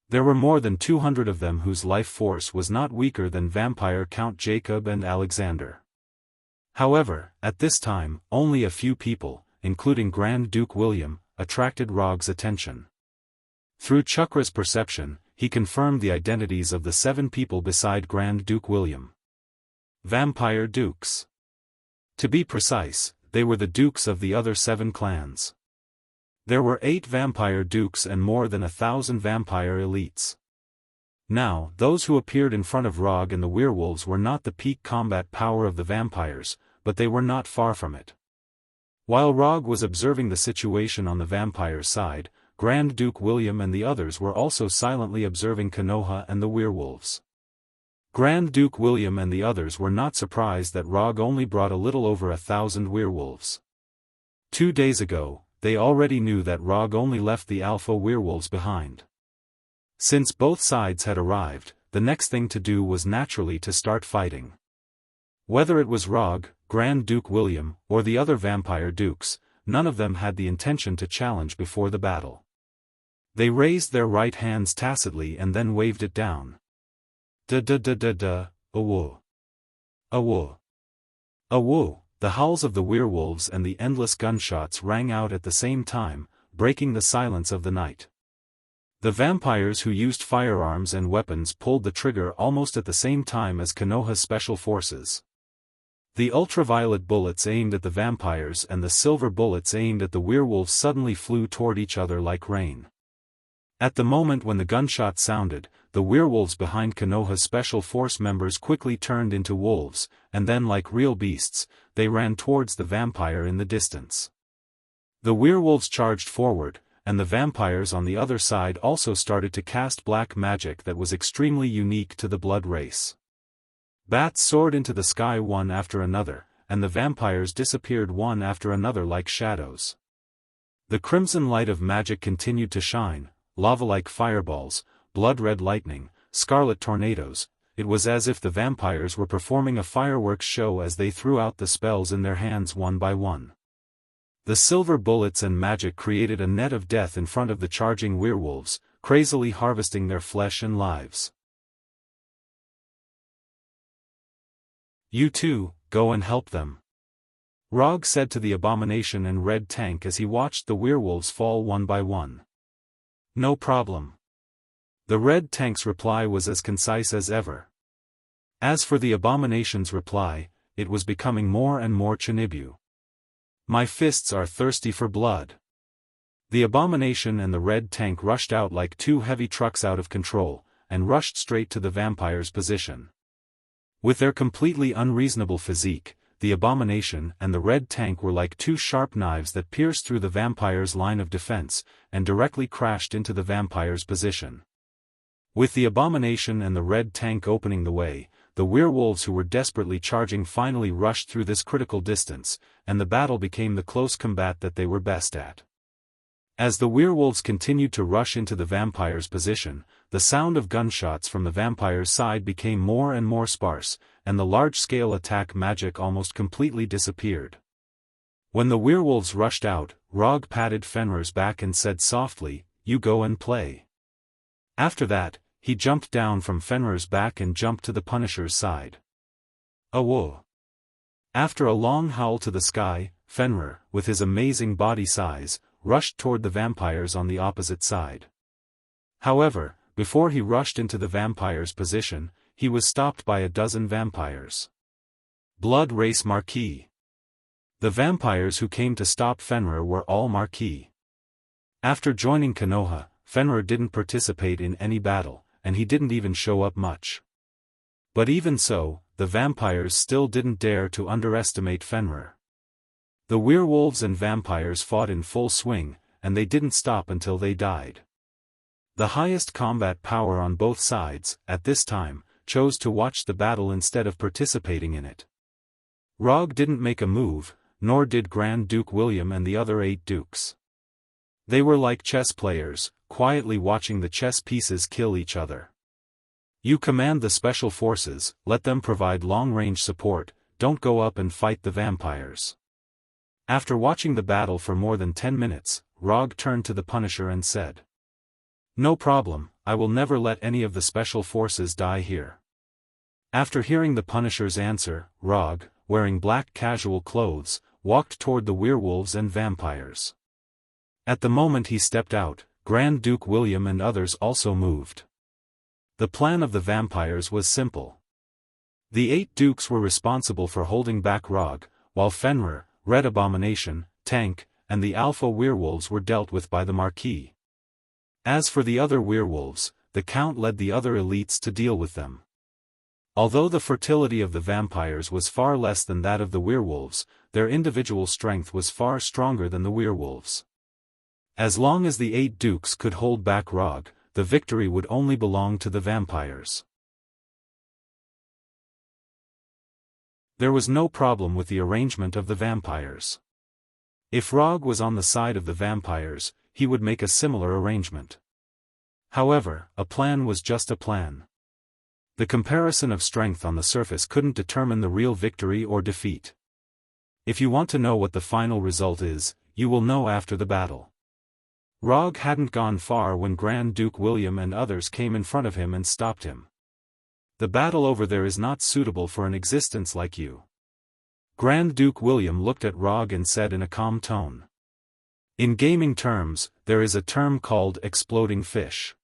There were more than 200 of them whose life force was not weaker than vampire Count Jacob and Alexander. However, at this time, only a few people, including Grand Duke William, attracted Rog's attention. Through Chakra's perception, he confirmed the identities of the 7 people beside Grand Duke William. Vampire Dukes. To be precise, they were the dukes of the other 7 clans. There were 8 vampire dukes and more than 1,000 vampire elites. Now, those who appeared in front of Rog and the werewolves were not the peak combat power of the vampires, but they were not far from it. While Rog was observing the situation on the vampire side, Grand Duke William and the others were also silently observing Konoha and the werewolves. Grand Duke William and the others were not surprised that Rog only brought a little over 1,000 werewolves. 2 days ago, they already knew that Rog only left the alpha werewolves behind. Since both sides had arrived, the next thing to do was naturally to start fighting. Whether it was Rog, Grand Duke William, or the other vampire dukes, none of them had the intention to challenge before the battle. They raised their right hands tacitly and then waved it down. Da-da-da-da-da, awo. Awo. Awo. The howls of the werewolves and the endless gunshots rang out at the same time, breaking the silence of the night. The vampires who used firearms and weapons pulled the trigger almost at the same time as Konoha's special forces. The ultraviolet bullets aimed at the vampires and the silver bullets aimed at the werewolves suddenly flew toward each other like rain. At the moment when the gunshot sounded, the werewolves behind Konoha's special force members quickly turned into wolves, and then like real beasts, they ran towards the vampire in the distance. The werewolves charged forward, and the vampires on the other side also started to cast black magic that was extremely unique to the blood race. Bats soared into the sky one after another, and the vampires disappeared one after another like shadows. The crimson light of magic continued to shine, lava-like fireballs, blood-red lightning, scarlet tornadoes. It was as if the vampires were performing a fireworks show as they threw out the spells in their hands one by one. The silver bullets and magic created a net of death in front of the charging werewolves, crazily harvesting their flesh and lives. "You two, go and help them," Rog said to the abomination and red tank as he watched the werewolves fall one by one. "No problem." The red tank's reply was as concise as ever. As for the abomination's reply, it was becoming more and more Shinobi. "My fists are thirsty for blood." The abomination and the red tank rushed out like 2 heavy trucks out of control, and rushed straight to the vampire's position. With their completely unreasonable physique, the abomination and the red tank were like 2 sharp knives that pierced through the vampire's line of defense, and directly crashed into the vampire's position. With the abomination and the red tank opening the way, the werewolves who were desperately charging finally rushed through this critical distance, and the battle became the close combat that they were best at. As the werewolves continued to rush into the vampire's position, the sound of gunshots from the vampire's side became more and more sparse, and the large-scale attack magic almost completely disappeared. When the werewolves rushed out, Rog patted Fenrir's back and said softly, "You go and play." After that, he jumped down from Fenrir's back and jumped to the Punisher's side. "Awo." After a long howl to the sky, Fenrir, with his amazing body size, rushed toward the vampires on the opposite side. However, before he rushed into the vampire's position, he was stopped by a dozen vampires. Blood Race Marquis. The vampires who came to stop Fenrir were all Marquis. After joining Konoha, Fenrir didn't participate in any battle, and he didn't even show up much. But even so, the vampires still didn't dare to underestimate Fenrir. The werewolves and vampires fought in full swing, and they didn't stop until they died. The highest combat power on both sides, at this time, chose to watch the battle instead of participating in it. Rog didn't make a move, nor did Grand Duke William and the other 8 dukes. They were like chess players, quietly watching the chess pieces kill each other. You command the special forces, let them provide long-range support, don't go up and fight the vampires. After watching the battle for more than 10 minutes, Rog turned to the Punisher and said, "No problem, I will never let any of the special forces die here." After hearing the Punisher's answer, Rog, wearing black casual clothes, walked toward the werewolves and vampires. At the moment he stepped out, Grand Duke William and others also moved. The plan of the vampires was simple. The 8 dukes were responsible for holding back Rog, while Fenrir, Red Abomination, Tank, and the alpha werewolves were dealt with by the Marquis. As for the other werewolves, the Count led the other elites to deal with them. Although the fertility of the vampires was far less than that of the werewolves, their individual strength was far stronger than the werewolves. As long as the 8 dukes could hold back Rog, the victory would only belong to the vampires. There was no problem with the arrangement of the vampires. If Rog was on the side of the vampires, he would make a similar arrangement. However, a plan was just a plan. The comparison of strength on the surface couldn't determine the real victory or defeat. If you want to know what the final result is, you will know after the battle. Rog hadn't gone far when Grand Duke William and others came in front of him and stopped him. "The battle over there is not suitable for an existence like you." Grand Duke William looked at Rog and said in a calm tone. "In gaming terms, there is a term called exploding fish.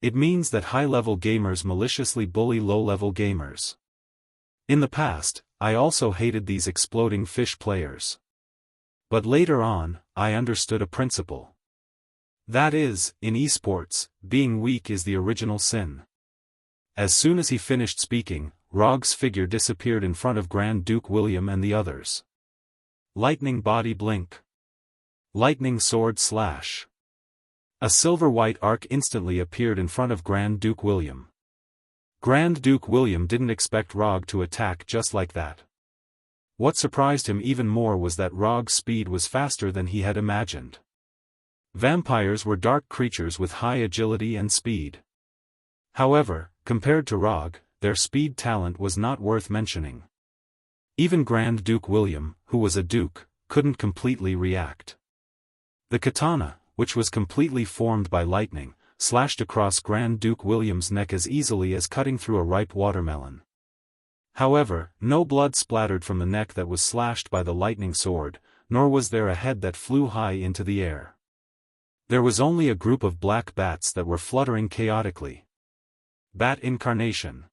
It means that high-level gamers maliciously bully low-level gamers. In the past, I also hated these exploding fish players. But later on, I understood a principle. That is, in esports, being weak is the original sin." As soon as he finished speaking, Rog's figure disappeared in front of Grand Duke William and the others. Lightning body blink. Lightning sword slash. A silver-white arc instantly appeared in front of Grand Duke William. Grand Duke William didn't expect Rog to attack just like that. What surprised him even more was that Rog's speed was faster than he had imagined. Vampires were dark creatures with high agility and speed. However, compared to Rog, their speed talent was not worth mentioning. Even Grand Duke William, who was a duke, couldn't completely react. The katana, which was completely formed by lightning, slashed across Grand Duke William's neck as easily as cutting through a ripe watermelon. However, no blood splattered from the neck that was slashed by the lightning sword, nor was there a head that flew high into the air. There was only a group of black bats that were fluttering chaotically. Bat incarnation.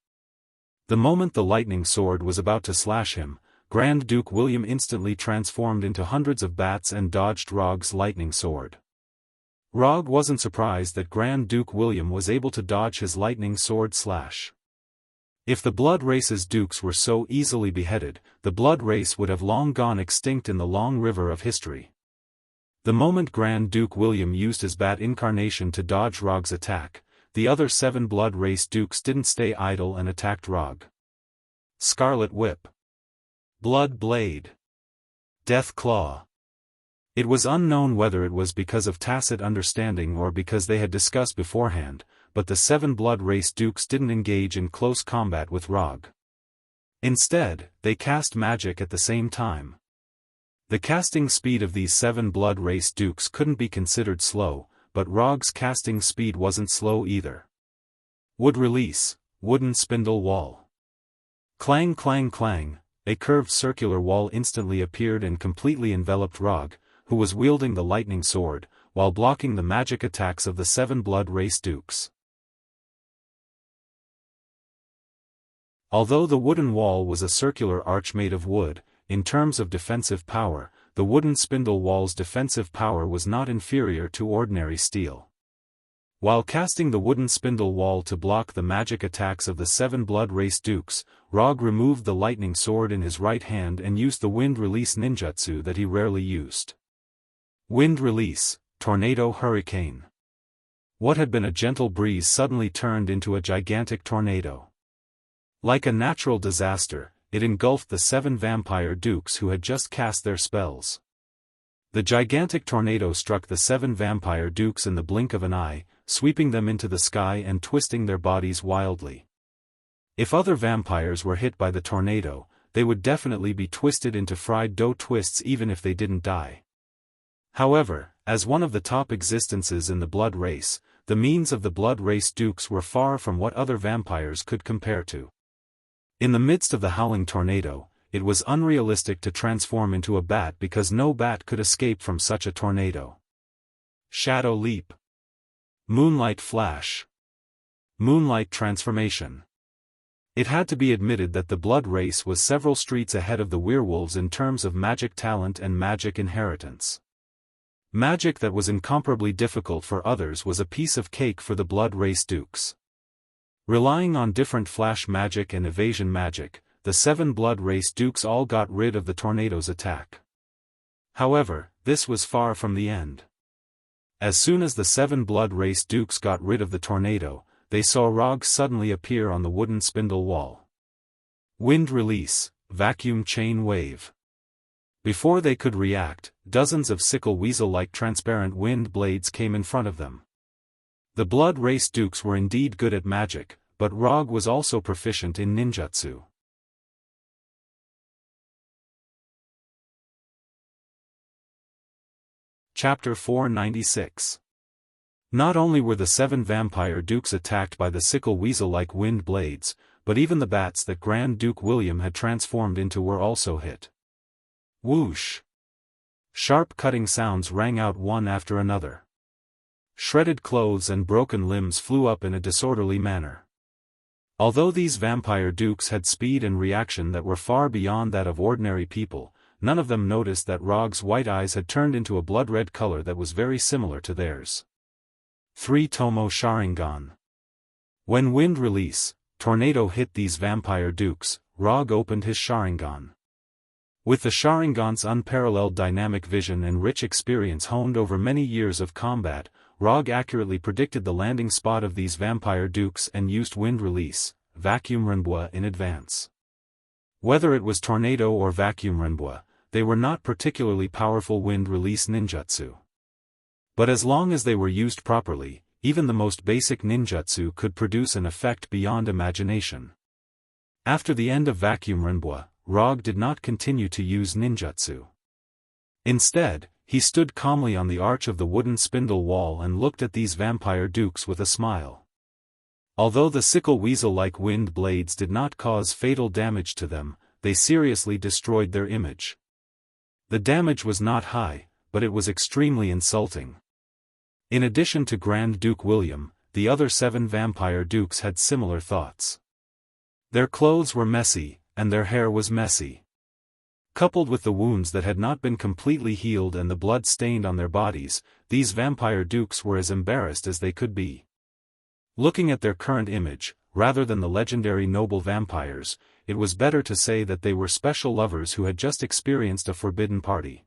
The moment the lightning sword was about to slash him, Grand Duke William instantly transformed into hundreds of bats and dodged Rog's lightning sword. Rog wasn't surprised that Grand Duke William was able to dodge his lightning sword slash. If the blood race's dukes were so easily beheaded, the blood race would have long gone extinct in the long river of history. The moment Grand Duke William used his bat incarnation to dodge Rog's attack, the other 7 blood race dukes didn't stay idle and attacked Rog. Scarlet Whip. Blood Blade. Death Claw. It was unknown whether it was because of tacit understanding or because they had discussed beforehand, but the 7 blood race dukes didn't engage in close combat with Rog. Instead, they cast magic at the same time. The casting speed of these 7 blood race dukes couldn't be considered slow, but Rog's casting speed wasn't slow either. Wood release, wooden spindle wall. Clang clang clang, a curved circular wall instantly appeared and completely enveloped Rog, who was wielding the lightning sword, while blocking the magic attacks of the 7 blood race dukes. Although the wooden wall was a circular arch made of wood, in terms of defensive power, the wooden spindle wall's defensive power was not inferior to ordinary steel. While casting the wooden spindle wall to block the magic attacks of the 7 blood race dukes, Rog removed the lightning sword in his right hand and used the wind release ninjutsu that he rarely used. Wind release, tornado hurricane. What had been a gentle breeze suddenly turned into a gigantic tornado. Like a natural disaster, it engulfed the 7 vampire dukes who had just cast their spells. The gigantic tornado struck the 7 vampire dukes in the blink of an eye, sweeping them into the sky and twisting their bodies wildly. If other vampires were hit by the tornado, they would definitely be twisted into fried dough twists even if they didn't die. However, as one of the top existences in the blood race, the means of the blood race dukes were far from what other vampires could compare to. In the midst of the howling tornado, it was unrealistic to transform into a bat because no bat could escape from such a tornado. Shadow leap. Moonlight flash. Moonlight transformation. It had to be admitted that the blood race was several streets ahead of the werewolves in terms of magic talent and magic inheritance. Magic that was incomparably difficult for others was a piece of cake for the blood race dukes. Relying on different flash magic and evasion magic, the 7 blood race dukes all got rid of the tornado's attack. However, this was far from the end. As soon as the 7 blood race dukes got rid of the tornado, they saw Rog suddenly appear on the wooden spindle wall. Wind release, vacuum chain wave. Before they could react, dozens of sickle weasel-like transparent wind blades came in front of them. The blood race dukes were indeed good at magic, but Rog was also proficient in ninjutsu. Chapter 496. Not only were the 7 vampire dukes attacked by the sickle weasel-like wind blades, but even the bats that Grand Duke William had transformed into were also hit. Whoosh! Sharp cutting sounds rang out one after another. Shredded clothes and broken limbs flew up in a disorderly manner. Although these vampire dukes had speed and reaction that were far beyond that of ordinary people, none of them noticed that Rog's white eyes had turned into a blood-red color that was very similar to theirs. 3 Tomo Sharingan. When wind release, tornado hit these vampire dukes, Rog opened his Sharingan. With the Sharingan's unparalleled dynamic vision and rich experience honed over many years of combat, Rog accurately predicted the landing spot of these vampire dukes and used wind release, vacuum renbua in advance. Whether it was tornado or vacuum renbua, they were not particularly powerful wind release ninjutsu. But as long as they were used properly, even the most basic ninjutsu could produce an effect beyond imagination. After the end of vacuum renbua, Rog did not continue to use ninjutsu. Instead, he stood calmly on the arch of the wooden spindle wall and looked at these vampire dukes with a smile. Although the sickle weasel-like wind blades did not cause fatal damage to them, they seriously destroyed their image. The damage was not high, but it was extremely insulting. In addition to Grand Duke William, the other 7 vampire dukes had similar thoughts. Their clothes were messy, and their hair was messy. Coupled with the wounds that had not been completely healed and the blood stained on their bodies, these vampire dukes were as embarrassed as they could be. Looking at their current image, rather than the legendary noble vampires, it was better to say that they were special lovers who had just experienced a forbidden party.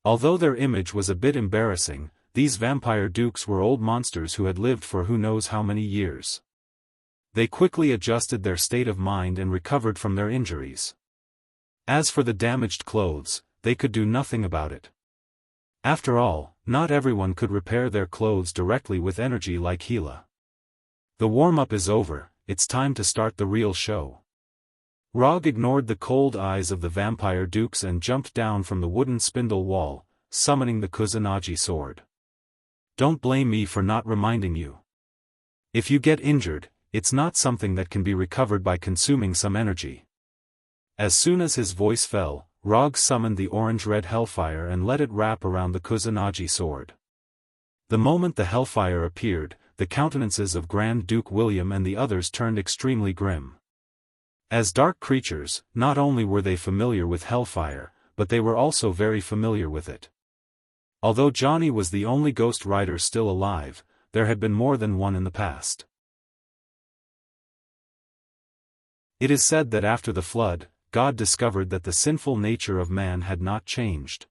Although their image was a bit embarrassing, these vampire dukes were old monsters who had lived for who knows how many years. They quickly adjusted their state of mind and recovered from their injuries. As for the damaged clothes, they could do nothing about it. After all, not everyone could repair their clothes directly with energy like Gila. The warm-up is over, it's time to start the real show. Rog ignored the cold eyes of the vampire dukes and jumped down from the wooden spindle wall, summoning the Kusanagi sword. Don't blame me for not reminding you. If you get injured, it's not something that can be recovered by consuming some energy. As soon as his voice fell, Rog summoned the orange-red hellfire and let it wrap around the Kusanagi sword. The moment the hellfire appeared, the countenances of Grand Duke William and the others turned extremely grim. As dark creatures, not only were they familiar with hellfire, but they were also very familiar with it. Although Johnny was the only Ghost Rider still alive, there had been more than one in the past. It is said that after the flood, God discovered that the sinful nature of man had not changed.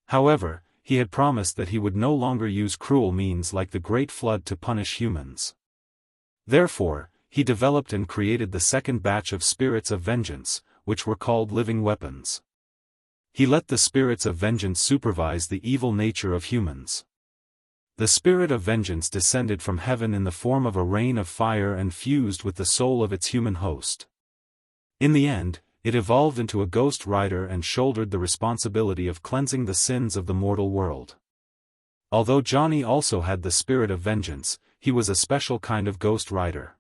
However, he had promised that he would no longer use cruel means like the Great Flood to punish humans. Therefore, he developed and created the second batch of spirits of vengeance, which were called living weapons. He let the spirits of vengeance supervise the evil nature of humans. The spirit of vengeance descended from heaven in the form of a rain of fire and fused with the soul of its human host. In the end, it evolved into a ghost rider and shouldered the responsibility of cleansing the sins of the mortal world. Although Johnny also had the spirit of vengeance, he was a special kind of ghost rider.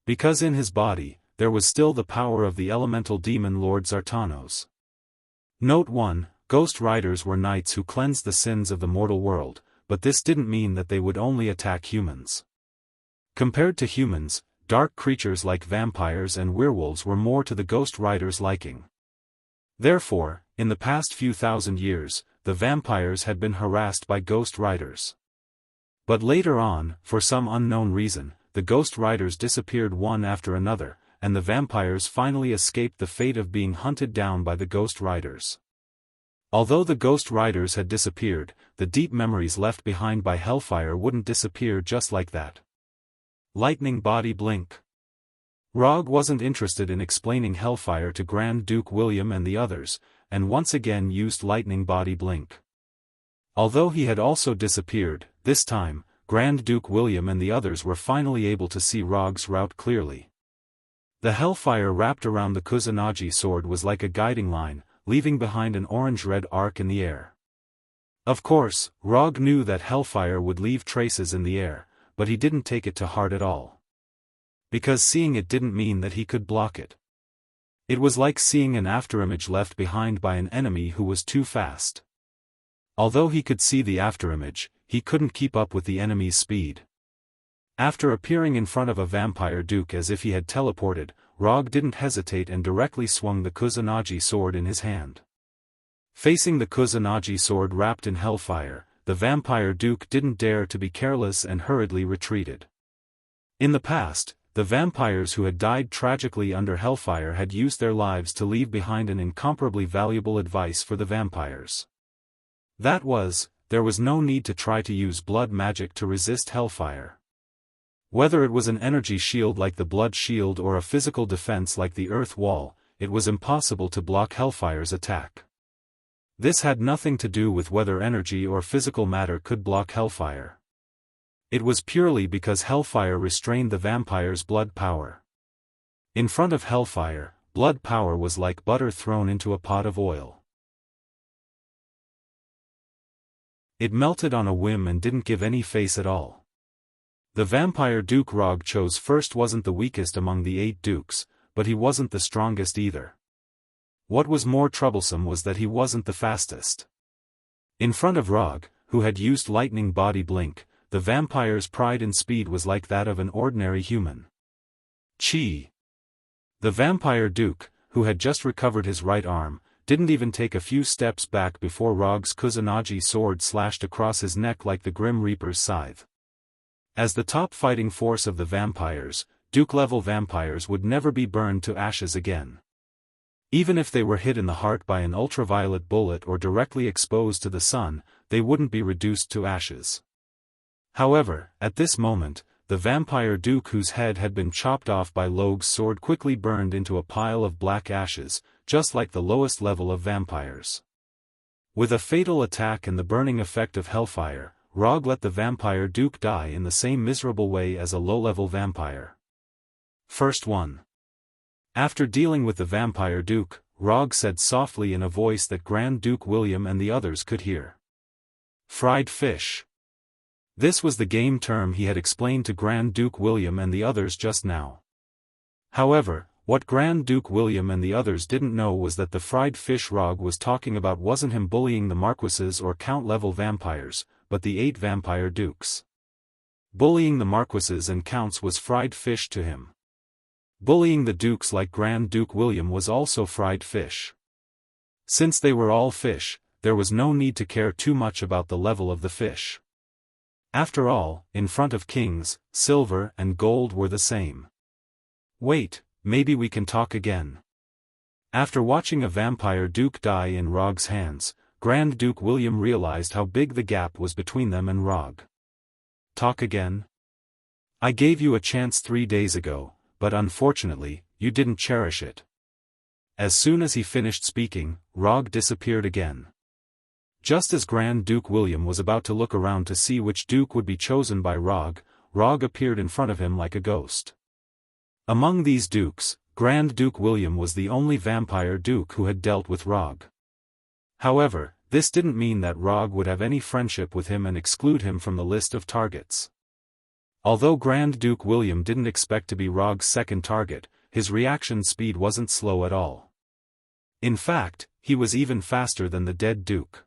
Because in his body, there was still the power of the elemental demon Lord Zartanos. Note 1, Ghost Riders were knights who cleansed the sins of the mortal world, but this didn't mean that they would only attack humans. Compared to humans, dark creatures like vampires and werewolves were more to the Ghost Riders' liking. Therefore, in the past few thousand years, the vampires had been harassed by Ghost Riders. But later on, for some unknown reason, the Ghost Riders disappeared one after another, and the vampires finally escaped the fate of being hunted down by the Ghost Riders. Although the Ghost Riders had disappeared, the deep memories left behind by Hellfire wouldn't disappear just like that. Lightning Body Blink. Rog wasn't interested in explaining Hellfire to Grand Duke William and the others, and once again used Lightning Body Blink. Although he had also disappeared, this time, Grand Duke William and the others were finally able to see Rog's route clearly. The Hellfire wrapped around the Kusanagi sword was like a guiding line, leaving behind an orange-red arc in the air. Of course, Rog knew that Hellfire would leave traces in the air, but he didn't take it to heart at all. Because seeing it didn't mean that he could block it. It was like seeing an afterimage left behind by an enemy who was too fast. Although he could see the afterimage, he couldn't keep up with the enemy's speed. After appearing in front of a vampire duke as if he had teleported, Rog didn't hesitate and directly swung the Kusanagi sword in his hand. Facing the Kusanagi sword wrapped in hellfire, the vampire duke didn't dare to be careless and hurriedly retreated. In the past, the vampires who had died tragically under hellfire had used their lives to leave behind an incomparably valuable advice for the vampires. That was, there was no need to try to use blood magic to resist hellfire. Whether it was an energy shield like the blood shield or a physical defense like the earth wall, it was impossible to block hellfire's attack. This had nothing to do with whether energy or physical matter could block hellfire. It was purely because hellfire restrained the vampire's blood power. In front of hellfire, blood power was like butter thrown into a pot of oil. It melted on a whim and didn't give any face at all. The vampire Duke Rog chose first wasn't the weakest among the 8 dukes, but he wasn't the strongest either. What was more troublesome was that he wasn't the fastest. In front of Rog, who had used Lightning Body Blink, the vampire's pride in speed was like that of an ordinary human. Chi. The vampire Duke, who had just recovered his right arm, didn't even take a few steps back before Rog's Kusanagi sword slashed across his neck like the Grim Reaper's scythe. As the top fighting force of the vampires, Duke-level vampires would never be burned to ashes again. Even if they were hit in the heart by an ultraviolet bullet or directly exposed to the sun, they wouldn't be reduced to ashes. However, at this moment, the vampire Duke whose head had been chopped off by Logue's sword quickly burned into a pile of black ashes, just like the lowest level of vampires. With a fatal attack and the burning effect of hellfire, Rog let the vampire Duke die in the same miserable way as a low-level vampire. First one. After dealing with the vampire Duke, Rog said softly in a voice that Grand Duke William and the others could hear. Fried fish. This was the game term he had explained to Grand Duke William and the others just now. However, what Grand Duke William and the others didn't know was that the fried fish Rog was talking about wasn't him bullying the marquises or count-level vampires, but the 8 vampire dukes. Bullying the marquises and counts was fried fish to him. Bullying the dukes like Grand Duke William was also fried fish. Since they were all fish, there was no need to care too much about the level of the fish. After all, in front of kings, silver and gold were the same. Wait, maybe we can talk again. After watching a vampire duke die in Rog's hands, Grand Duke William realized how big the gap was between them and Rog. Talk again? I gave you a chance 3 days ago, but unfortunately, you didn't cherish it. As soon as he finished speaking, Rog disappeared again. Just as Grand Duke William was about to look around to see which duke would be chosen by Rog, Rog appeared in front of him like a ghost. Among these dukes, Grand Duke William was the only vampire duke who had dealt with Rog. However, this didn't mean that Rog would have any friendship with him and exclude him from the list of targets. Although Grand Duke William didn't expect to be Rog's second target, his reaction speed wasn't slow at all. In fact, he was even faster than the dead duke.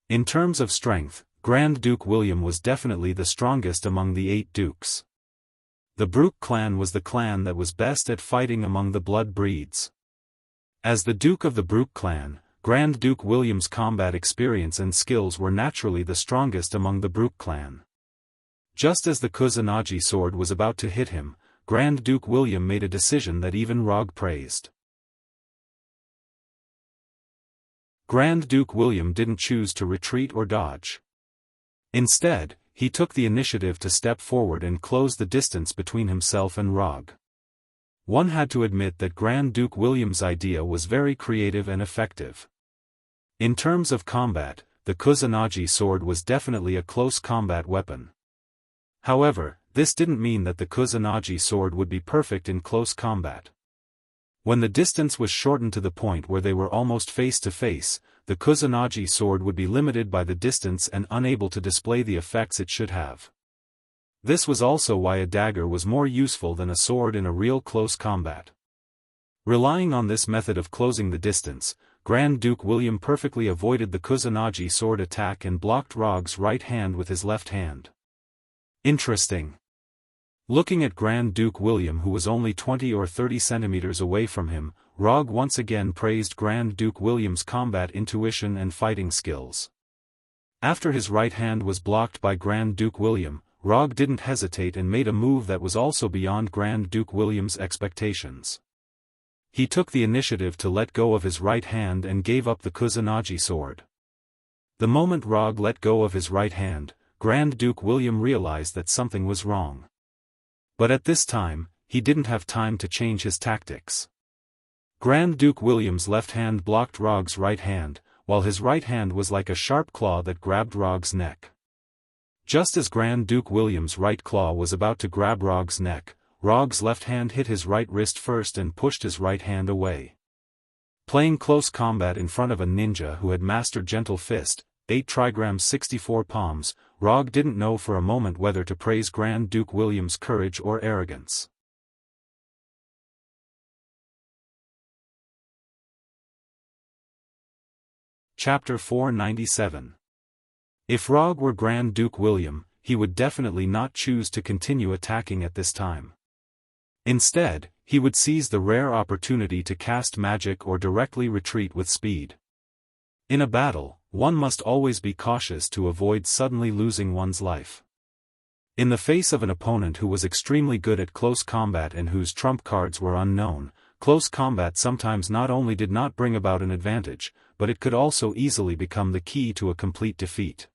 In terms of strength, Grand Duke William was definitely the strongest among the 8 dukes. The Brook clan was the clan that was best at fighting among the blood breeds. As the Duke of the Brook clan, Grand Duke William's combat experience and skills were naturally the strongest among the Brook clan. Just as the Kusanagi sword was about to hit him, Grand Duke William made a decision that even Rog praised. Grand Duke William didn't choose to retreat or dodge. Instead, he took the initiative to step forward and close the distance between himself and Rog. One had to admit that Grand Duke William's idea was very creative and effective. In terms of combat, the Kusanagi sword was definitely a close combat weapon. However, this didn't mean that the Kusanagi sword would be perfect in close combat. When the distance was shortened to the point where they were almost face to face, the Kusanagi sword would be limited by the distance and unable to display the effects it should have. This was also why a dagger was more useful than a sword in a real close combat. Relying on this method of closing the distance, Grand Duke William perfectly avoided the Kusanagi sword attack and blocked Rog's right hand with his left hand. Interesting. Looking at Grand Duke William, who was only 20 or 30 centimeters away from him, Rog once again praised Grand Duke William's combat intuition and fighting skills. After his right hand was blocked by Grand Duke William, Rog didn't hesitate and made a move that was also beyond Grand Duke William's expectations. He took the initiative to let go of his right hand and gave up the Kusanagi sword. The moment Rog let go of his right hand, Grand Duke William realized that something was wrong. But at this time, he didn't have time to change his tactics. Grand Duke William's left hand blocked Rog's right hand, while his right hand was like a sharp claw that grabbed Rog's neck. Just as Grand Duke William's right claw was about to grab Rog's neck, Rog's left hand hit his right wrist first and pushed his right hand away. Playing close combat in front of a ninja who had mastered Gentle Fist, 8 trigrams 64 palms, Rog didn't know for a moment whether to praise Grand Duke William's courage or arrogance. Chapter 497. If Rog were Grand Duke William, he would definitely not choose to continue attacking at this time. Instead, he would seize the rare opportunity to cast magic or directly retreat with speed. In a battle, one must always be cautious to avoid suddenly losing one's life. In the face of an opponent who was extremely good at close combat and whose trump cards were unknown, close combat sometimes not only did not bring about an advantage, but it could also easily become the key to a complete defeat.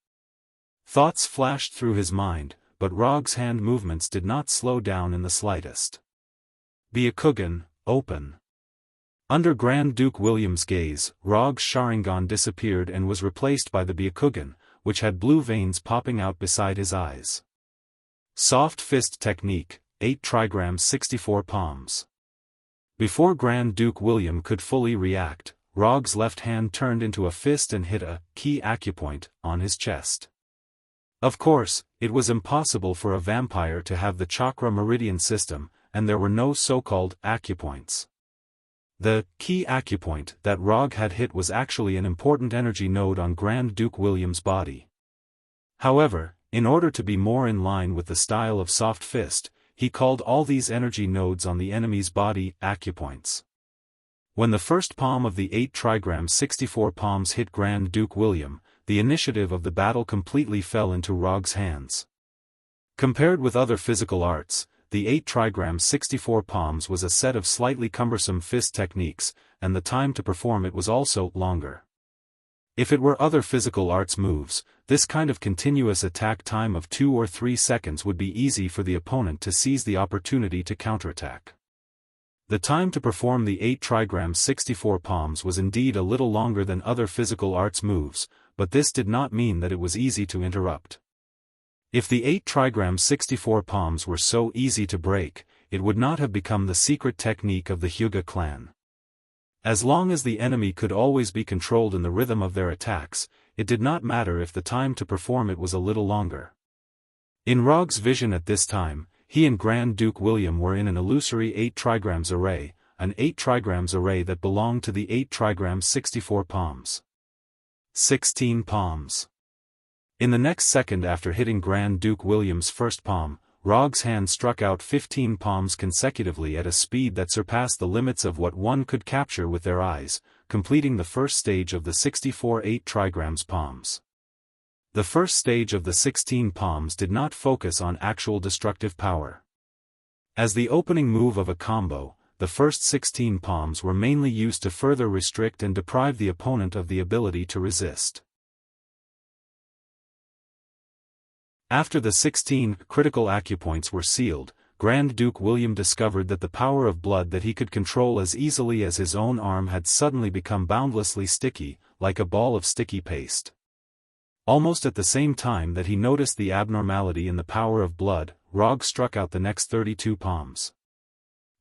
Thoughts flashed through his mind, but Rog's hand movements did not slow down in the slightest. Byakugan, open. Under Grand Duke William's gaze, Rog's Sharingan disappeared and was replaced by the Byakugan, which had blue veins popping out beside his eyes. Soft Fist Technique, 8 trigrams 64 palms. Before Grand Duke William could fully react, Rog's left hand turned into a fist and hit a key acupoint on his chest. Of course, it was impossible for a vampire to have the chakra meridian system, and there were no so-called acupoints. The key acupoint that Rog had hit was actually an important energy node on Grand Duke William's body. However, in order to be more in line with the style of Soft Fist, he called all these energy nodes on the enemy's body acupoints. When the first palm of the 8 trigrams 64 palms hit Grand Duke William, the initiative of the battle completely fell into Rog's hands. Compared with other physical arts, the 8 trigrams 64 palms was a set of slightly cumbersome fist techniques, and the time to perform it was also longer. If it were other physical arts moves, this kind of continuous attack time of 2 or 3 seconds would be easy for the opponent to seize the opportunity to counterattack. The time to perform the 8 trigrams 64 palms was indeed a little longer than other physical arts moves, but this did not mean that it was easy to interrupt. If the 8 trigrams 64 palms were so easy to break, it would not have become the secret technique of the Hyuga clan. As long as the enemy could always be controlled in the rhythm of their attacks, it did not matter if the time to perform it was a little longer. In Rog's vision at this time, he and Grand Duke William were in an illusory 8 trigrams array, an 8 trigrams array that belonged to the 8 trigrams 64 palms. 16 palms. In the next second after hitting Grand Duke William's first palm, Rog's hand struck out 15 palms consecutively at a speed that surpassed the limits of what one could capture with their eyes, completing the first stage of the 64 8 trigrams palms. The first stage of the 16 palms did not focus on actual destructive power. As the opening move of a combo, the first 16 palms were mainly used to further restrict and deprive the opponent of the ability to resist. After the 16 critical acupoints were sealed, Grand Duke William discovered that the power of blood that he could control as easily as his own arm had suddenly become boundlessly sticky, like a ball of sticky paste. Almost at the same time that he noticed the abnormality in the power of blood, Rog struck out the next 32 palms.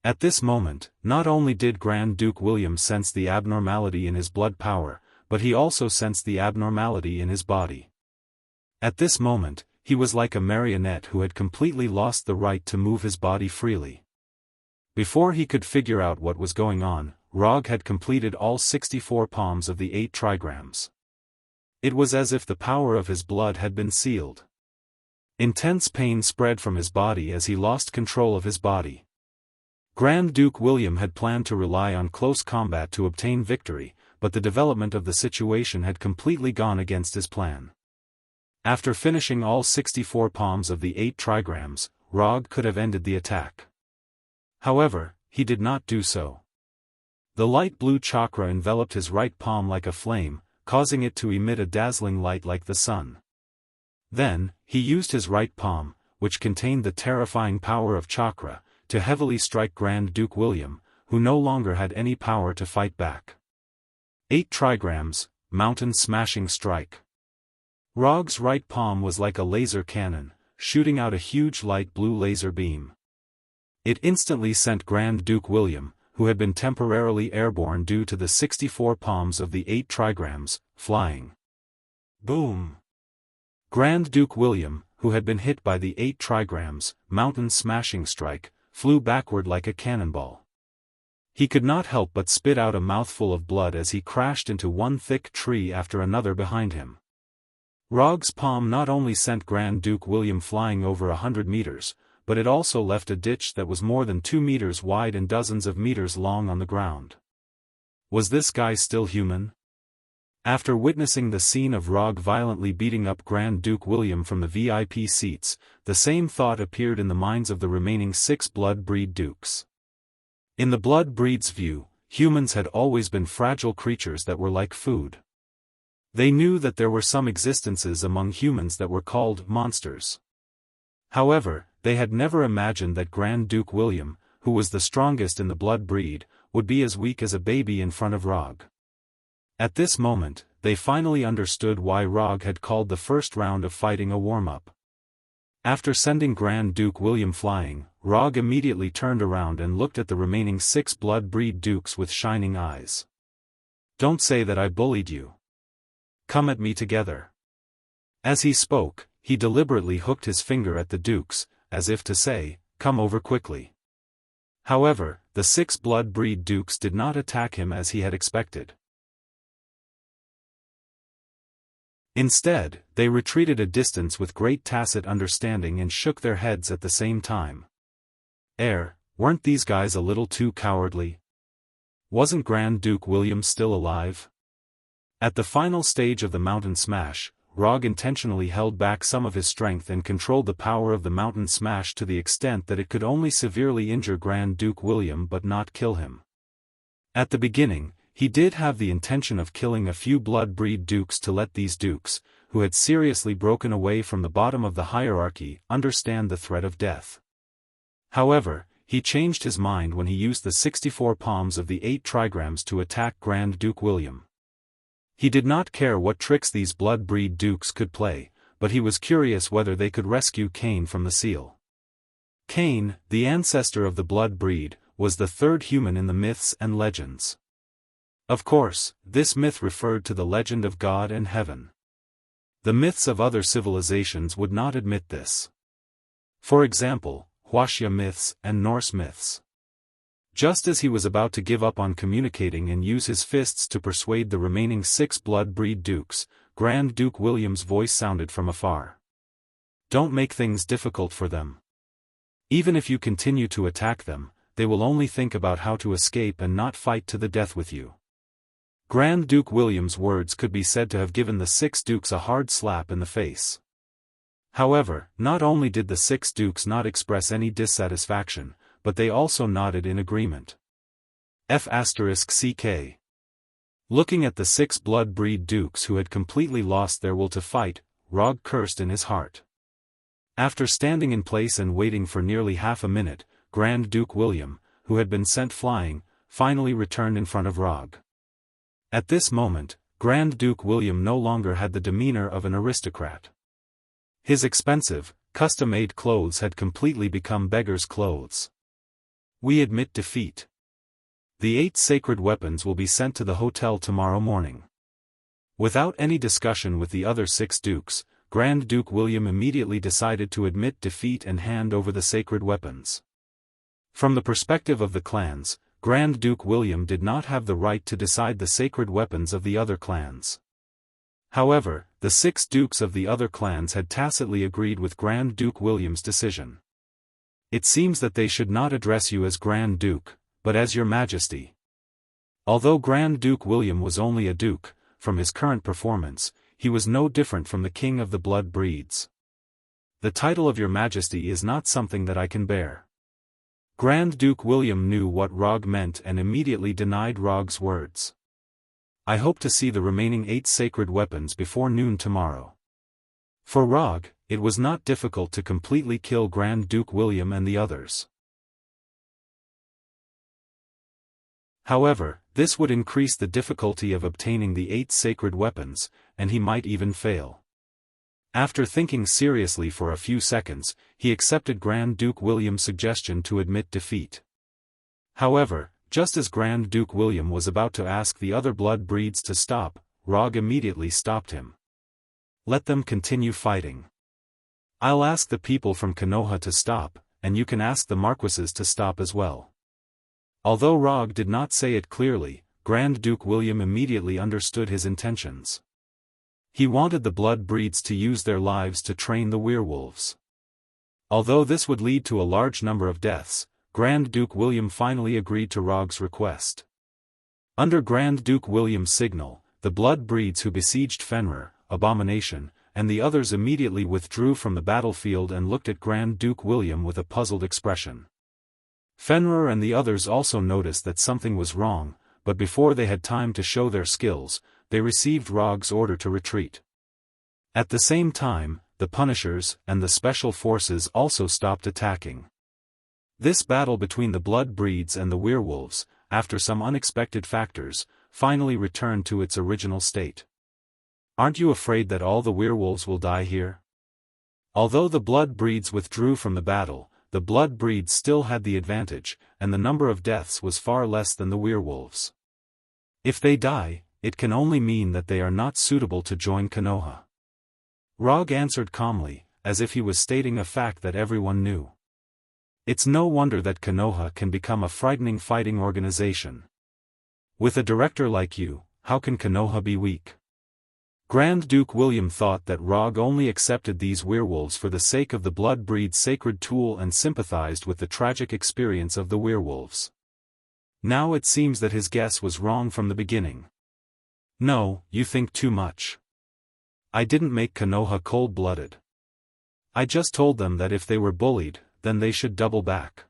At this moment, not only did Grand Duke William sense the abnormality in his blood power, but he also sensed the abnormality in his body. At this moment, he was like a marionette who had completely lost the right to move his body freely. Before he could figure out what was going on, Rog had completed all 64 palms of the 8 trigrams. It was as if the power of his blood had been sealed. Intense pain spread from his body as he lost control of his body. Grand Duke William had planned to rely on close combat to obtain victory, but the development of the situation had completely gone against his plan. After finishing all 64 palms of the 8 trigrams, Rog could have ended the attack. However, he did not do so. The light blue chakra enveloped his right palm like a flame, causing it to emit a dazzling light like the sun. Then, he used his right palm, which contained the terrifying power of chakra, to heavily strike Grand Duke William, who no longer had any power to fight back. 8 trigrams, mountain smashing strike. Rog's right palm was like a laser cannon, shooting out a huge light blue laser beam. It instantly sent Grand Duke William, who had been temporarily airborne due to the 64 palms of the 8 trigrams, flying. Boom! Grand Duke William, who had been hit by the 8 trigrams, mountain smashing strike, flew backward like a cannonball. He could not help but spit out a mouthful of blood as he crashed into one thick tree after another behind him. Rog's palm not only sent Grand Duke William flying over 100 meters, but it also left a ditch that was more than 2 meters wide and dozens of meters long on the ground. Was this guy still human? After witnessing the scene of Rog violently beating up Grand Duke William from the VIP seats, the same thought appeared in the minds of the remaining 6 blood breed dukes. In the blood breed's view, humans had always been fragile creatures that were like food. They knew that there were some existences among humans that were called monsters. However, they had never imagined that Grand Duke William, who was the strongest in the blood breed, would be as weak as a baby in front of Rog. At this moment, they finally understood why Rog had called the first round of fighting a warm-up. After sending Grand Duke William flying, Rog immediately turned around and looked at the remaining 6 blood breed dukes with shining eyes. "Don't say that I bullied you. Come at me together." As he spoke, he deliberately hooked his finger at the dukes, as if to say, "Come over quickly." However, the 6 blood breed dukes did not attack him as he had expected. Instead, they retreated a distance with great tacit understanding and shook their heads at the same time. Weren't these guys a little too cowardly? Wasn't Grand Duke William still alive? At the final stage of the mountain smash, Rog intentionally held back some of his strength and controlled the power of the mountain smash to the extent that it could only severely injure Grand Duke William but not kill him. At the beginning, he did have the intention of killing a few blood-breed dukes to let these dukes, who had seriously broken away from the bottom of the hierarchy, understand the threat of death. However, he changed his mind when he used the 64 palms of the 8 trigrams to attack Grand Duke William. He did not care what tricks these blood-breed dukes could play, but he was curious whether they could rescue Cain from the seal. Cain, the ancestor of the blood breed, was the third human in the myths and legends. Of course, this myth referred to the legend of God and heaven. The myths of other civilizations would not admit this. For example, Wuxia myths and Norse myths. Just as he was about to give up on communicating and use his fists to persuade the remaining 6 blood-breed dukes, Grand Duke William's voice sounded from afar. Don't make things difficult for them. Even if you continue to attack them, they will only think about how to escape and not fight to the death with you. Grand Duke William's words could be said to have given the 6 dukes a hard slap in the face. However, not only did the 6 dukes not express any dissatisfaction, but they also nodded in agreement. F***ck. Looking at the 6 blood-breed dukes who had completely lost their will to fight, Rog cursed in his heart. After standing in place and waiting for nearly half a minute, Grand Duke William, who had been sent flying, finally returned in front of Rog. At this moment, Grand Duke William no longer had the demeanor of an aristocrat. His expensive, custom-made clothes had completely become beggar's clothes. We admit defeat. The 8 sacred weapons will be sent to the hotel tomorrow morning. Without any discussion with the other 6 dukes, Grand Duke William immediately decided to admit defeat and hand over the sacred weapons. From the perspective of the clans, Grand Duke William did not have the right to decide the sacred weapons of the other clans. However, the 6 dukes of the other clans had tacitly agreed with Grand Duke William's decision. It seems that they should not address you as Grand Duke, but as Your Majesty. Although Grand Duke William was only a duke, from his current performance, he was no different from the king of the blood breeds. The title of Your Majesty is not something that I can bear. Grand Duke William knew what Rog meant and immediately denied Rog's words. I hope to see the remaining 8 sacred weapons before noon tomorrow. For Rog, it was not difficult to completely kill Grand Duke William and the others. However, this would increase the difficulty of obtaining the 8 sacred weapons, and he might even fail. After thinking seriously for a few seconds, he accepted Grand Duke William's suggestion to admit defeat. However, just as Grand Duke William was about to ask the other blood breeds to stop, Rog immediately stopped him. Let them continue fighting. I'll ask the people from Konoha to stop, and you can ask the marquises to stop as well. Although Rog did not say it clearly, Grand Duke William immediately understood his intentions. He wanted the blood breeds to use their lives to train the werewolves. Although this would lead to a large number of deaths, Grand Duke William finally agreed to Rog's request. Under Grand Duke William's signal, the blood breeds who besieged Fenrir, Abomination, and the others immediately withdrew from the battlefield and looked at Grand Duke William with a puzzled expression. Fenrir and the others also noticed that something was wrong, but before they had time to show their skills, they received Rog's order to retreat. At the same time, the Punishers and the Special Forces also stopped attacking. This battle between the blood breeds and the werewolves, after some unexpected factors, finally returned to its original state. Aren't you afraid that all the werewolves will die here? Although the blood breeds withdrew from the battle, the blood breeds still had the advantage, and the number of deaths was far less than the werewolves. If they die, it can only mean that they are not suitable to join Konoha. Rog answered calmly, as if he was stating a fact that everyone knew. It's no wonder that Konoha can become a frightening fighting organization. With a director like you, how can Konoha be weak? Grand Duke William thought that Rog only accepted these werewolves for the sake of the blood breed's sacred tool and sympathized with the tragic experience of the werewolves. Now it seems that his guess was wrong from the beginning. No, you think too much. I didn't make Konoha cold-blooded. I just told them that if they were bullied, then they should double back.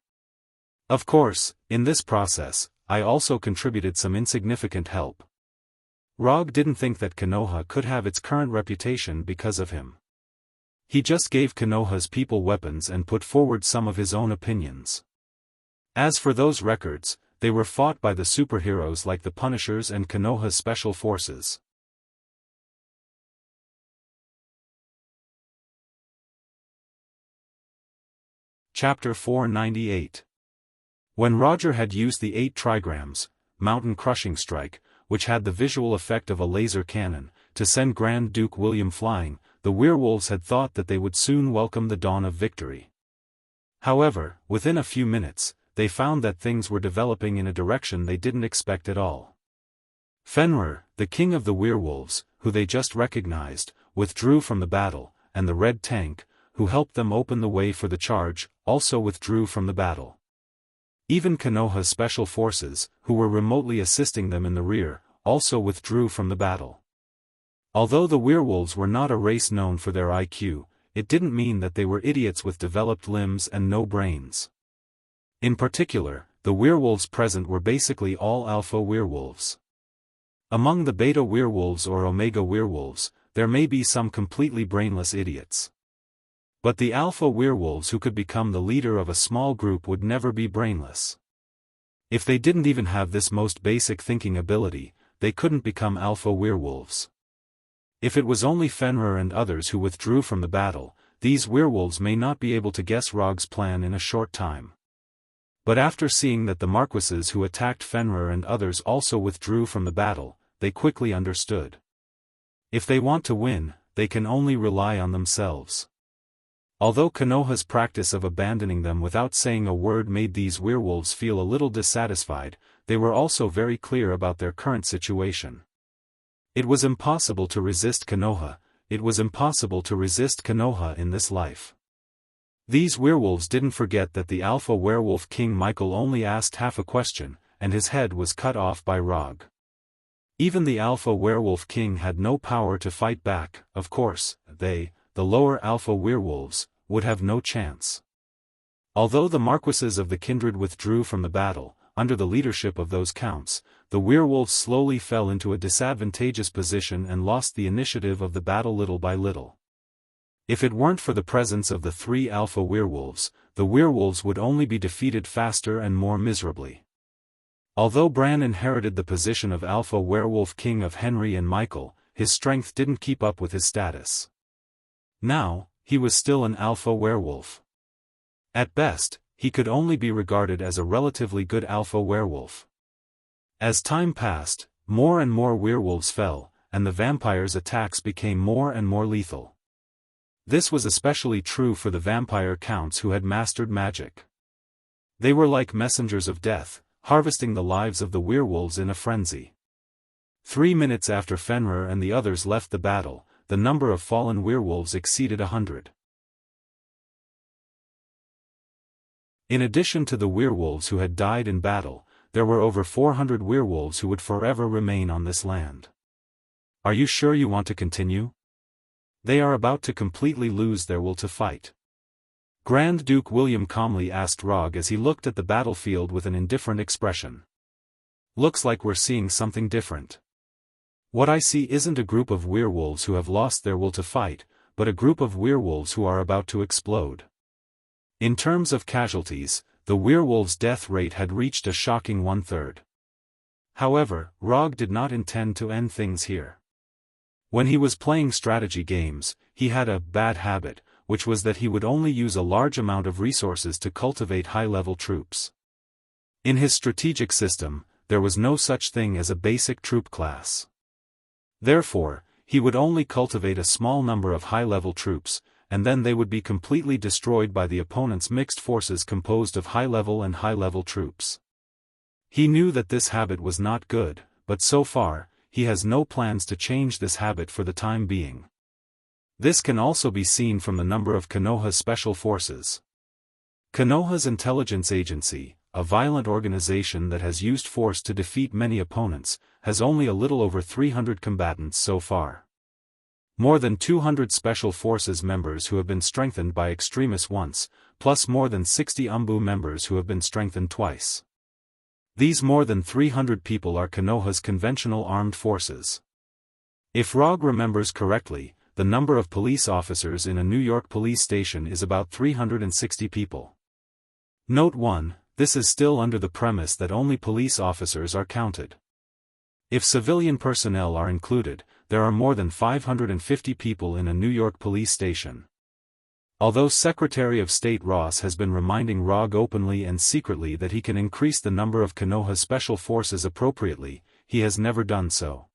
Of course, in this process, I also contributed some insignificant help. Rog didn't think that Konoha could have its current reputation because of him. He just gave Konoha's people weapons and put forward some of his own opinions. As for those records, they were fought by the superheroes like the Punishers and Konoha's special forces. Chapter 498. When Roger had used the 8 trigrams, Mountain Crushing Strike, which had the visual effect of a laser cannon, to send Grand Duke William flying, the werewolves had thought that they would soon welcome the dawn of victory. However, within a few minutes, they found that things were developing in a direction they didn't expect at all. Fenrir, the king of the werewolves, who they just recognized, withdrew from the battle, and the Red Tank, who helped them open the way for the charge, also withdrew from the battle. Even Konoha's special forces, who were remotely assisting them in the rear, also withdrew from the battle. Although the werewolves were not a race known for their IQ, it didn't mean that they were idiots with developed limbs and no brains. In particular, the werewolves present were basically all alpha werewolves. Among the beta werewolves or omega werewolves, there may be some completely brainless idiots. But the alpha werewolves who could become the leader of a small group would never be brainless. If they didn't even have this most basic thinking ability, they couldn't become alpha werewolves. If it was only Fenrir and others who withdrew from the battle, these werewolves may not be able to guess Rog's plan in a short time. But after seeing that the Marquises who attacked Fenrir and others also withdrew from the battle, they quickly understood. If they want to win, they can only rely on themselves. Although Konoha's practice of abandoning them without saying a word made these werewolves feel a little dissatisfied, they were also very clear about their current situation. It was impossible to resist Konoha, in this life. These werewolves didn't forget that the alpha werewolf king Michael only asked half a question, and his head was cut off by Rog. Even the alpha werewolf king had no power to fight back. Of course, they, the lower alpha werewolves, would have no chance. Although the Marquises of the kindred withdrew from the battle, under the leadership of those counts, the werewolves slowly fell into a disadvantageous position and lost the initiative of the battle little by little. If it weren't for the presence of the 3 alpha werewolves, the werewolves would only be defeated faster and more miserably. Although Bran inherited the position of alpha werewolf king of Henry and Michael, his strength didn't keep up with his status. Now, he was still an alpha werewolf. At best, he could only be regarded as a relatively good alpha werewolf. As time passed, more and more werewolves fell, and the vampires' attacks became more and more lethal. This was especially true for the vampire counts who had mastered magic. They were like messengers of death, harvesting the lives of the werewolves in a frenzy. 3 minutes after Fenrir and the others left the battle, the number of fallen werewolves exceeded 100. In addition to the werewolves who had died in battle, there were over 400 werewolves who would forever remain on this land. Are you sure you want to continue? They are about to completely lose their will to fight. Grand Duke William calmly asked Rog as he looked at the battlefield with an indifferent expression. Looks like we're seeing something different. What I see isn't a group of werewolves who have lost their will to fight, but a group of werewolves who are about to explode. In terms of casualties, the werewolves' death rate had reached a shocking 1/3. However, Rog did not intend to end things here. When he was playing strategy games, he had a bad habit, which was that he would only use a large amount of resources to cultivate high-level troops. In his strategic system, there was no such thing as a basic troop class. Therefore, he would only cultivate a small number of high-level troops, and then they would be completely destroyed by the opponent's mixed forces composed of high-level and high-level troops. He knew that this habit was not good, but so far, he has no plans to change this habit for the time being. This can also be seen from the number of Konoha's special forces. Konoha's intelligence agency, a violent organization that has used force to defeat many opponents, has only a little over 300 combatants so far. More than 200 special forces members who have been strengthened by extremists once, plus more than 60 Umbu members who have been strengthened twice. These more than 300 people are Konoha's conventional armed forces. If Rog remembers correctly, the number of police officers in a New York police station is about 360 people. Note 1, this is still under the premise that only police officers are counted. If civilian personnel are included, there are more than 550 people in a New York police station. Although Secretary of State Ross has been reminding Rog openly and secretly that he can increase the number of Konoha special forces appropriately, he has never done so.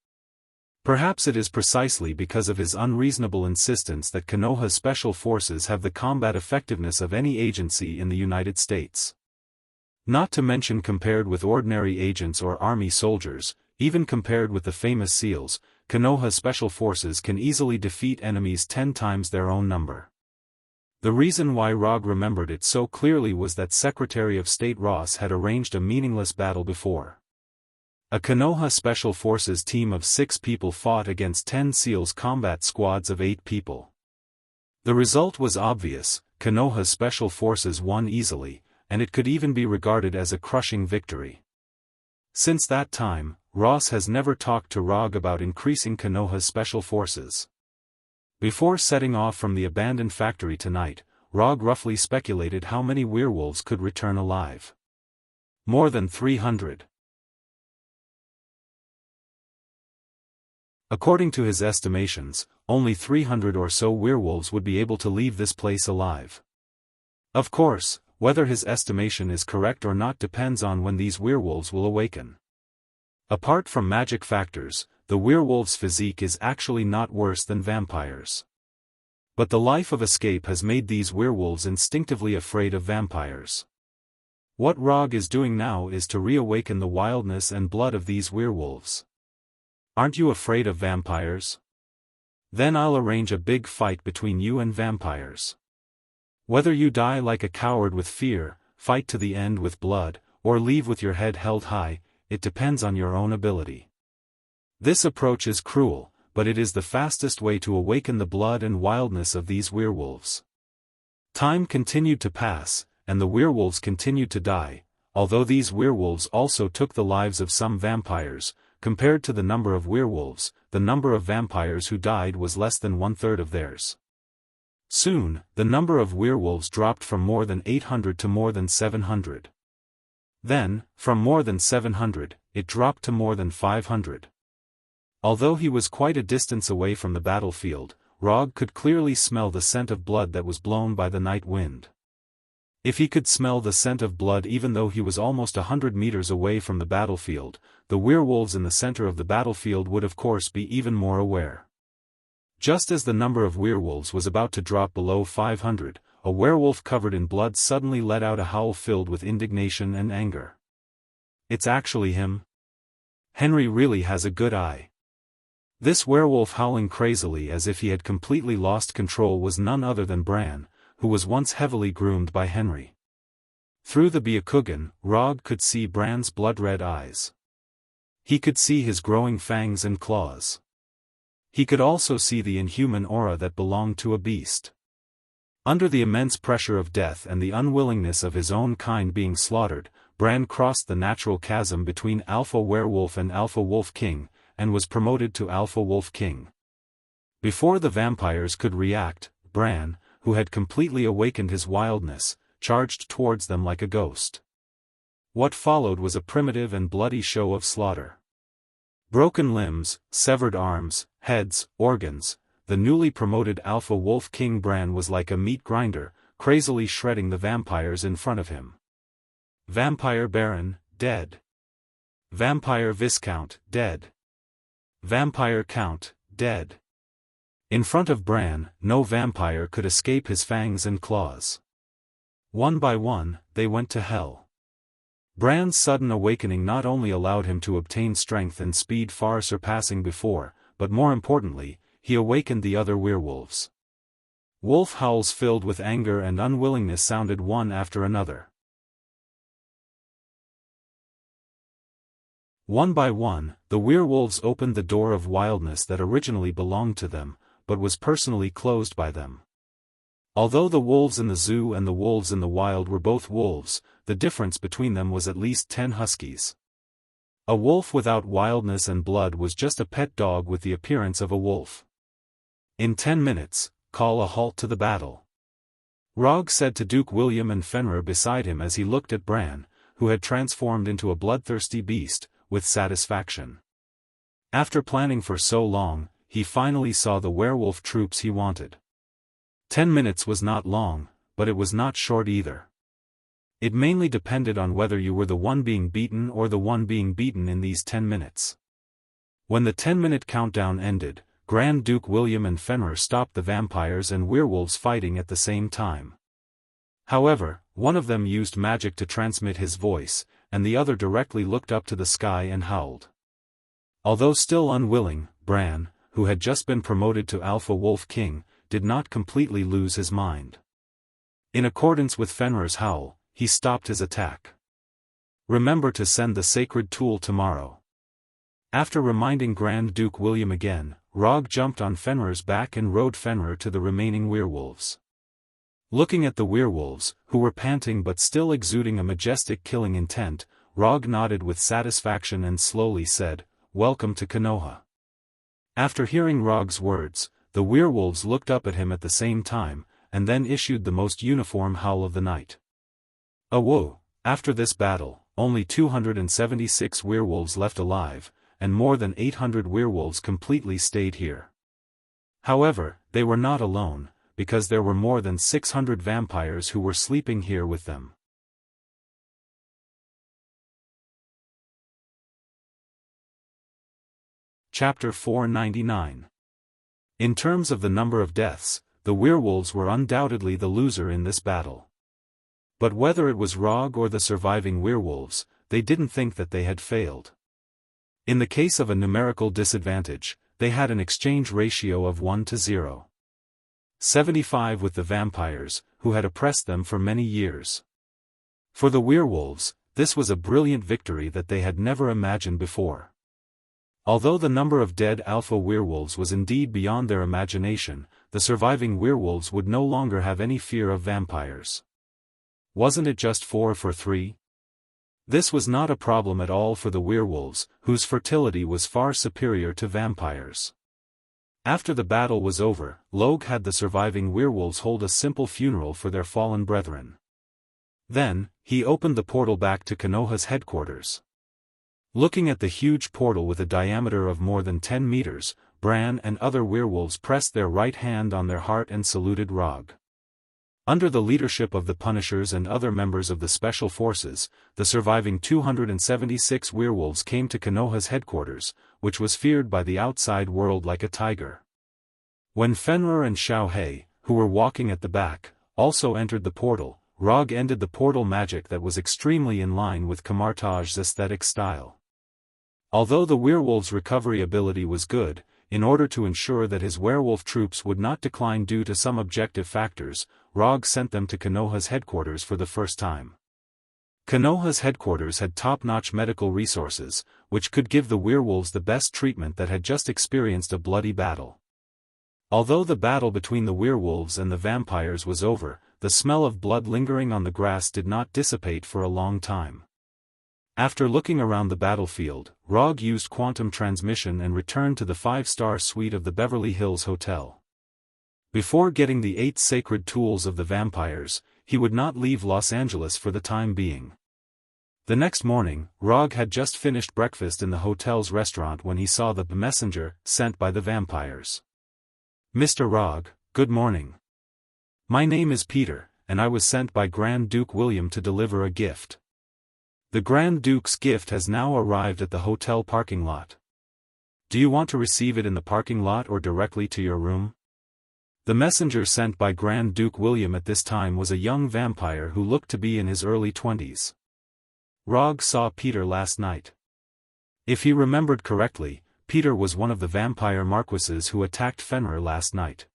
Perhaps it is precisely because of his unreasonable insistence that Konoha special forces have the combat effectiveness of any agency in the United States. Not to mention compared with ordinary agents or army soldiers, even compared with the famous SEALs, Konoha special forces can easily defeat enemies 10 times their own number. The reason why Rog remembered it so clearly was that Secretary of State Ross had arranged a meaningless battle before. A Konoha Special Forces team of 6 people fought against 10 SEALs combat squads of 8 people. The result was obvious, Konoha Special Forces won easily, and it could even be regarded as a crushing victory. Since that time, Ross has never talked to Rog about increasing Konoha's Special Forces. Before setting off from the abandoned factory tonight, Rog roughly speculated how many werewolves could return alive. More than 300. According to his estimations, only 300 or so werewolves would be able to leave this place alive. Of course, whether his estimation is correct or not depends on when these werewolves will awaken. Apart from magic factors, the werewolf's physique is actually not worse than vampires. But the life of escape has made these werewolves instinctively afraid of vampires. What Rog is doing now is to reawaken the wildness and blood of these werewolves. Aren't you afraid of vampires? Then I'll arrange a big fight between you and vampires. Whether you die like a coward with fear, fight to the end with blood, or leave with your head held high, it depends on your own ability. This approach is cruel, but it is the fastest way to awaken the blood and wildness of these werewolves. Time continued to pass, and the werewolves continued to die, although these werewolves also took the lives of some vampires. Compared to the number of werewolves, the number of vampires who died was less than 1/3 of theirs. Soon, the number of werewolves dropped from more than 800 to more than 700. Then, from more than 700, it dropped to more than 500. Although he was quite a distance away from the battlefield, Rog could clearly smell the scent of blood that was blown by the night wind. If he could smell the scent of blood even though he was almost 100 meters away from the battlefield, the werewolves in the center of the battlefield would of course be even more aware. Just as the number of werewolves was about to drop below 500, a werewolf covered in blood suddenly let out a howl filled with indignation and anger. It's actually him. Henry really has a good eye. This werewolf howling crazily as if he had completely lost control was none other than Bran, who was once heavily groomed by Henry. Through the Byakugan, Rog could see Bran's blood-red eyes. He could see his growing fangs and claws. He could also see the inhuman aura that belonged to a beast. Under the immense pressure of death and the unwillingness of his own kind being slaughtered, Bran crossed the natural chasm between Alpha Werewolf and Alpha Wolf King, and was promoted to Alpha Wolf King. Before the vampires could react, Bran, who had completely awakened his wildness, charged towards them like a ghost. What followed was a primitive and bloody show of slaughter. Broken limbs, severed arms, heads, organs, the newly promoted Alpha Wolf King Bran was like a meat grinder, crazily shredding the vampires in front of him. Vampire Baron, dead. Vampire Viscount, dead. Vampire Count, dead. In front of Bran, no vampire could escape his fangs and claws. One by one, they went to hell. Bran's sudden awakening not only allowed him to obtain strength and speed far surpassing before, but more importantly, he awakened the other werewolves. Wolf howls filled with anger and unwillingness sounded one after another. One by one, the werewolves opened the door of wildness that originally belonged to them, but was personally closed by them. Although the wolves in the zoo and the wolves in the wild were both wolves, the difference between them was at least 10 huskies. A wolf without wildness and blood was just a pet dog with the appearance of a wolf. In 10 minutes, call a halt to the battle. Rog said to Duke William and Fenrir beside him as he looked at Bran, who had transformed into a bloodthirsty beast, with satisfaction. After planning for so long, he finally saw the werewolf troops he wanted. 10 minutes was not long, but it was not short either. It mainly depended on whether you were the one being beaten or the one being beaten in these 10 minutes. When the 10-minute countdown ended, Grand Duke William and Fenrir stopped the vampires and werewolves fighting at the same time. However, one of them used magic to transmit his voice, and the other directly looked up to the sky and howled. Although still unwilling, Bran, who had just been promoted to Alpha Wolf King, did not completely lose his mind. In accordance with Fenrir's howl, he stopped his attack. Remember to send the sacred tool tomorrow. After reminding Grand Duke William again, Rog jumped on Fenrir's back and rode Fenrir to the remaining werewolves. Looking at the werewolves, who were panting but still exuding a majestic killing intent, Rog nodded with satisfaction and slowly said, "Welcome to Konoha." After hearing Rog's words, the werewolves looked up at him at the same time, and then issued the most uniform howl of the night. Whoa! After this battle, only 276 werewolves left alive, and more than 800 werewolves completely stayed here. However, they were not alone, because there were more than 600 vampires who were sleeping here with them. Chapter 499. In terms of the number of deaths, the werewolves were undoubtedly the loser in this battle. But whether it was Rog or the surviving werewolves, they didn't think that they had failed. In the case of a numerical disadvantage, they had an exchange ratio of 1 to 0. 75 with the vampires, who had oppressed them for many years. For the werewolves, this was a brilliant victory that they had never imagined before. Although the number of dead alpha werewolves was indeed beyond their imagination, the surviving werewolves would no longer have any fear of vampires. Wasn't it just 4 for 3? This was not a problem at all for the werewolves, whose fertility was far superior to vampires. After the battle was over, Logue had the surviving werewolves hold a simple funeral for their fallen brethren. Then, he opened the portal back to Konoha's headquarters. Looking at the huge portal with a diameter of more than 10 meters, Bran and other werewolves pressed their right hand on their heart and saluted Rog. Under the leadership of the Punishers and other members of the Special Forces, the surviving 276 werewolves came to Konoha's headquarters, which was feared by the outside world like a tiger. When Fenrir and Xiao Hei, who were walking at the back, also entered the portal, Rog ended the portal magic that was extremely in line with Kamartaj's aesthetic style. Although the werewolf's recovery ability was good, in order to ensure that his werewolf troops would not decline due to some objective factors, Rog sent them to Konoha's headquarters for the first time. Konoha's headquarters had top-notch medical resources, which could give the werewolves the best treatment that had just experienced a bloody battle. Although the battle between the werewolves and the vampires was over, the smell of blood lingering on the grass did not dissipate for a long time. After looking around the battlefield, Rog used quantum transmission and returned to the 5-star suite of the Beverly Hills Hotel. Before getting the 8 sacred tools of the vampires, he would not leave Los Angeles for the time being. The next morning, Rog had just finished breakfast in the hotel's restaurant when he saw the messenger sent by the vampires. "Mr. Rog, good morning. My name is Peter, and I was sent by Grand Duke William to deliver a gift. The Grand Duke's gift has now arrived at the hotel parking lot. Do you want to receive it in the parking lot or directly to your room?" The messenger sent by Grand Duke William at this time was a young vampire who looked to be in his early 20s. Rog saw Peter last night. If he remembered correctly, Peter was one of the vampire marquises who attacked Fenrir last night.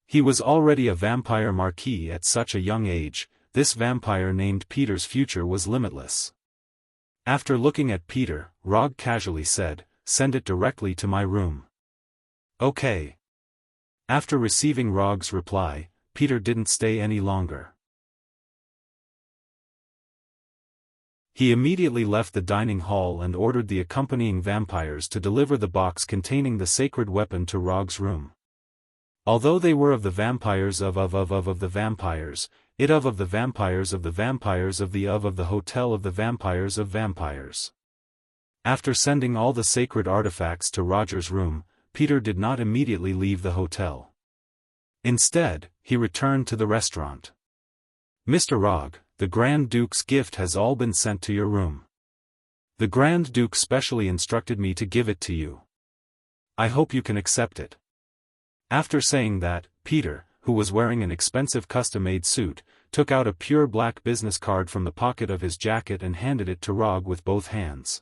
He was already a vampire marquis at such a young age. This vampire named Peter's future was limitless. After looking at Peter, Rog casually said, "Send it directly to my room." "Okay." After receiving Rog's reply, Peter didn't stay any longer. He immediately left the dining hall and ordered the accompanying vampires to deliver the box containing the sacred weapon to Rog's room. Although they were of the vampires of the vampires, of the vampires of the vampires of the hotel of the vampires of vampires. After sending all the sacred artifacts to Roger's room, Peter did not immediately leave the hotel. Instead, he returned to the restaurant. "Mr. Rog, the Grand Duke's gift has all been sent to your room. The Grand Duke specially instructed me to give it to you. I hope you can accept it." After saying that, Peter, who was wearing an expensive custom-made suit, took out a pure black business card from the pocket of his jacket and handed it to Rog with both hands.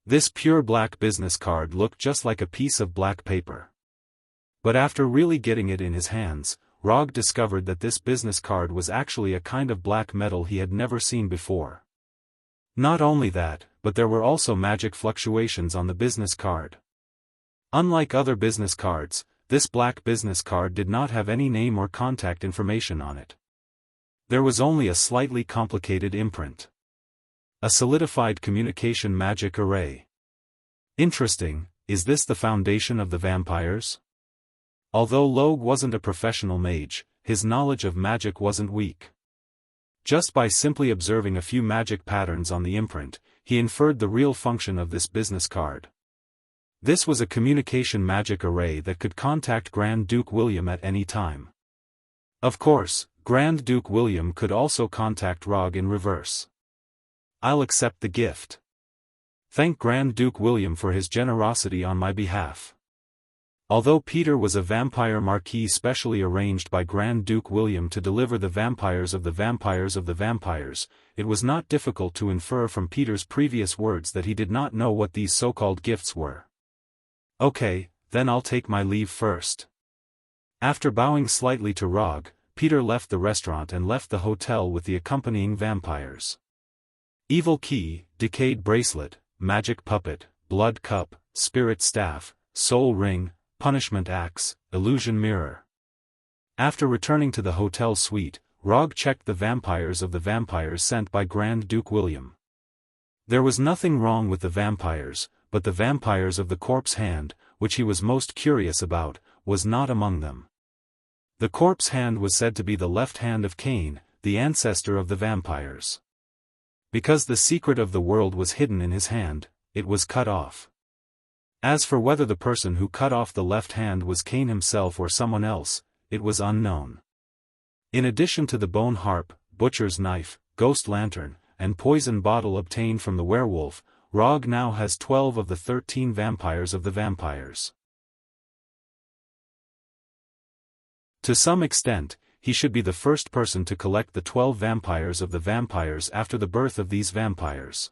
This pure black business card looked just like a piece of black paper. But after really getting it in his hands, Rog discovered that this business card was actually a kind of black metal he had never seen before. Not only that, but there were also magic fluctuations on the business card. Unlike other business cards, this black business card did not have any name or contact information on it. There was only a slightly complicated imprint. A solidified communication magic array. Interesting, is this the foundation of the vampires? Although Logue wasn't a professional mage, his knowledge of magic wasn't weak. Just by simply observing a few magic patterns on the imprint, he inferred the real function of this business card. This was a communication magic array that could contact Grand Duke William at any time. Of course, Grand Duke William could also contact Rog in reverse. "I'll accept the gift. Thank Grand Duke William for his generosity on my behalf." Although Peter was a vampire marquis specially arranged by Grand Duke William to deliver the vampires of the vampires of the vampires, it was not difficult to infer from Peter's previous words that he did not know what these so-called gifts were. "Okay, then I'll take my leave first." After bowing slightly to Rog, Peter left the restaurant and left the hotel with the accompanying vampires. Evil Key, Decayed Bracelet, Magic Puppet, Blood Cup, Spirit Staff, Soul Ring, Punishment Axe, Illusion Mirror. After returning to the hotel suite, Rog checked the vampires of the vampires sent by Grand Duke William. There was nothing wrong with the vampires, but the vampires of the corpse hand, which he was most curious about, was not among them. The corpse hand was said to be the left hand of Cain, the ancestor of the vampires. Because the secret of the world was hidden in his hand, it was cut off. As for whether the person who cut off the left hand was Cain himself or someone else, it was unknown. In addition to the bone harp, butcher's knife, ghost lantern, and poison bottle obtained from the werewolf, Rog now has 12 of the 13 vampires of the vampires. To some extent, he should be the first person to collect the 12 vampires of the vampires after the birth of these vampires.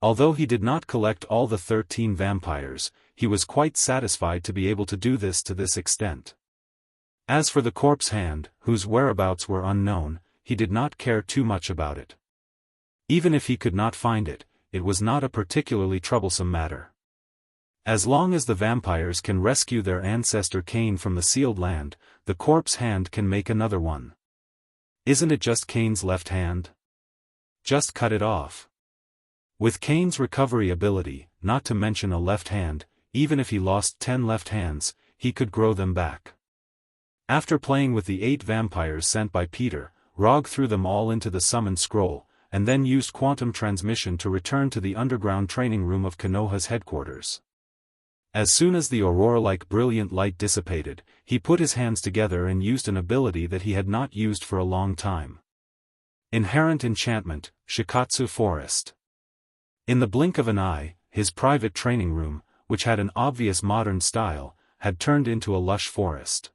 Although he did not collect all the 13 vampires, he was quite satisfied to be able to do this to this extent. As for the corpse hand, whose whereabouts were unknown, he did not care too much about it. Even if he could not find it, it was not a particularly troublesome matter. As long as the vampires can rescue their ancestor Cain from the sealed land, the corpse hand can make another one. Isn't it just Cain's left hand? Just cut it off. With Cain's recovery ability, not to mention a left hand, even if he lost 10 left hands, he could grow them back. After playing with the 8 vampires sent by Peter, Rog threw them all into the summon scroll, and then used quantum transmission to return to the underground training room of Konoha's headquarters. As soon as the aurora-like brilliant light dissipated, he put his hands together and used an ability that he had not used for a long time. Inherent Enchantment, Shikatsu Forest. In the blink of an eye, his private training room, which had an obvious modern style, had turned into a lush forest.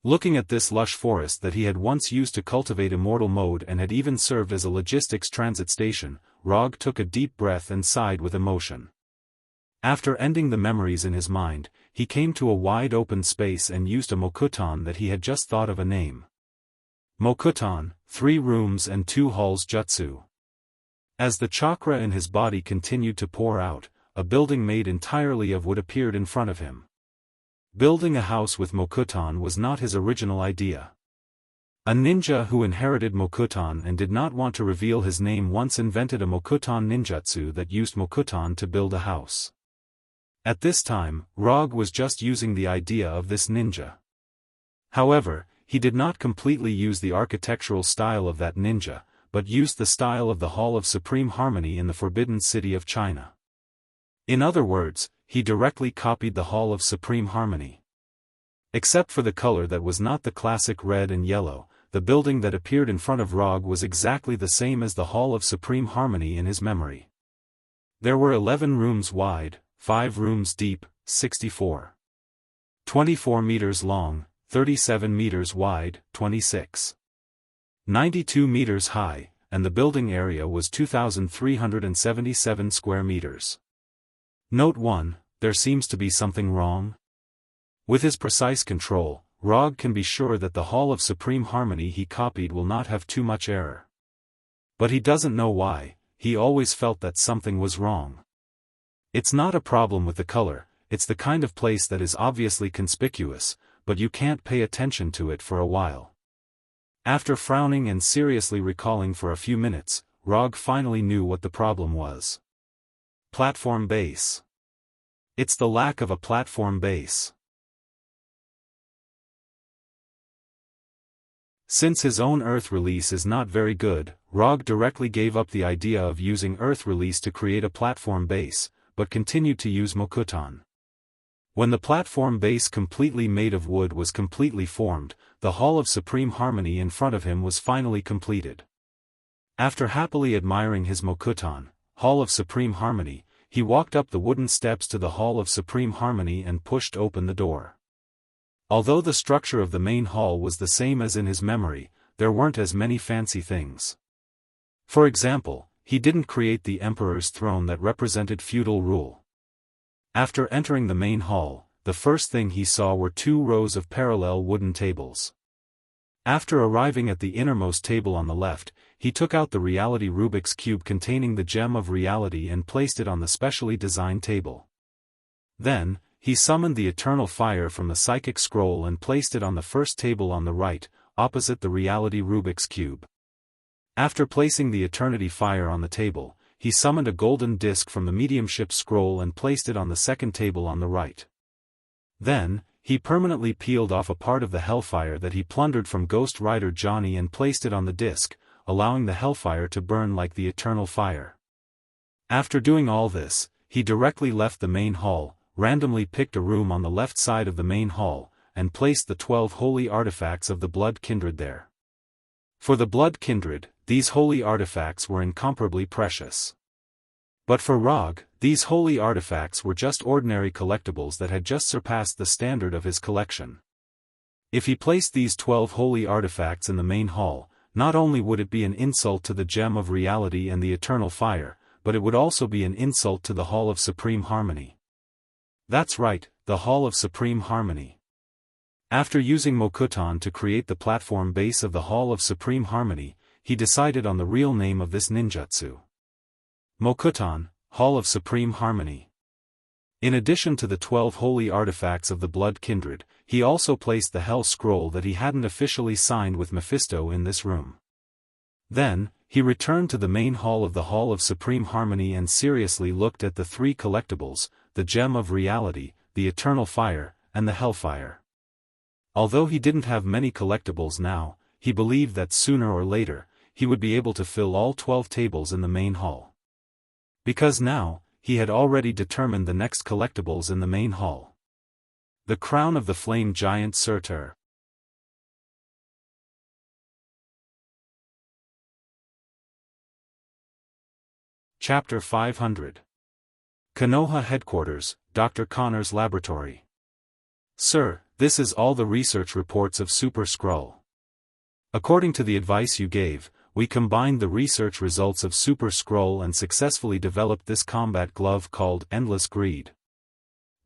Looking at this lush forest that he had once used to cultivate immortal mode and had even served as a logistics transit station, Rog took a deep breath and sighed with emotion. After ending the memories in his mind, he came to a wide open space and used a Mokuton that he had just thought of a name. Mokuton, 3 rooms and 2 halls jutsu. As the chakra in his body continued to pour out, a building made entirely of wood appeared in front of him. Building a house with Mokuton was not his original idea. A ninja who inherited Mokutan and did not want to reveal his name once invented a Mokutan ninjutsu that used Mokutan to build a house. At this time, Rog was just using the idea of this ninja. However, he did not completely use the architectural style of that ninja, but used the style of the Hall of Supreme Harmony in the Forbidden City of China. In other words, he directly copied the Hall of Supreme Harmony. Except for the color that was not the classic red and yellow, the building that appeared in front of Rog was exactly the same as the Hall of Supreme Harmony in his memory. There were 11 rooms wide, 5 rooms deep, 64. 24 meters long, 37 meters wide, 26. 92 meters high, and the building area was 2,377 square meters. Note 1, there seems to be something wrong. With his precise control, Rog can be sure that the Hall of Supreme Harmony he copied will not have too much error. But he doesn't know why, he always felt that something was wrong. It's not a problem with the color, it's the kind of place that is obviously conspicuous, but you can't pay attention to it for a while. After frowning and seriously recalling for a few minutes, Rog finally knew what the problem was. Platform base. It's the lack of a platform base. Since his own Earth release is not very good, Rog directly gave up the idea of using Earth release to create a platform base, but continued to use Mokutan. When the platform base completely made of wood was completely formed, the Hall of Supreme Harmony in front of him was finally completed. After happily admiring his Mokutan, Hall of Supreme Harmony, he walked up the wooden steps to the Hall of Supreme Harmony and pushed open the door. Although the structure of the main hall was the same as in his memory, there weren't as many fancy things. For example, he didn't create the emperor's throne that represented feudal rule. After entering the main hall, the first thing he saw were 2 rows of parallel wooden tables. After arriving at the innermost table on the left, he took out the reality Rubik's cube containing the gem of reality and placed it on the specially designed table. Then, he summoned the eternal fire from the psychic scroll and placed it on the first table on the right, opposite the reality Rubik's cube. After placing the eternity fire on the table, he summoned a golden disc from the mediumship scroll and placed it on the second table on the right. Then, he permanently peeled off a part of the hellfire that he plundered from Ghost Rider Johnny and placed it on the disc, allowing the hellfire to burn like the eternal fire. After doing all this, he directly left the main hall, randomly picked a room on the left side of the main hall, and placed the 12 holy artifacts of the Blood Kindred there. For the Blood Kindred, these holy artifacts were incomparably precious. But for Rog, these holy artifacts were just ordinary collectibles that had just surpassed the standard of his collection. If he placed these 12 holy artifacts in the main hall, not only would it be an insult to the Gem of Reality and the Eternal Fire, but it would also be an insult to the Hall of Supreme Harmony. That's right, the Hall of Supreme Harmony. After using Mokutan to create the platform base of the Hall of Supreme Harmony, he decided on the real name of this ninjutsu. Mokutan, Hall of Supreme Harmony. In addition to the 12 holy artifacts of the Blood Kindred, he also placed the Hell Scroll that he hadn't officially signed with Mephisto in this room. Then, he returned to the main hall of the Hall of Supreme Harmony and seriously looked at the 3 collectibles, the Gem of Reality, the Eternal Fire, and the Hellfire. Although he didn't have many collectibles now, he believed that sooner or later, he would be able to fill all 12 tables in the main hall. Because now, he had already determined the next collectibles in the main hall. The Crown of the Flame Giant Surtur. Chapter 500. Konoha Headquarters, Dr. Connor's Laboratory. Sir, this is all the research reports of Super Skrull. According to the advice you gave, we combined the research results of Super Skrull and successfully developed this combat glove called Endless Greed.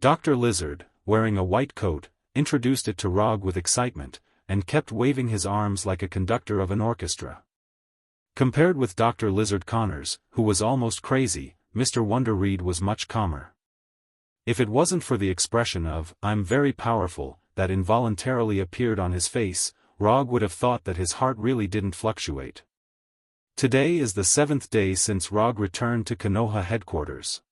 Dr. Lizard, wearing a white coat, introduced it to Rog with excitement, and kept waving his arms like a conductor of an orchestra. Compared with Dr. Lizard Connors, who was almost crazy, Mr. Wonder Reed was much calmer. If it wasn't for the expression of, "I'm very powerful," that involuntarily appeared on his face, Rog would have thought that his heart really didn't fluctuate. Today is the 7th day since Rog returned to Konoha headquarters.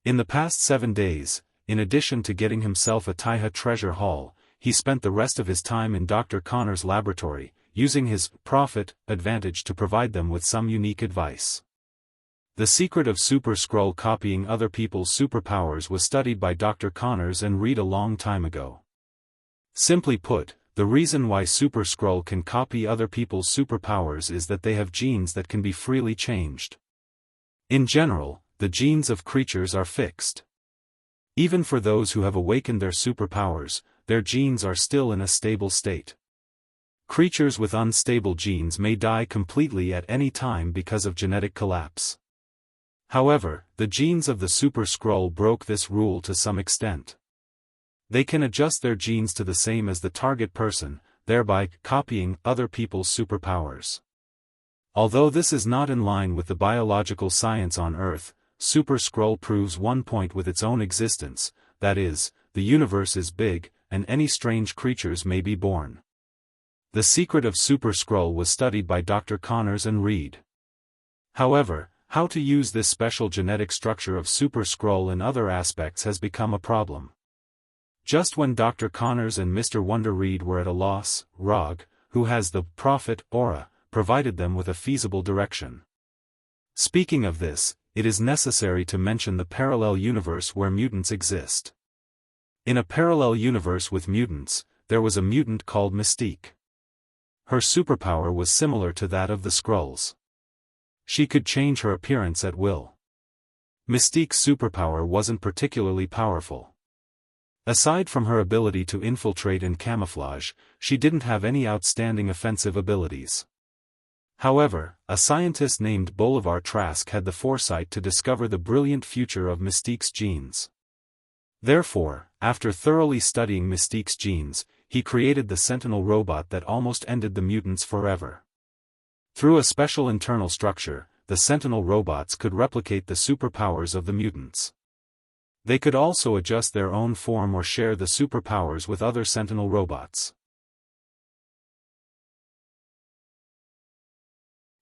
In the past 7 days, in addition to getting himself a Taiha treasure haul, he spent the rest of his time in Dr. Connor's laboratory, using his profit advantage to provide them with some unique advice. The secret of Super Scroll copying other people's superpowers was studied by Dr. Connors and Reed a long time ago. Simply put, the reason why Super Scroll can copy other people's superpowers is that they have genes that can be freely changed. In general, the genes of creatures are fixed. Even for those who have awakened their superpowers, their genes are still in a stable state. Creatures with unstable genes may die completely at any time because of genetic collapse. However, the genes of the Super Scroll broke this rule to some extent. They can adjust their genes to the same as the target person, thereby copying other people's superpowers. Although this is not in line with the biological science on Earth, Super Scroll proves one point with its own existence, that is, the universe is big, and any strange creatures may be born. The secret of Super Scroll was studied by Dr. Connors and Reed. However, how to use this special genetic structure of Super Scroll in other aspects has become a problem. Just when Dr. Connors and Mr. Wonder Reed were at a loss, Rog, who has the prophet aura, provided them with a feasible direction. Speaking of this, it is necessary to mention the parallel universe where mutants exist. In a parallel universe with mutants, there was a mutant called Mystique. Her superpower was similar to that of the Skrulls. She could change her appearance at will. Mystique's superpower wasn't particularly powerful. Aside from her ability to infiltrate and camouflage, she didn't have any outstanding offensive abilities. However, a scientist named Bolivar Trask had the foresight to discover the brilliant future of Mystique's genes. Therefore, after thoroughly studying Mystique's genes, he created the Sentinel robot that almost ended the mutants forever. Through a special internal structure, the Sentinel robots could replicate the superpowers of the mutants. They could also adjust their own form or share the superpowers with other Sentinel robots.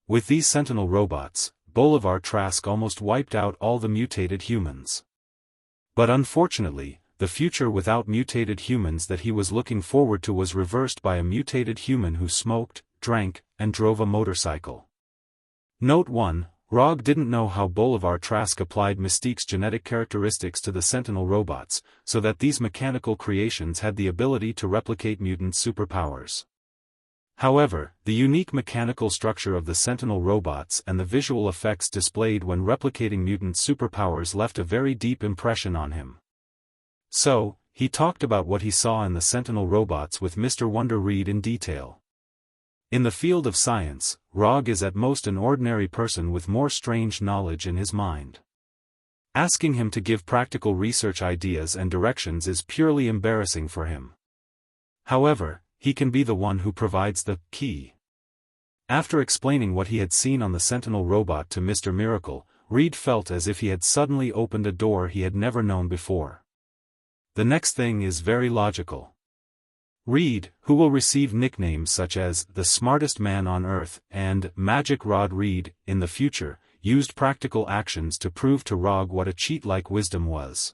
With these Sentinel robots, Bolivar Trask almost wiped out all the mutated humans. But unfortunately, the future without mutated humans that he was looking forward to was reversed by a mutated human who smoked, drank, and drove a motorcycle. Note 1. Rog didn't know how Bolivar Trask applied Mystique's genetic characteristics to the Sentinel robots, so that these mechanical creations had the ability to replicate mutant superpowers. However, the unique mechanical structure of the Sentinel robots and the visual effects displayed when replicating mutant superpowers left a very deep impression on him. So, he talked about what he saw in the Sentinel robots with Mr. Wonder Reed in detail. In the field of science, Rog is at most an ordinary person with more strange knowledge in his mind. Asking him to give practical research ideas and directions is purely embarrassing for him. However, he can be the one who provides the key. After explaining what he had seen on the Sentinel robot to Mr. Miracle, Reed felt as if he had suddenly opened a door he had never known before. The next thing is very logical. Reed, who will receive nicknames such as the smartest man on Earth and Magic Rod Reed in the future, used practical actions to prove to Rog what a cheat-like wisdom was.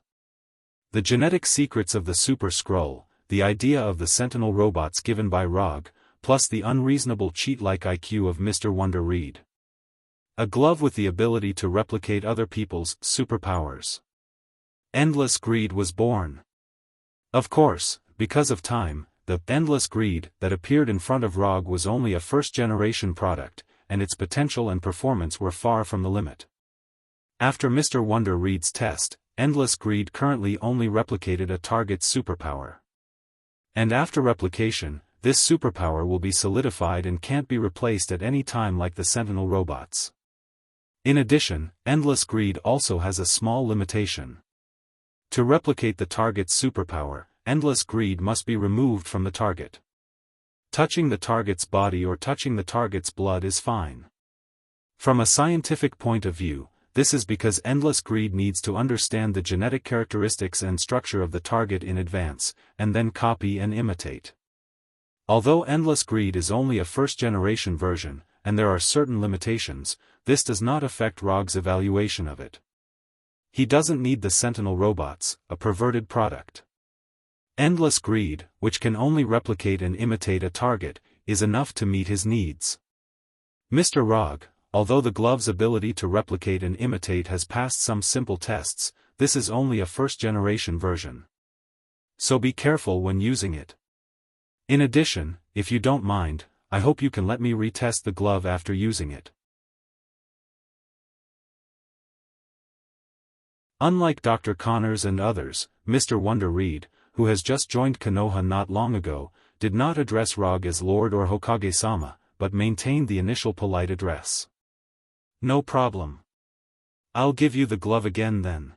The genetic secrets of the Super Scroll, the idea of the Sentinel robots given by Rog, plus the unreasonable cheat-like IQ of Mr. Wonder Reed. A glove with the ability to replicate other people's superpowers. Endless greed was born. Of course, because of time, the endless greed that appeared in front of Rog was only a first-generation product, and its potential and performance were far from the limit. After Mr. Wonder Reed's test, endless greed currently only replicated a target's superpower. And after replication, this superpower will be solidified and can't be replaced at any time like the Sentinel robots. In addition, endless greed also has a small limitation. To replicate the target's superpower, endless greed must be removed from the target. Touching the target's body or touching the target's blood is fine. From a scientific point of view, this is because endless greed needs to understand the genetic characteristics and structure of the target in advance, and then copy and imitate. Although Endless Greed is only a first-generation version, and there are certain limitations, this does not affect Rog's evaluation of it. He doesn't need the Sentinel robots, a perverted product. Endless Greed, which can only replicate and imitate a target, is enough to meet his needs. Mr. Rog, although the glove's ability to replicate and imitate has passed some simple tests, this is only a first-generation version. So be careful when using it. In addition, if you don't mind, I hope you can let me retest the glove after using it. Unlike Dr. Connors and others, Mr. Wonder Reed, who has just joined Konoha not long ago, did not address Rog as Lord or Hokage-sama, but maintained the initial polite address. No problem. I'll give you the glove again then.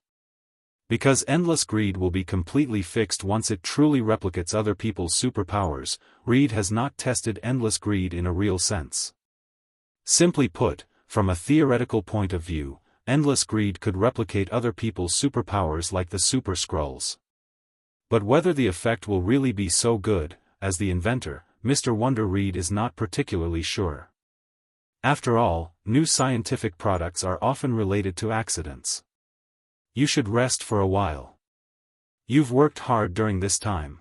Because Endless Greed will be completely fixed once it truly replicates other people's superpowers, Reed has not tested Endless Greed in a real sense. Simply put, from a theoretical point of view, Endless Greed could replicate other people's superpowers like the Super Skrulls. But whether the effect will really be so good, as the inventor, Mr. Wonder Reed is not particularly sure. After all, new scientific products are often related to accidents. You should rest for a while. You've worked hard during this time.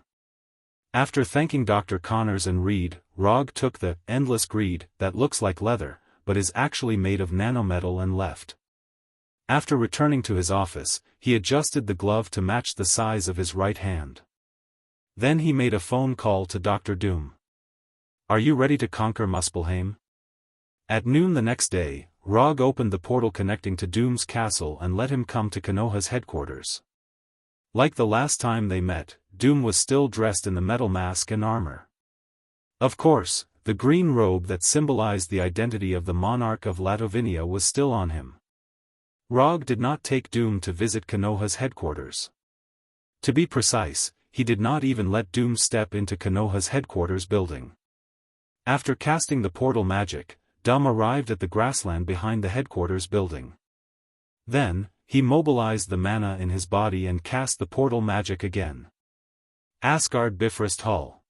After thanking Dr. Connors and Reed, Rog took the Endless Greed that looks like leather, but is actually made of nanometal and left. After returning to his office, he adjusted the glove to match the size of his right hand. Then he made a phone call to Dr. Doom. Are you ready to conquer Muspelheim? At noon the next day, Rog opened the portal connecting to Doom's castle and let him come to Konoha's headquarters. Like the last time they met, Doom was still dressed in the metal mask and armor. Of course, the green robe that symbolized the identity of the monarch of Latovinia was still on him. Rog did not take Doom to visit Konoha's headquarters. To be precise, he did not even let Doom step into Konoha's headquarters building. After casting the portal magic, Doom arrived at the grassland behind the headquarters building. Then, he mobilized the mana in his body and cast the portal magic again. Asgard Bifrost Hall.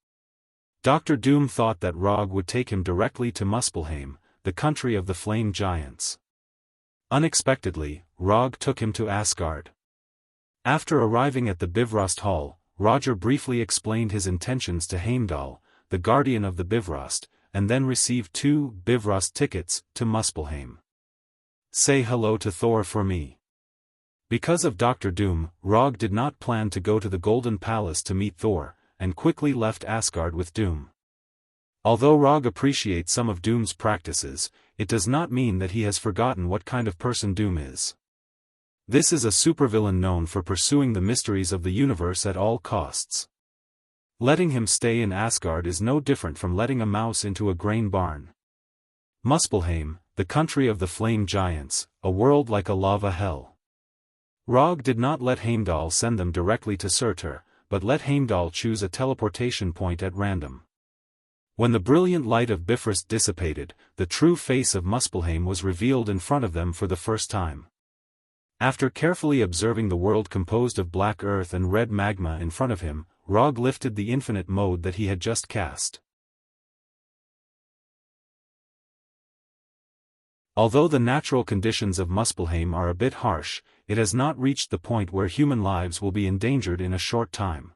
Dr. Doom thought that Rog would take him directly to Muspelheim, the country of the flame giants. Unexpectedly, Rog took him to Asgard. After arriving at the Bifrost Hall, Roger briefly explained his intentions to Heimdall, the guardian of the Bifrost, and then received 2 Bifrost tickets to Muspelheim. Say hello to Thor for me. Because of Dr. Doom, Rog did not plan to go to the Golden Palace to meet Thor, and quickly left Asgard with Doom. Although Rog appreciates some of Doom's practices, it does not mean that he has forgotten what kind of person Doom is. This is a supervillain known for pursuing the mysteries of the universe at all costs. Letting him stay in Asgard is no different from letting a mouse into a grain barn. Muspelheim, the country of the flame giants, a world like a lava hell. Rog did not let Heimdall send them directly to Surtur, but let Heimdall choose a teleportation point at random. When the brilliant light of Bifrost dissipated, the true face of Muspelheim was revealed in front of them for the first time. After carefully observing the world composed of black earth and red magma in front of him, Rog lifted the infinite mode that he had just cast. Although the natural conditions of Muspelheim are a bit harsh, it has not reached the point where human lives will be endangered in a short time.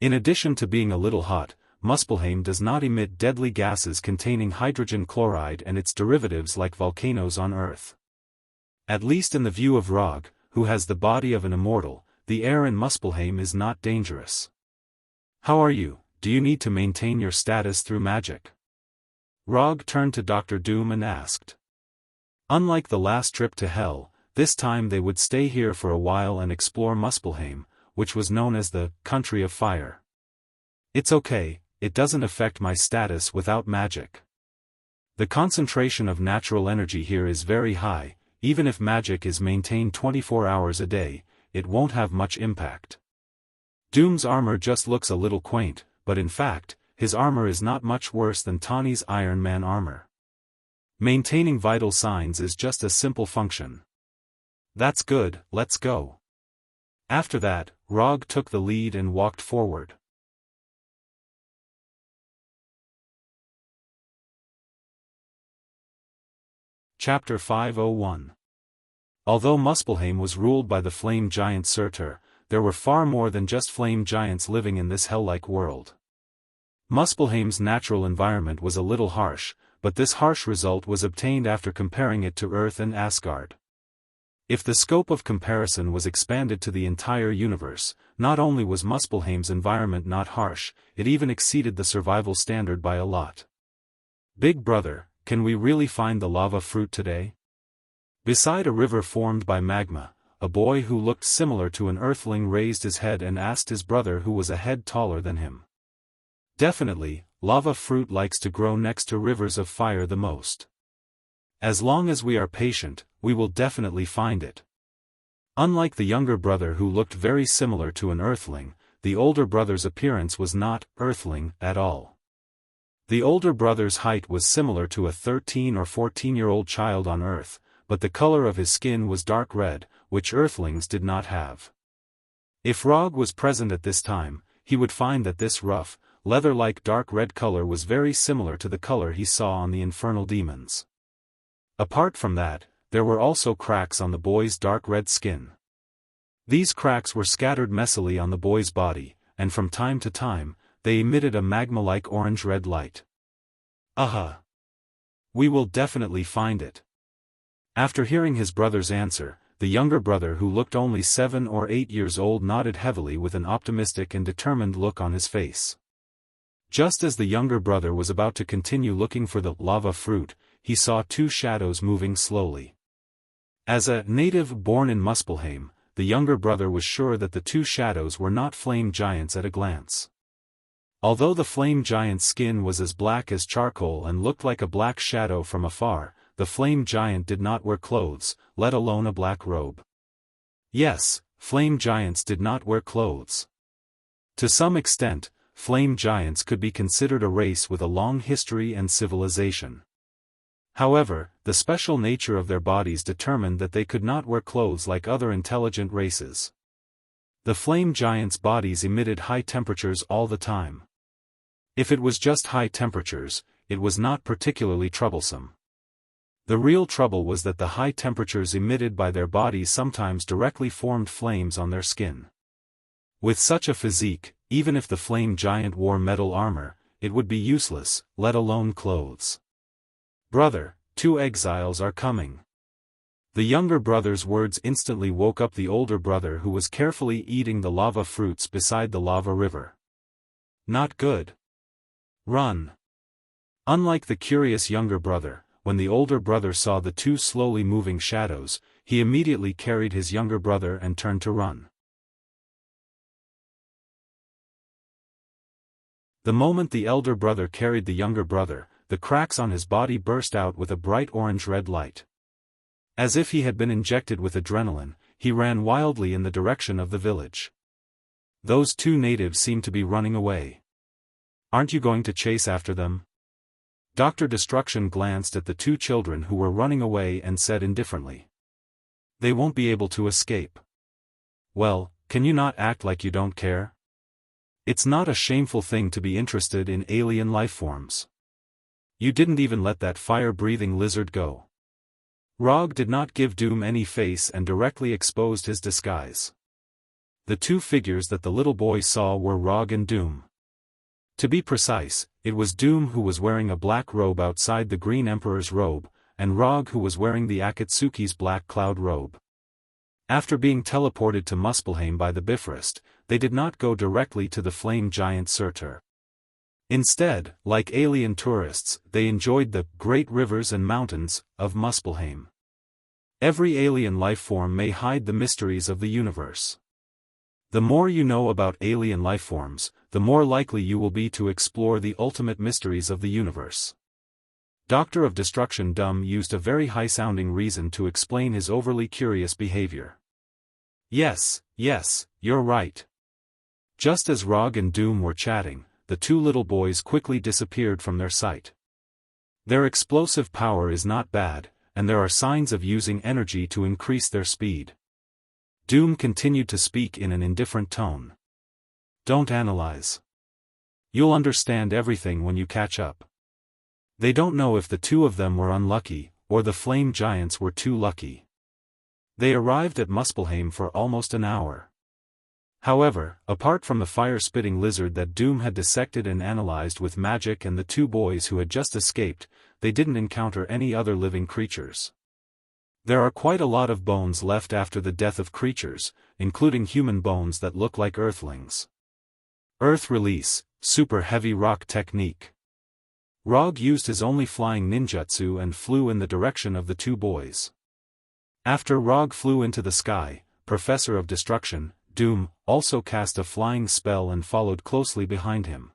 In addition to being a little hot, Muspelheim does not emit deadly gases containing hydrogen chloride and its derivatives like volcanoes on Earth. At least in the view of Rog, who has the body of an immortal, the air in Muspelheim is not dangerous. How are you? Do you need to maintain your status through magic? Rog turned to Dr. Doom and asked. Unlike the last trip to Hell, this time they would stay here for a while and explore Muspelheim, which was known as the Country of Fire. It's okay, it doesn't affect my status without magic. The concentration of natural energy here is very high, even if magic is maintained 24 hours a day, it won't have much impact. Doom's armor just looks a little quaint, but in fact, his armor is not much worse than Tawny's Iron Man armor. Maintaining vital signs is just a simple function. That's good, let's go. After that, Rog took the lead and walked forward. Chapter 501. Although Muspelheim was ruled by the flame giant Surtur, there were far more than just flame giants living in this hell-like world. Muspelheim's natural environment was a little harsh, but this harsh result was obtained after comparing it to Earth and Asgard. If the scope of comparison was expanded to the entire universe, not only was Muspelheim's environment not harsh, it even exceeded the survival standard by a lot. Big Brother, can we really find the lava fruit today? Beside a river formed by magma, a boy who looked similar to an earthling raised his head and asked his brother who was a head taller than him. Definitely, lava fruit likes to grow next to rivers of fire the most. As long as we are patient, we will definitely find it. Unlike the younger brother who looked very similar to an earthling, the older brother's appearance was not earthling at all. The older brother's height was similar to a 13 or 14-year-old child on Earth, but the color of his skin was dark red, which earthlings did not have. If Rog was present at this time, he would find that this rough, leather-like dark red color was very similar to the color he saw on the infernal demons. Apart from that, there were also cracks on the boy's dark red skin. These cracks were scattered messily on the boy's body, and from time to time, they emitted a magma-like orange-red light. Aha! We will definitely find it. After hearing his brother's answer, the younger brother who looked only 7 or 8 years old nodded heavily with an optimistic and determined look on his face. Just as the younger brother was about to continue looking for the lava fruit, he saw two shadows moving slowly. As a native born in Muspelheim, the younger brother was sure that the two shadows were not flame giants at a glance. Although the flame giant's skin was as black as charcoal and looked like a black shadow from afar, the flame giant did not wear clothes, let alone a black robe. Yes, flame giants did not wear clothes. To some extent, flame giants could be considered a race with a long history and civilization. However, the special nature of their bodies determined that they could not wear clothes like other intelligent races. The flame giants' bodies emitted high temperatures all the time. If it was just high temperatures, it was not particularly troublesome. The real trouble was that the high temperatures emitted by their bodies sometimes directly formed flames on their skin. With such a physique, even if the flame giant wore metal armor, it would be useless, let alone clothes. Brother, 2 exiles are coming. The younger brother's words instantly woke up the older brother who was carefully eating the lava fruits beside the lava river. Not good. Run. Unlike the curious younger brother, when the older brother saw the two slowly moving shadows, he immediately carried his younger brother and turned to run. The moment the elder brother carried the younger brother, the cracks on his body burst out with a bright orange-red light. As if he had been injected with adrenaline, he ran wildly in the direction of the village. Those two natives seemed to be running away. Aren't you going to chase after them? Dr. Destruction glanced at the two children who were running away and said indifferently. They won't be able to escape. Well, can you not act like you don't care? It's not a shameful thing to be interested in alien lifeforms. You didn't even let that fire-breathing lizard go. Rog did not give Doom any face and directly exposed his disguise. The two figures that the little boy saw were Rog and Doom. To be precise, it was Doom who was wearing a black robe outside the Green Emperor's robe, and Rog who was wearing the Akatsuki's black cloud robe. After being teleported to Muspelheim by the Bifrost, they did not go directly to the flame giant Surtur. Instead, like alien tourists, they enjoyed the great rivers and mountains of Muspelheim. Every alien lifeform may hide the mysteries of the universe. The more you know about alien lifeforms, the more likely you will be to explore the ultimate mysteries of the universe. Doctor of Destruction Dumb used a very high-sounding reason to explain his overly curious behavior. Yes, you're right. Just as Rog and Doom were chatting, the two little boys quickly disappeared from their sight. Their explosive power is not bad, and there are signs of using energy to increase their speed. Doom continued to speak in an indifferent tone. Don't analyze. You'll understand everything when you catch up. They don't know if the two of them were unlucky, or the flame giants were too lucky. They arrived at Muspelheim for almost an hour. However, apart from the fire-spitting lizard that Doom had dissected and analyzed with magic and the two boys who had just escaped, they didn't encounter any other living creatures. There are quite a lot of bones left after the death of creatures, including human bones that look like earthlings. Earth Release, Super Heavy Rock Technique. Rog used his only flying ninjutsu and flew in the direction of the two boys. After Rog flew into the sky, Professor of Destruction, Doom, also cast a flying spell and followed closely behind him.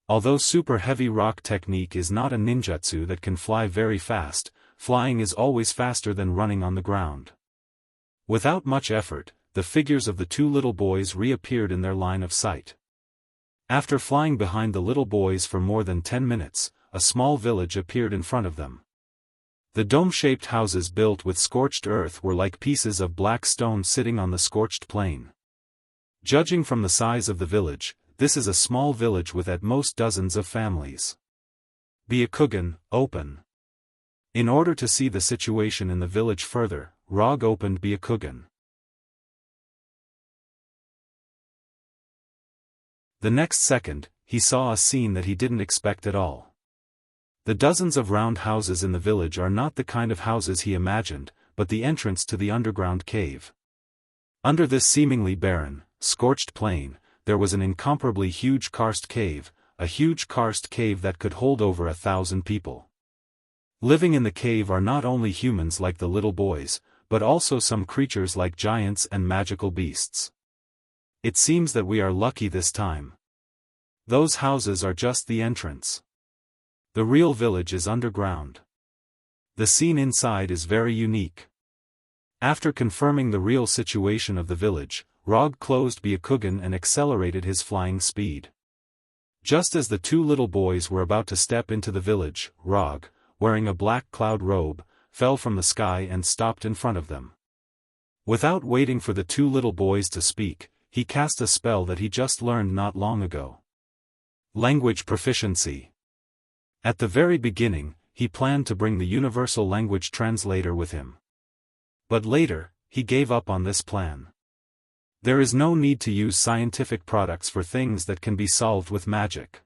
Although Super Heavy Rock Technique is not a ninjutsu that can fly very fast, flying is always faster than running on the ground. Without much effort, the figures of the two little boys reappeared in their line of sight. After flying behind the little boys for more than 10 minutes, a small village appeared in front of them. The dome-shaped houses built with scorched earth were like pieces of black stone sitting on the scorched plain. Judging from the size of the village, this is a small village with at most dozens of families. Byakugan, open. In order to see the situation in the village further, Rog opened Byakugan. The next second, he saw a scene that he didn't expect at all. The dozens of round houses in the village are not the kind of houses he imagined, but the entrance to the underground cave. Under this seemingly barren, scorched plain, there was an incomparably huge karst cave, a huge karst cave that could hold over 1,000 people. Living in the cave are not only humans like the little boys, but also some creatures like giants and magical beasts. It seems that we are lucky this time. Those houses are just the entrance. The real village is underground. The scene inside is very unique. After confirming the real situation of the village, Rog closed Byakugan and accelerated his flying speed. Just as the two little boys were about to step into the village, Rog, wearing a black cloud robe, fell from the sky and stopped in front of them. Without waiting for the two little boys to speak, he cast a spell that he just learned not long ago. Language Proficiency. At the very beginning, he planned to bring the universal language translator with him. But later, he gave up on this plan. There is no need to use scientific products for things that can be solved with magic.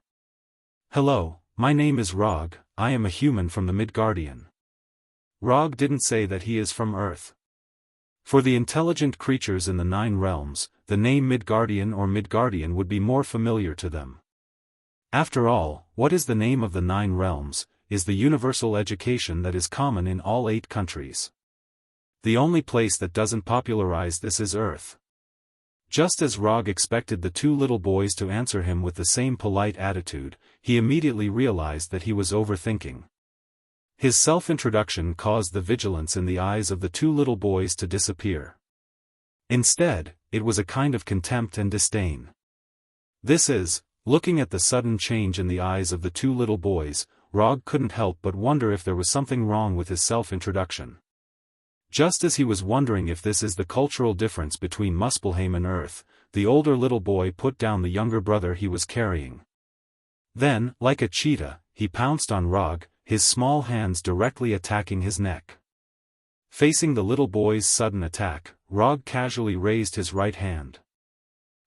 Hello, my name is Rog, I am a human from the Midgardian. Rog didn't say that he is from Earth. For the intelligent creatures in the 9 realms, the name Midgardian or Midgardian would be more familiar to them. After all, what is the name of the 9 realms, is the universal education that is common in all 8 countries. The only place that doesn't popularize this is Earth. Just as Rog expected the two little boys to answer him with the same polite attitude, he immediately realized that he was overthinking. His self-introduction caused the vigilance in the eyes of the two little boys to disappear. Instead, it was a kind of contempt and disdain. Looking at the sudden change in the eyes of the two little boys, Rog couldn't help but wonder if there was something wrong with his self-introduction. Just as he was wondering if this is the cultural difference between Muspelheim and Earth, the older little boy put down the younger brother he was carrying. Then, like a cheetah, he pounced on Rog, his small hands directly attacking his neck. Facing the little boy's sudden attack, Rog casually raised his right hand.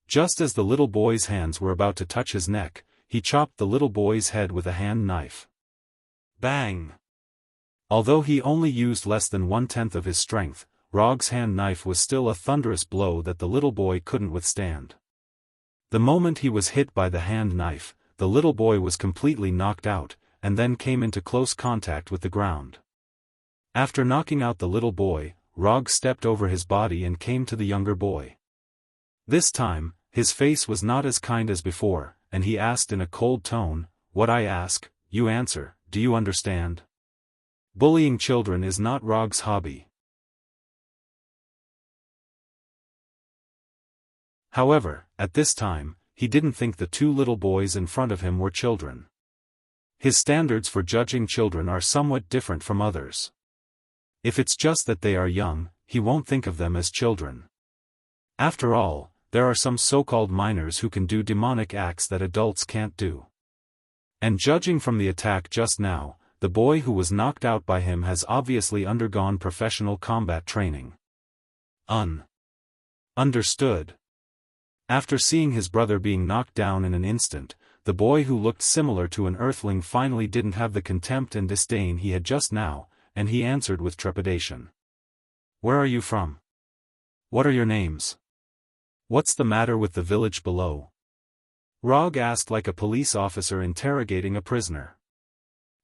Just as the little boy's hands were about to touch his neck, he chopped the little boy's head with a hand knife. Bang! Although he only used less than 1/10 of his strength, Rog's hand knife was still a thunderous blow that the little boy couldn't withstand. The moment he was hit by the hand knife, the little boy was completely knocked out, and then came into close contact with the ground. After knocking out the little boy, Rog stepped over his body and came to the younger boy. This time, his face was not as kind as before, and he asked in a cold tone, "What I ask, you answer, do you understand?" Bullying children is not Rog's hobby. However, at this time, he didn't think the two little boys in front of him were children. His standards for judging children are somewhat different from others. If it's just that they are young, he won't think of them as children. After all, there are some so-called minors who can do demonic acts that adults can't do. And judging from the attack just now, the boy who was knocked out by him has obviously undergone professional combat training. Understood. After seeing his brother being knocked down in an instant, the boy who looked similar to an earthling finally didn't have the contempt and disdain he had just now, and he answered with trepidation. Where are you from? What are your names? What's the matter with the village below? Rog asked like a police officer interrogating a prisoner.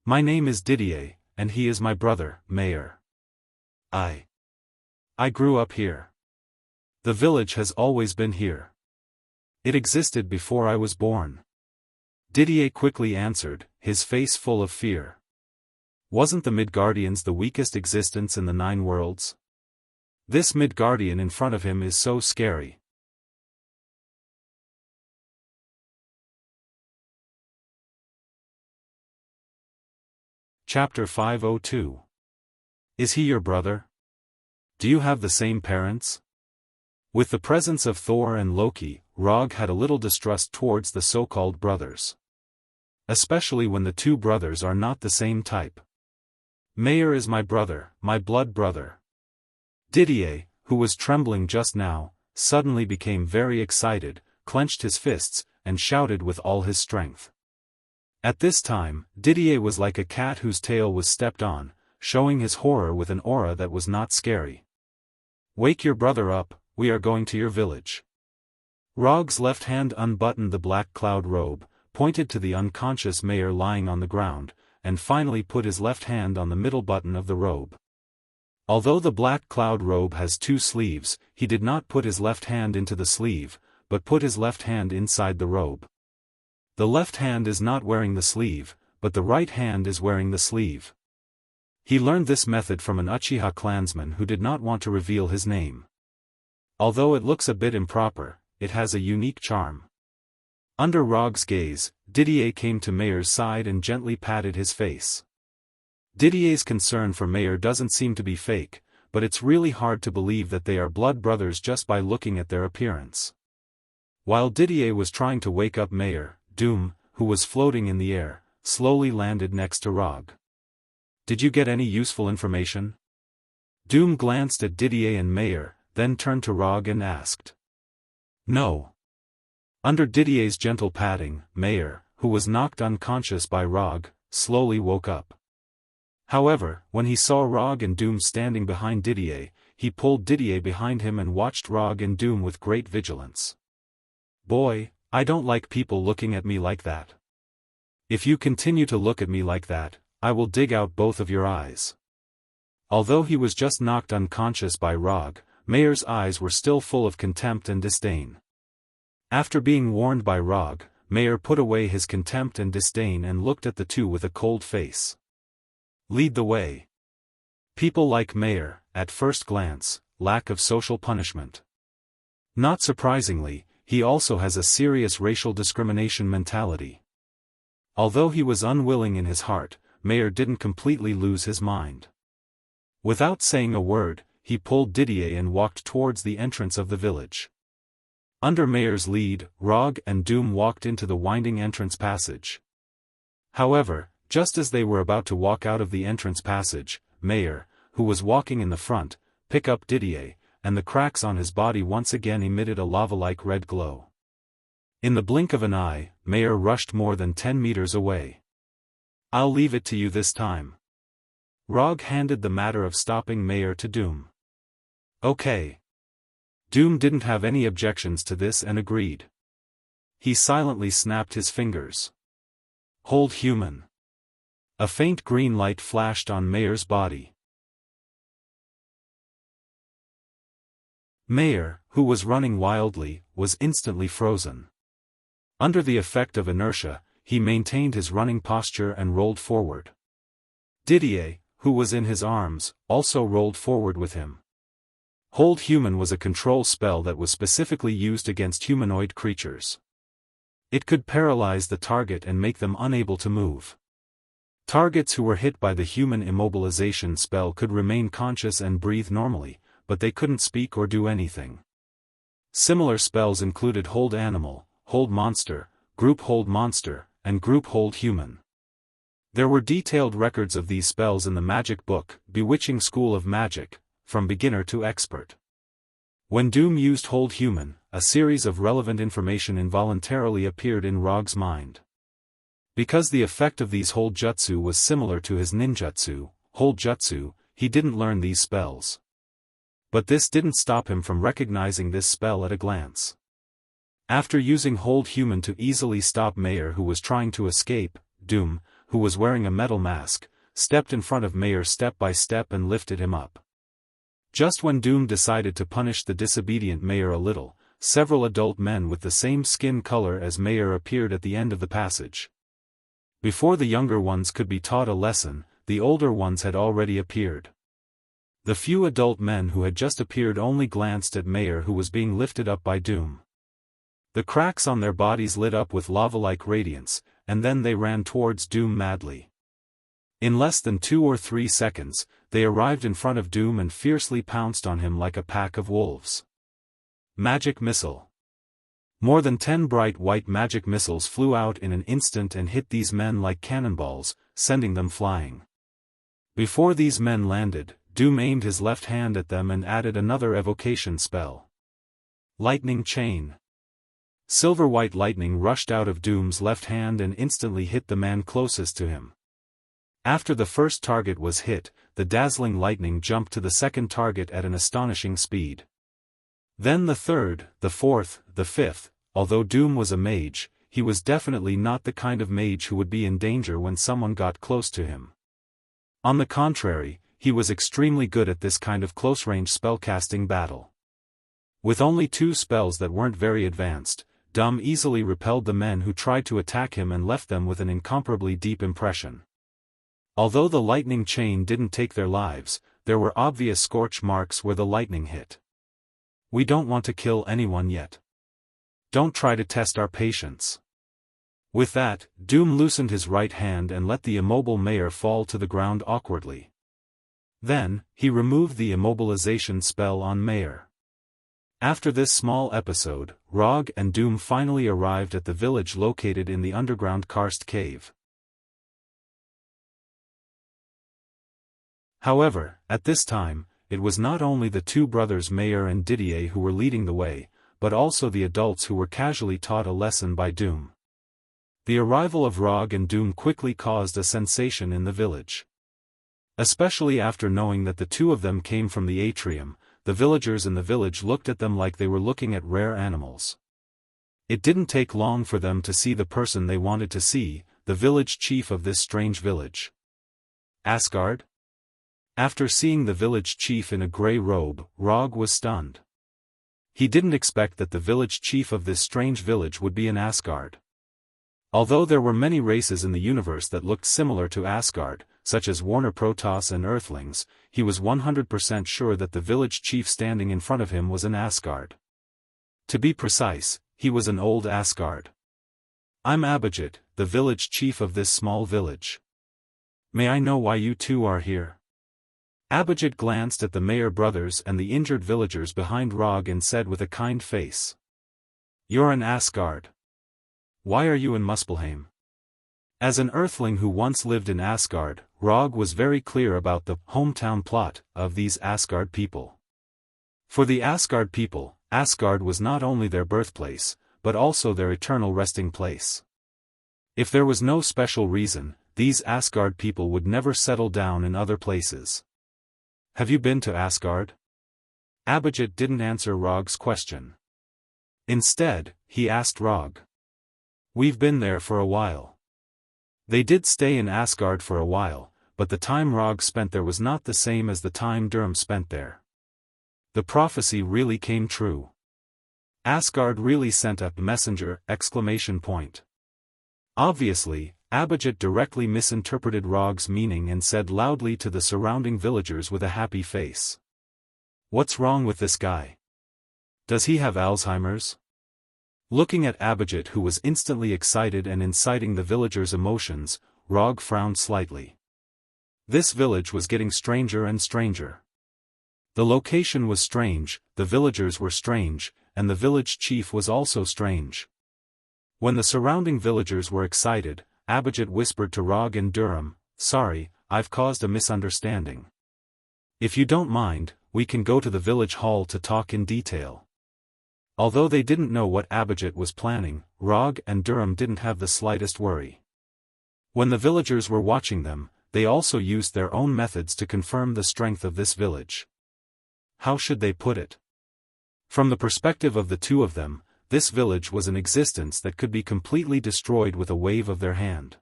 My name is Didier, and he is my brother, Mayor. I grew up here. The village has always been here. It existed before I was born. Didier quickly answered, his face full of fear. Wasn't the Midgardians the weakest existence in the 9 worlds? This Midgardian in front of him is so scary. Chapter 502. Is he your brother? Do you have the same parents? With the presence of Thor and Loki, Rog had a little distrust towards the so-called brothers. Especially when the 2 brothers are not the same type. Mayor is my brother, my blood brother. Didier, who was trembling just now, suddenly became very excited, clenched his fists, and shouted with all his strength. At this time, Didier was like a cat whose tail was stepped on, showing his horror with an aura that was not scary. Wake your brother up, we are going to your village. Rog's left hand unbuttoned the black cloud robe, pointed to the unconscious mayor lying on the ground, and finally put his left hand on the middle button of the robe. Although the black cloud robe has 2 sleeves, he did not put his left hand into the sleeve, but put his left hand inside the robe. The left hand is not wearing the sleeve, but the right hand is wearing the sleeve. He learned this method from an Uchiha clansman who did not want to reveal his name. Although it looks a bit improper, it has a unique charm. Under Rog's gaze, Didier came to Mayor's side and gently patted his face. Didier's concern for Mayor doesn't seem to be fake, but it's really hard to believe that they are blood brothers just by looking at their appearance. While Didier was trying to wake up Mayor, Doom, who was floating in the air, slowly landed next to Rog. Did you get any useful information? Doom glanced at Didier and Mayor, then turned to Rog and asked. No. Under Didier's gentle patting, Mayor, who was knocked unconscious by Rog, slowly woke up. However, when he saw Rog and Doom standing behind Didier, he pulled Didier behind him and watched Rog and Doom with great vigilance. Boy, I don't like people looking at me like that. If you continue to look at me like that, I will dig out both of your eyes. Although he was just knocked unconscious by Rog, Mayor's eyes were still full of contempt and disdain. After being warned by Rog, Mayor put away his contempt and disdain and looked at the 2 with a cold face. Lead the way. People like Mayor, at first glance, lack of social punishment. Not surprisingly, he also has a serious racial discrimination mentality. Although he was unwilling in his heart, Mayor didn't completely lose his mind. Without saying a word, he pulled Didier and walked towards the entrance of the village. Under Mayor's lead, Rog and Doom walked into the winding entrance passage. However, just as they were about to walk out of the entrance passage, Mayor, who was walking in the front, picked up Didier, and the cracks on his body once again emitted a lava-like red glow. In the blink of an eye, Mayor rushed more than 10 meters away. I'll leave it to you this time. Rog handed the matter of stopping Mayor to Doom. Okay. Doom didn't have any objections to this and agreed. He silently snapped his fingers. Hold human. A faint green light flashed on Mayor's body. Mayor, who was running wildly, was instantly frozen. Under the effect of inertia, he maintained his running posture and rolled forward. Didier, who was in his arms, also rolled forward with him. Hold Human was a control spell that was specifically used against humanoid creatures. It could paralyze the target and make them unable to move. Targets who were hit by the human immobilization spell could remain conscious and breathe normally, but they couldn't speak or do anything. Similar spells included Hold Animal, Hold Monster, Group Hold Monster, and Group Hold Human. There were detailed records of these spells in the magic book, Bewitching School of Magic, from beginner to expert. When Doom used Hold Human, a series of relevant information involuntarily appeared in Rog's mind. Because the effect of these Hold Jutsu was similar to his ninjutsu, Hold Jutsu, he didn't learn these spells. But this didn't stop him from recognizing this spell at a glance. After using Hold Human to easily stop Mayer who was trying to escape, Doom, who was wearing a metal mask, stepped in front of Mayer step by step and lifted him up. Just when Doom decided to punish the disobedient Mayer a little, several adult men with the same skin color as Mayer appeared at the end of the passage. Before the younger ones could be taught a lesson, the older ones had already appeared. The few adult men who had just appeared only glanced at Mayer who was being lifted up by Doom. The cracks on their bodies lit up with lava-like radiance, and then they ran towards Doom madly. In less than 2 or 3 seconds, they arrived in front of Doom and fiercely pounced on him like a pack of wolves. Magic Missile. More than 10 bright white magic missiles flew out in an instant and hit these men like cannonballs, sending them flying. Before these men landed, Doom aimed his left hand at them and added another evocation spell. Lightning Chain. Silver-white lightning rushed out of Doom's left hand and instantly hit the man closest to him. After the first target was hit, the dazzling lightning jumped to the second target at an astonishing speed. Then the third, the fourth, the fifth. Although Doom was a mage, he was definitely not the kind of mage who would be in danger when someone got close to him. On the contrary, he was extremely good at this kind of close-range spellcasting battle. With only 2 spells that weren't very advanced, Doom easily repelled the men who tried to attack him and left them with an incomparably deep impression. Although the lightning chain didn't take their lives, there were obvious scorch marks where the lightning hit. We don't want to kill anyone yet. Don't try to test our patience. With that, Doom loosened his right hand and let the immobile Mayer fall to the ground awkwardly. Then, he removed the immobilization spell on Mayer. After this small episode, Rog and Doom finally arrived at the village located in the underground karst cave. However, at this time, it was not only the 2 brothers Mayer and Didier who were leading the way, but also the adults who were casually taught a lesson by Doom. The arrival of Rog and Doom quickly caused a sensation in the village. Especially after knowing that the 2 of them came from the atrium, the villagers in the village looked at them like they were looking at rare animals. It didn't take long for them to see the person they wanted to see, the village chief of this strange village. Asgard? After seeing the village chief in a grey robe, Rog was stunned. He didn't expect that the village chief of this strange village would be an Asgard. Although there were many races in the universe that looked similar to Asgard, such as Warner Protoss and Earthlings, he was 100% sure that the village chief standing in front of him was an Asgard. To be precise, he was an old Asgard. I'm Abhijit, the village chief of this small village. May I know why you 2 are here? Abhijit glanced at the Mayer brothers and the injured villagers behind Rog and said with a kind face. You're an Asgard. Why are you in Muspelheim? As an Earthling who once lived in Asgard, Rog was very clear about the hometown plot of these Asgard people. For the Asgard people, Asgard was not only their birthplace, but also their eternal resting place. If there was no special reason, these Asgard people would never settle down in other places. Have you been to Asgard? Abhijit didn't answer Rog's question. Instead, he asked Rog. We've been there for a while. They did stay in Asgard for a while, but the time Rog spent there was not the same as the time Durham spent there. The prophecy really came true. Asgard really sent a messenger! Obviously, Abhijit directly misinterpreted Rog's meaning and said loudly to the surrounding villagers with a happy face. What's wrong with this guy? Does he have Alzheimer's? Looking at Abhijit who was instantly excited and inciting the villagers' emotions, Rog frowned slightly. This village was getting stranger and stranger. The location was strange, the villagers were strange, and the village chief was also strange. When the surrounding villagers were excited, Abhijit whispered to Rog and Durham, "Sorry, I've caused a misunderstanding. If you don't mind, we can go to the village hall to talk in detail." Although they didn't know what Abhijit was planning, Rog and Durham didn't have the slightest worry. When the villagers were watching them, they also used their own methods to confirm the strength of this village. How should they put it? From the perspective of the two of them, this village was an existence that could be completely destroyed with a wave of their hand.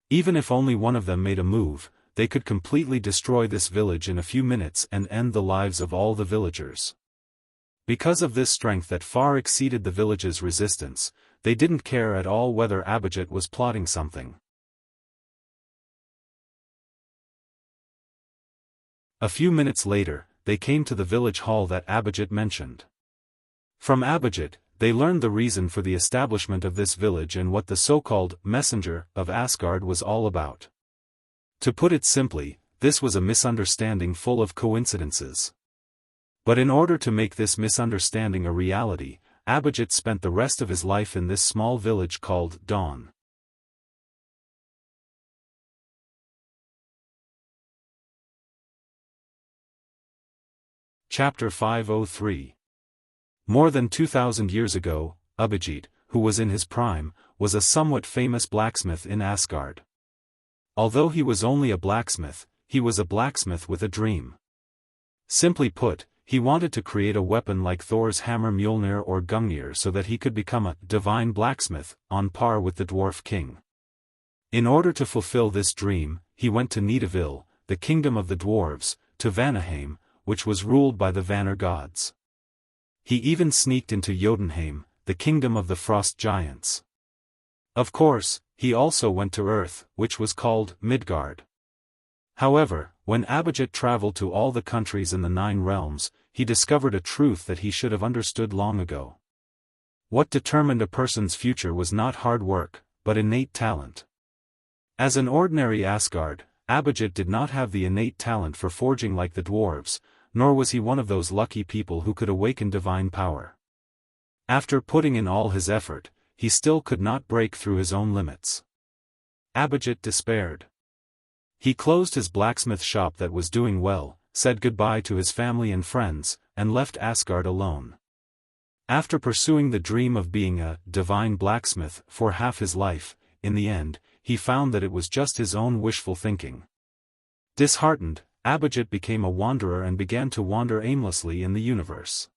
Even if only one of them made a move, they could completely destroy this village in a few minutes and end the lives of all the villagers. Because of this strength that far exceeded the village's resistance, they didn't care at all whether Abhijit was plotting something. A few minutes later, they came to the village hall that Abhijit mentioned. From Abhijit, they learned the reason for the establishment of this village and what the so-called messenger of Asgard was all about. To put it simply, this was a misunderstanding full of coincidences. But in order to make this misunderstanding a reality, Abhijit spent the rest of his life in this small village called Dawn. Chapter 503. More than 2,000 years ago, Abhijit, who was in his prime, was a somewhat famous blacksmith in Asgard. Although he was only a blacksmith, he was a blacksmith with a dream. Simply put, he wanted to create a weapon like Thor's hammer Mjolnir or Gungnir so that he could become a divine blacksmith, on par with the dwarf king. In order to fulfill this dream, he went to Nidavellir, the kingdom of the dwarves, to Vanaheim, which was ruled by the Vanir gods. He even sneaked into Jotunheim, the kingdom of the frost giants. Of course, he also went to Earth, which was called Midgard. However, when Abhijit traveled to all the countries in the 9 realms, he discovered a truth that he should have understood long ago. What determined a person's future was not hard work, but innate talent. As an ordinary Asgard, Abhijit did not have the innate talent for forging like the dwarves, nor was he one of those lucky people who could awaken divine power. After putting in all his effort, he still could not break through his own limits. Abhijit despaired. He closed his blacksmith shop that was doing well, said goodbye to his family and friends, and left Asgard alone. After pursuing the dream of being a divine blacksmith for half his life, in the end, he found that it was just his own wishful thinking. Disheartened, Abhijit became a wanderer and began to wander aimlessly in the universe.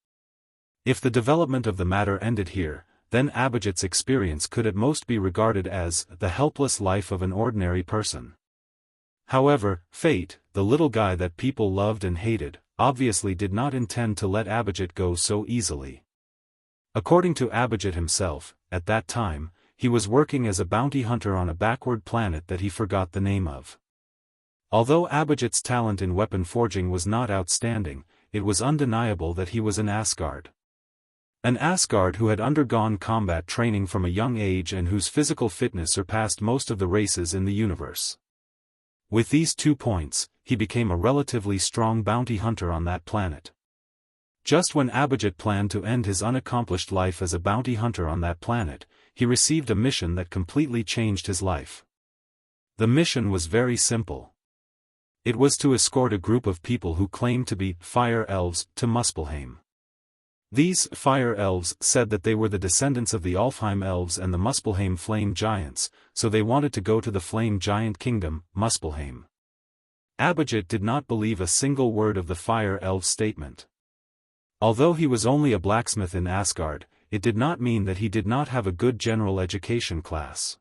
If the development of the matter ended here, then Abhijit's experience could at most be regarded as the helpless life of an ordinary person. However, fate, the little guy that people loved and hated, obviously did not intend to let Abhijit go so easily. According to Abhijit himself, at that time, he was working as a bounty hunter on a backward planet that he forgot the name of. Although Abhijit's talent in weapon forging was not outstanding, it was undeniable that he was an Asgard. An Asgard who had undergone combat training from a young age and whose physical fitness surpassed most of the races in the universe. With these 2 points, he became a relatively strong bounty hunter on that planet. Just when Abhijit planned to end his unaccomplished life as a bounty hunter on that planet, he received a mission that completely changed his life. The mission was very simple. It was to escort a group of people who claimed to be fire elves to Muspelheim. These fire elves said that they were the descendants of the Alfheim elves and the Muspelheim flame giants, so they wanted to go to the flame giant kingdom, Muspelheim. Abhijit did not believe a single word of the fire elves' statement. Although he was only a blacksmith in Asgard, it did not mean that he did not have a good general education class.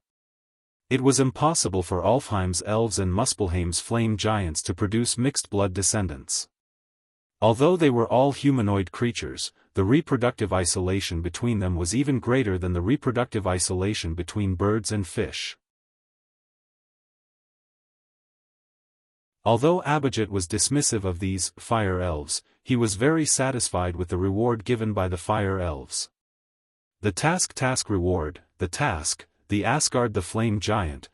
It was impossible for Alfheim's elves and Muspelheim's flame giants to produce mixed-blood descendants. Although they were all humanoid creatures, the reproductive isolation between them was even greater than the reproductive isolation between birds and fish. Although Abhijit was dismissive of these fire elves, he was very satisfied with the reward given by the fire elves. The task reward, the task, the Asgard the flame giant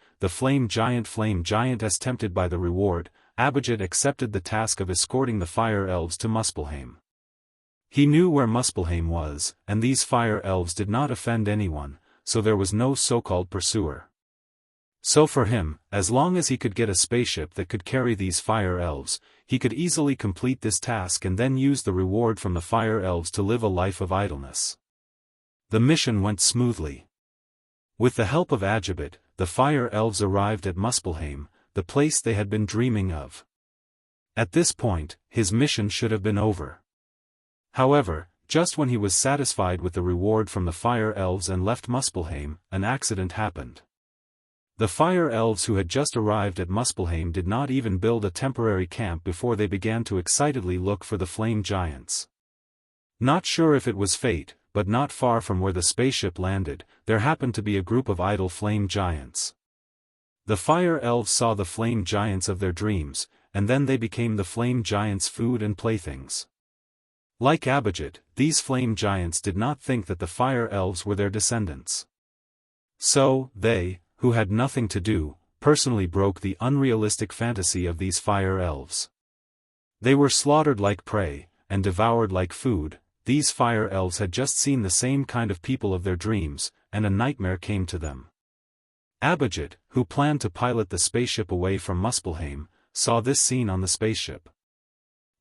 as tempted by the reward, Abhijit accepted the task of escorting the fire elves to Muspelheim. He knew where Muspelheim was, and these fire elves did not offend anyone, so there was no so-called pursuer. So for him, as long as he could get a spaceship that could carry these fire elves, he could easily complete this task and then use the reward from the fire elves to live a life of idleness. The mission went smoothly. With the help of Agibit, the fire elves arrived at Muspelheim, the place they had been dreaming of. At this point, his mission should have been over. However, just when he was satisfied with the reward from the fire elves and left Muspelheim, an accident happened. The fire elves who had just arrived at Muspelheim did not even build a temporary camp before they began to excitedly look for the flame giants. Not sure if it was fate, but not far from where the spaceship landed, there happened to be a group of idle flame giants. The fire elves saw the flame giants of their dreams, and then they became the flame giants' food and playthings. Like Abhijit, these flame giants did not think that the fire elves were their descendants. So, they, who had nothing to do, personally broke the unrealistic fantasy of these fire elves. They were slaughtered like prey, and devoured like food. These fire elves had just seen the same kind of people of their dreams, and a nightmare came to them. Abhijit, who planned to pilot the spaceship away from Muspelheim, saw this scene on the spaceship.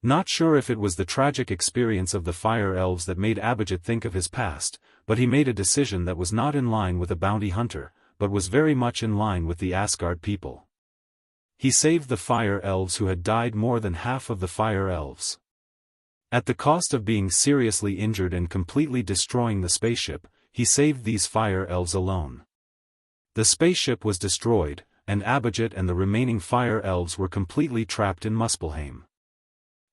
Not sure if it was the tragic experience of the fire elves that made Abhijit think of his past, but he made a decision that was not in line with a bounty hunter, but was very much in line with the Asgard people. He saved the fire elves who had died, more than half of the fire elves. At the cost of being seriously injured and completely destroying the spaceship, he saved these fire elves alone. The spaceship was destroyed, and Abhijit and the remaining fire elves were completely trapped in Muspelheim.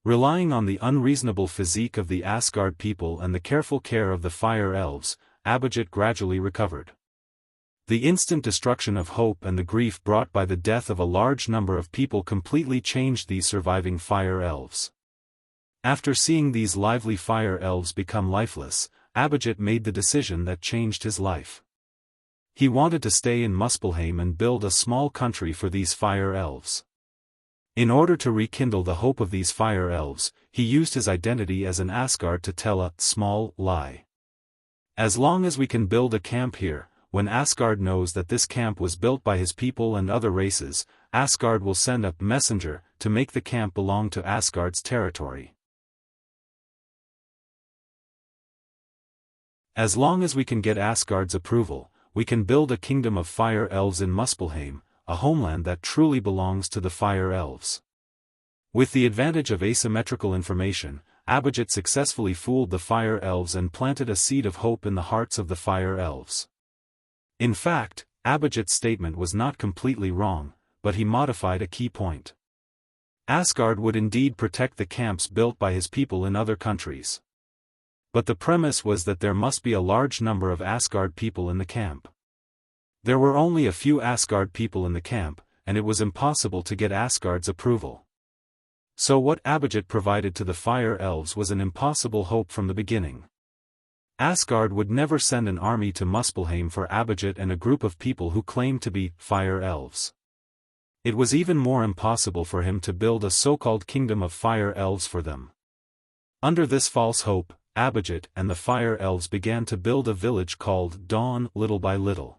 Relying on the unreasonable physique of the Asgard people and the careful care of the fire elves, Abhijit gradually recovered. The instant destruction of hope and the grief brought by the death of a large number of people completely changed these surviving fire elves. After seeing these lively fire elves become lifeless, Abhijit made the decision that changed his life. He wanted to stay in Muspelheim and build a small country for these fire elves. In order to rekindle the hope of these fire elves, he used his identity as an Asgard to tell a small lie. As long as we can build a camp here, when Asgard knows that this camp was built by his people and other races, Asgard will send a messenger to make the camp belong to Asgard's territory. As long as we can get Asgard's approval, we can build a kingdom of fire elves in Muspelheim, a homeland that truly belongs to the fire elves. With the advantage of asymmetrical information, Abhijit successfully fooled the fire elves and planted a seed of hope in the hearts of the fire elves. In fact, Abhijit's statement was not completely wrong, but he modified a key point. Asgard would indeed protect the camps built by his people in other countries. But the premise was that there must be a large number of Asgard people in the camp. There were only a few Asgard people in the camp, and it was impossible to get Asgard's approval. So what Abhijit provided to the fire elves was an impossible hope from the beginning. Asgard would never send an army to Muspelheim for Abhijit and a group of people who claimed to be fire elves. It was even more impossible for him to build a so-called kingdom of fire elves for them. Under this false hope, Abhijit and the fire elves began to build a village called Dawn little by little.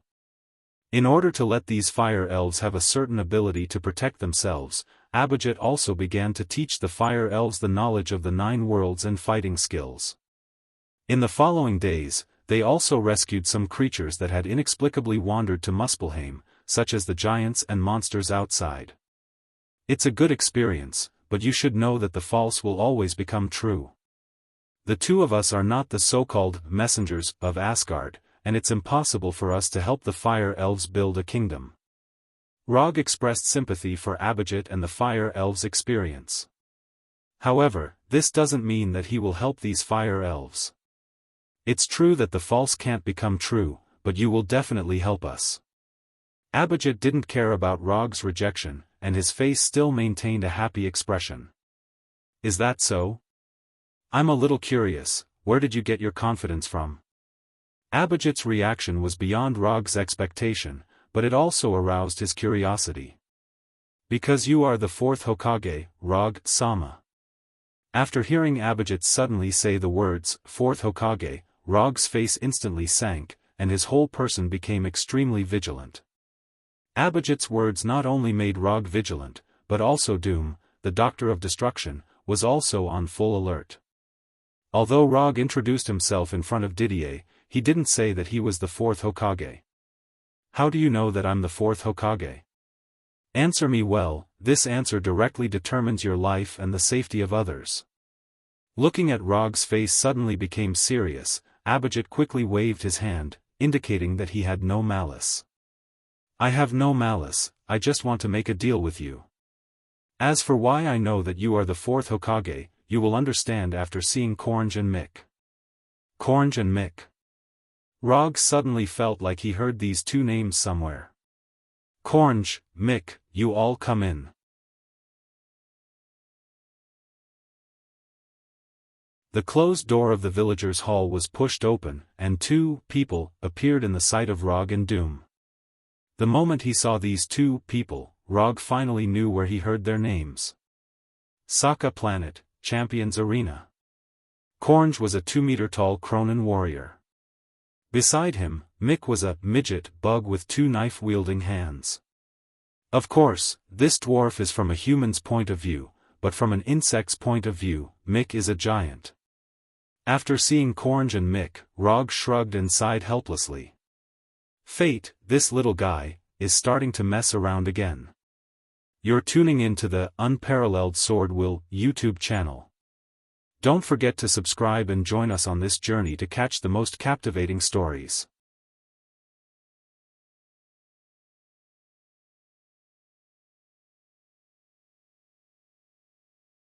In order to let these fire elves have a certain ability to protect themselves, Abhijit also began to teach the fire elves the knowledge of the 9 worlds and fighting skills. In the following days, they also rescued some creatures that had inexplicably wandered to Muspelheim, such as the giants and monsters outside. It's a good experience, but you should know that the false will always become true. The two of us are not the so-called messengers of Asgard, and it's impossible for us to help the fire elves build a kingdom. Rog expressed sympathy for Abhijit and the fire elves' experience. However, this doesn't mean that he will help these fire elves. It's true that the false can't become true, but you will definitely help us. Abhijit didn't care about Rog's rejection, and his face still maintained a happy expression. Is that so? I'm a little curious, where did you get your confidence from? Abhijit's reaction was beyond Rog's expectation, but it also aroused his curiosity. Because you are the 4th Hokage, Rog-sama. After hearing Abhijit suddenly say the words, 4th Hokage, Rog's face instantly sank, and his whole person became extremely vigilant. Abhijit's words not only made Rog vigilant, but also Doom, the Doctor of Destruction, was also on full alert. Although Rog introduced himself in front of Didier, he didn't say that he was the fourth Hokage. How do you know that I'm the fourth Hokage? Answer me well, this answer directly determines your life and the safety of others. Looking at Rog's face suddenly became serious, Abhijit quickly waved his hand, indicating that he had no malice. I have no malice, I just want to make a deal with you. As for why I know that you are the fourth Hokage, you will understand after seeing Korange and Mick. Korange and Mick. Rog suddenly felt like he heard these two names somewhere. Korange, Mick, you all come in. The closed door of the villagers' hall was pushed open, and two people appeared in the sight of Rog and Doom. The moment he saw these two people, Rog finally knew where he heard their names. Saga Planet, Champions Arena. Korange was a 2-meter-tall Cronin warrior. Beside him, Mick was a midget bug with 2 knife-wielding hands. Of course, this dwarf is from a human's point of view, but from an insect's point of view, Mick is a giant. After seeing Korange and Mick, Rog shrugged and sighed helplessly. Fate, this little guy, is starting to mess around again. You're tuning in to the UnparalleledSwordWill YouTube channel. Don't forget to subscribe and join us on this journey to catch the most captivating stories.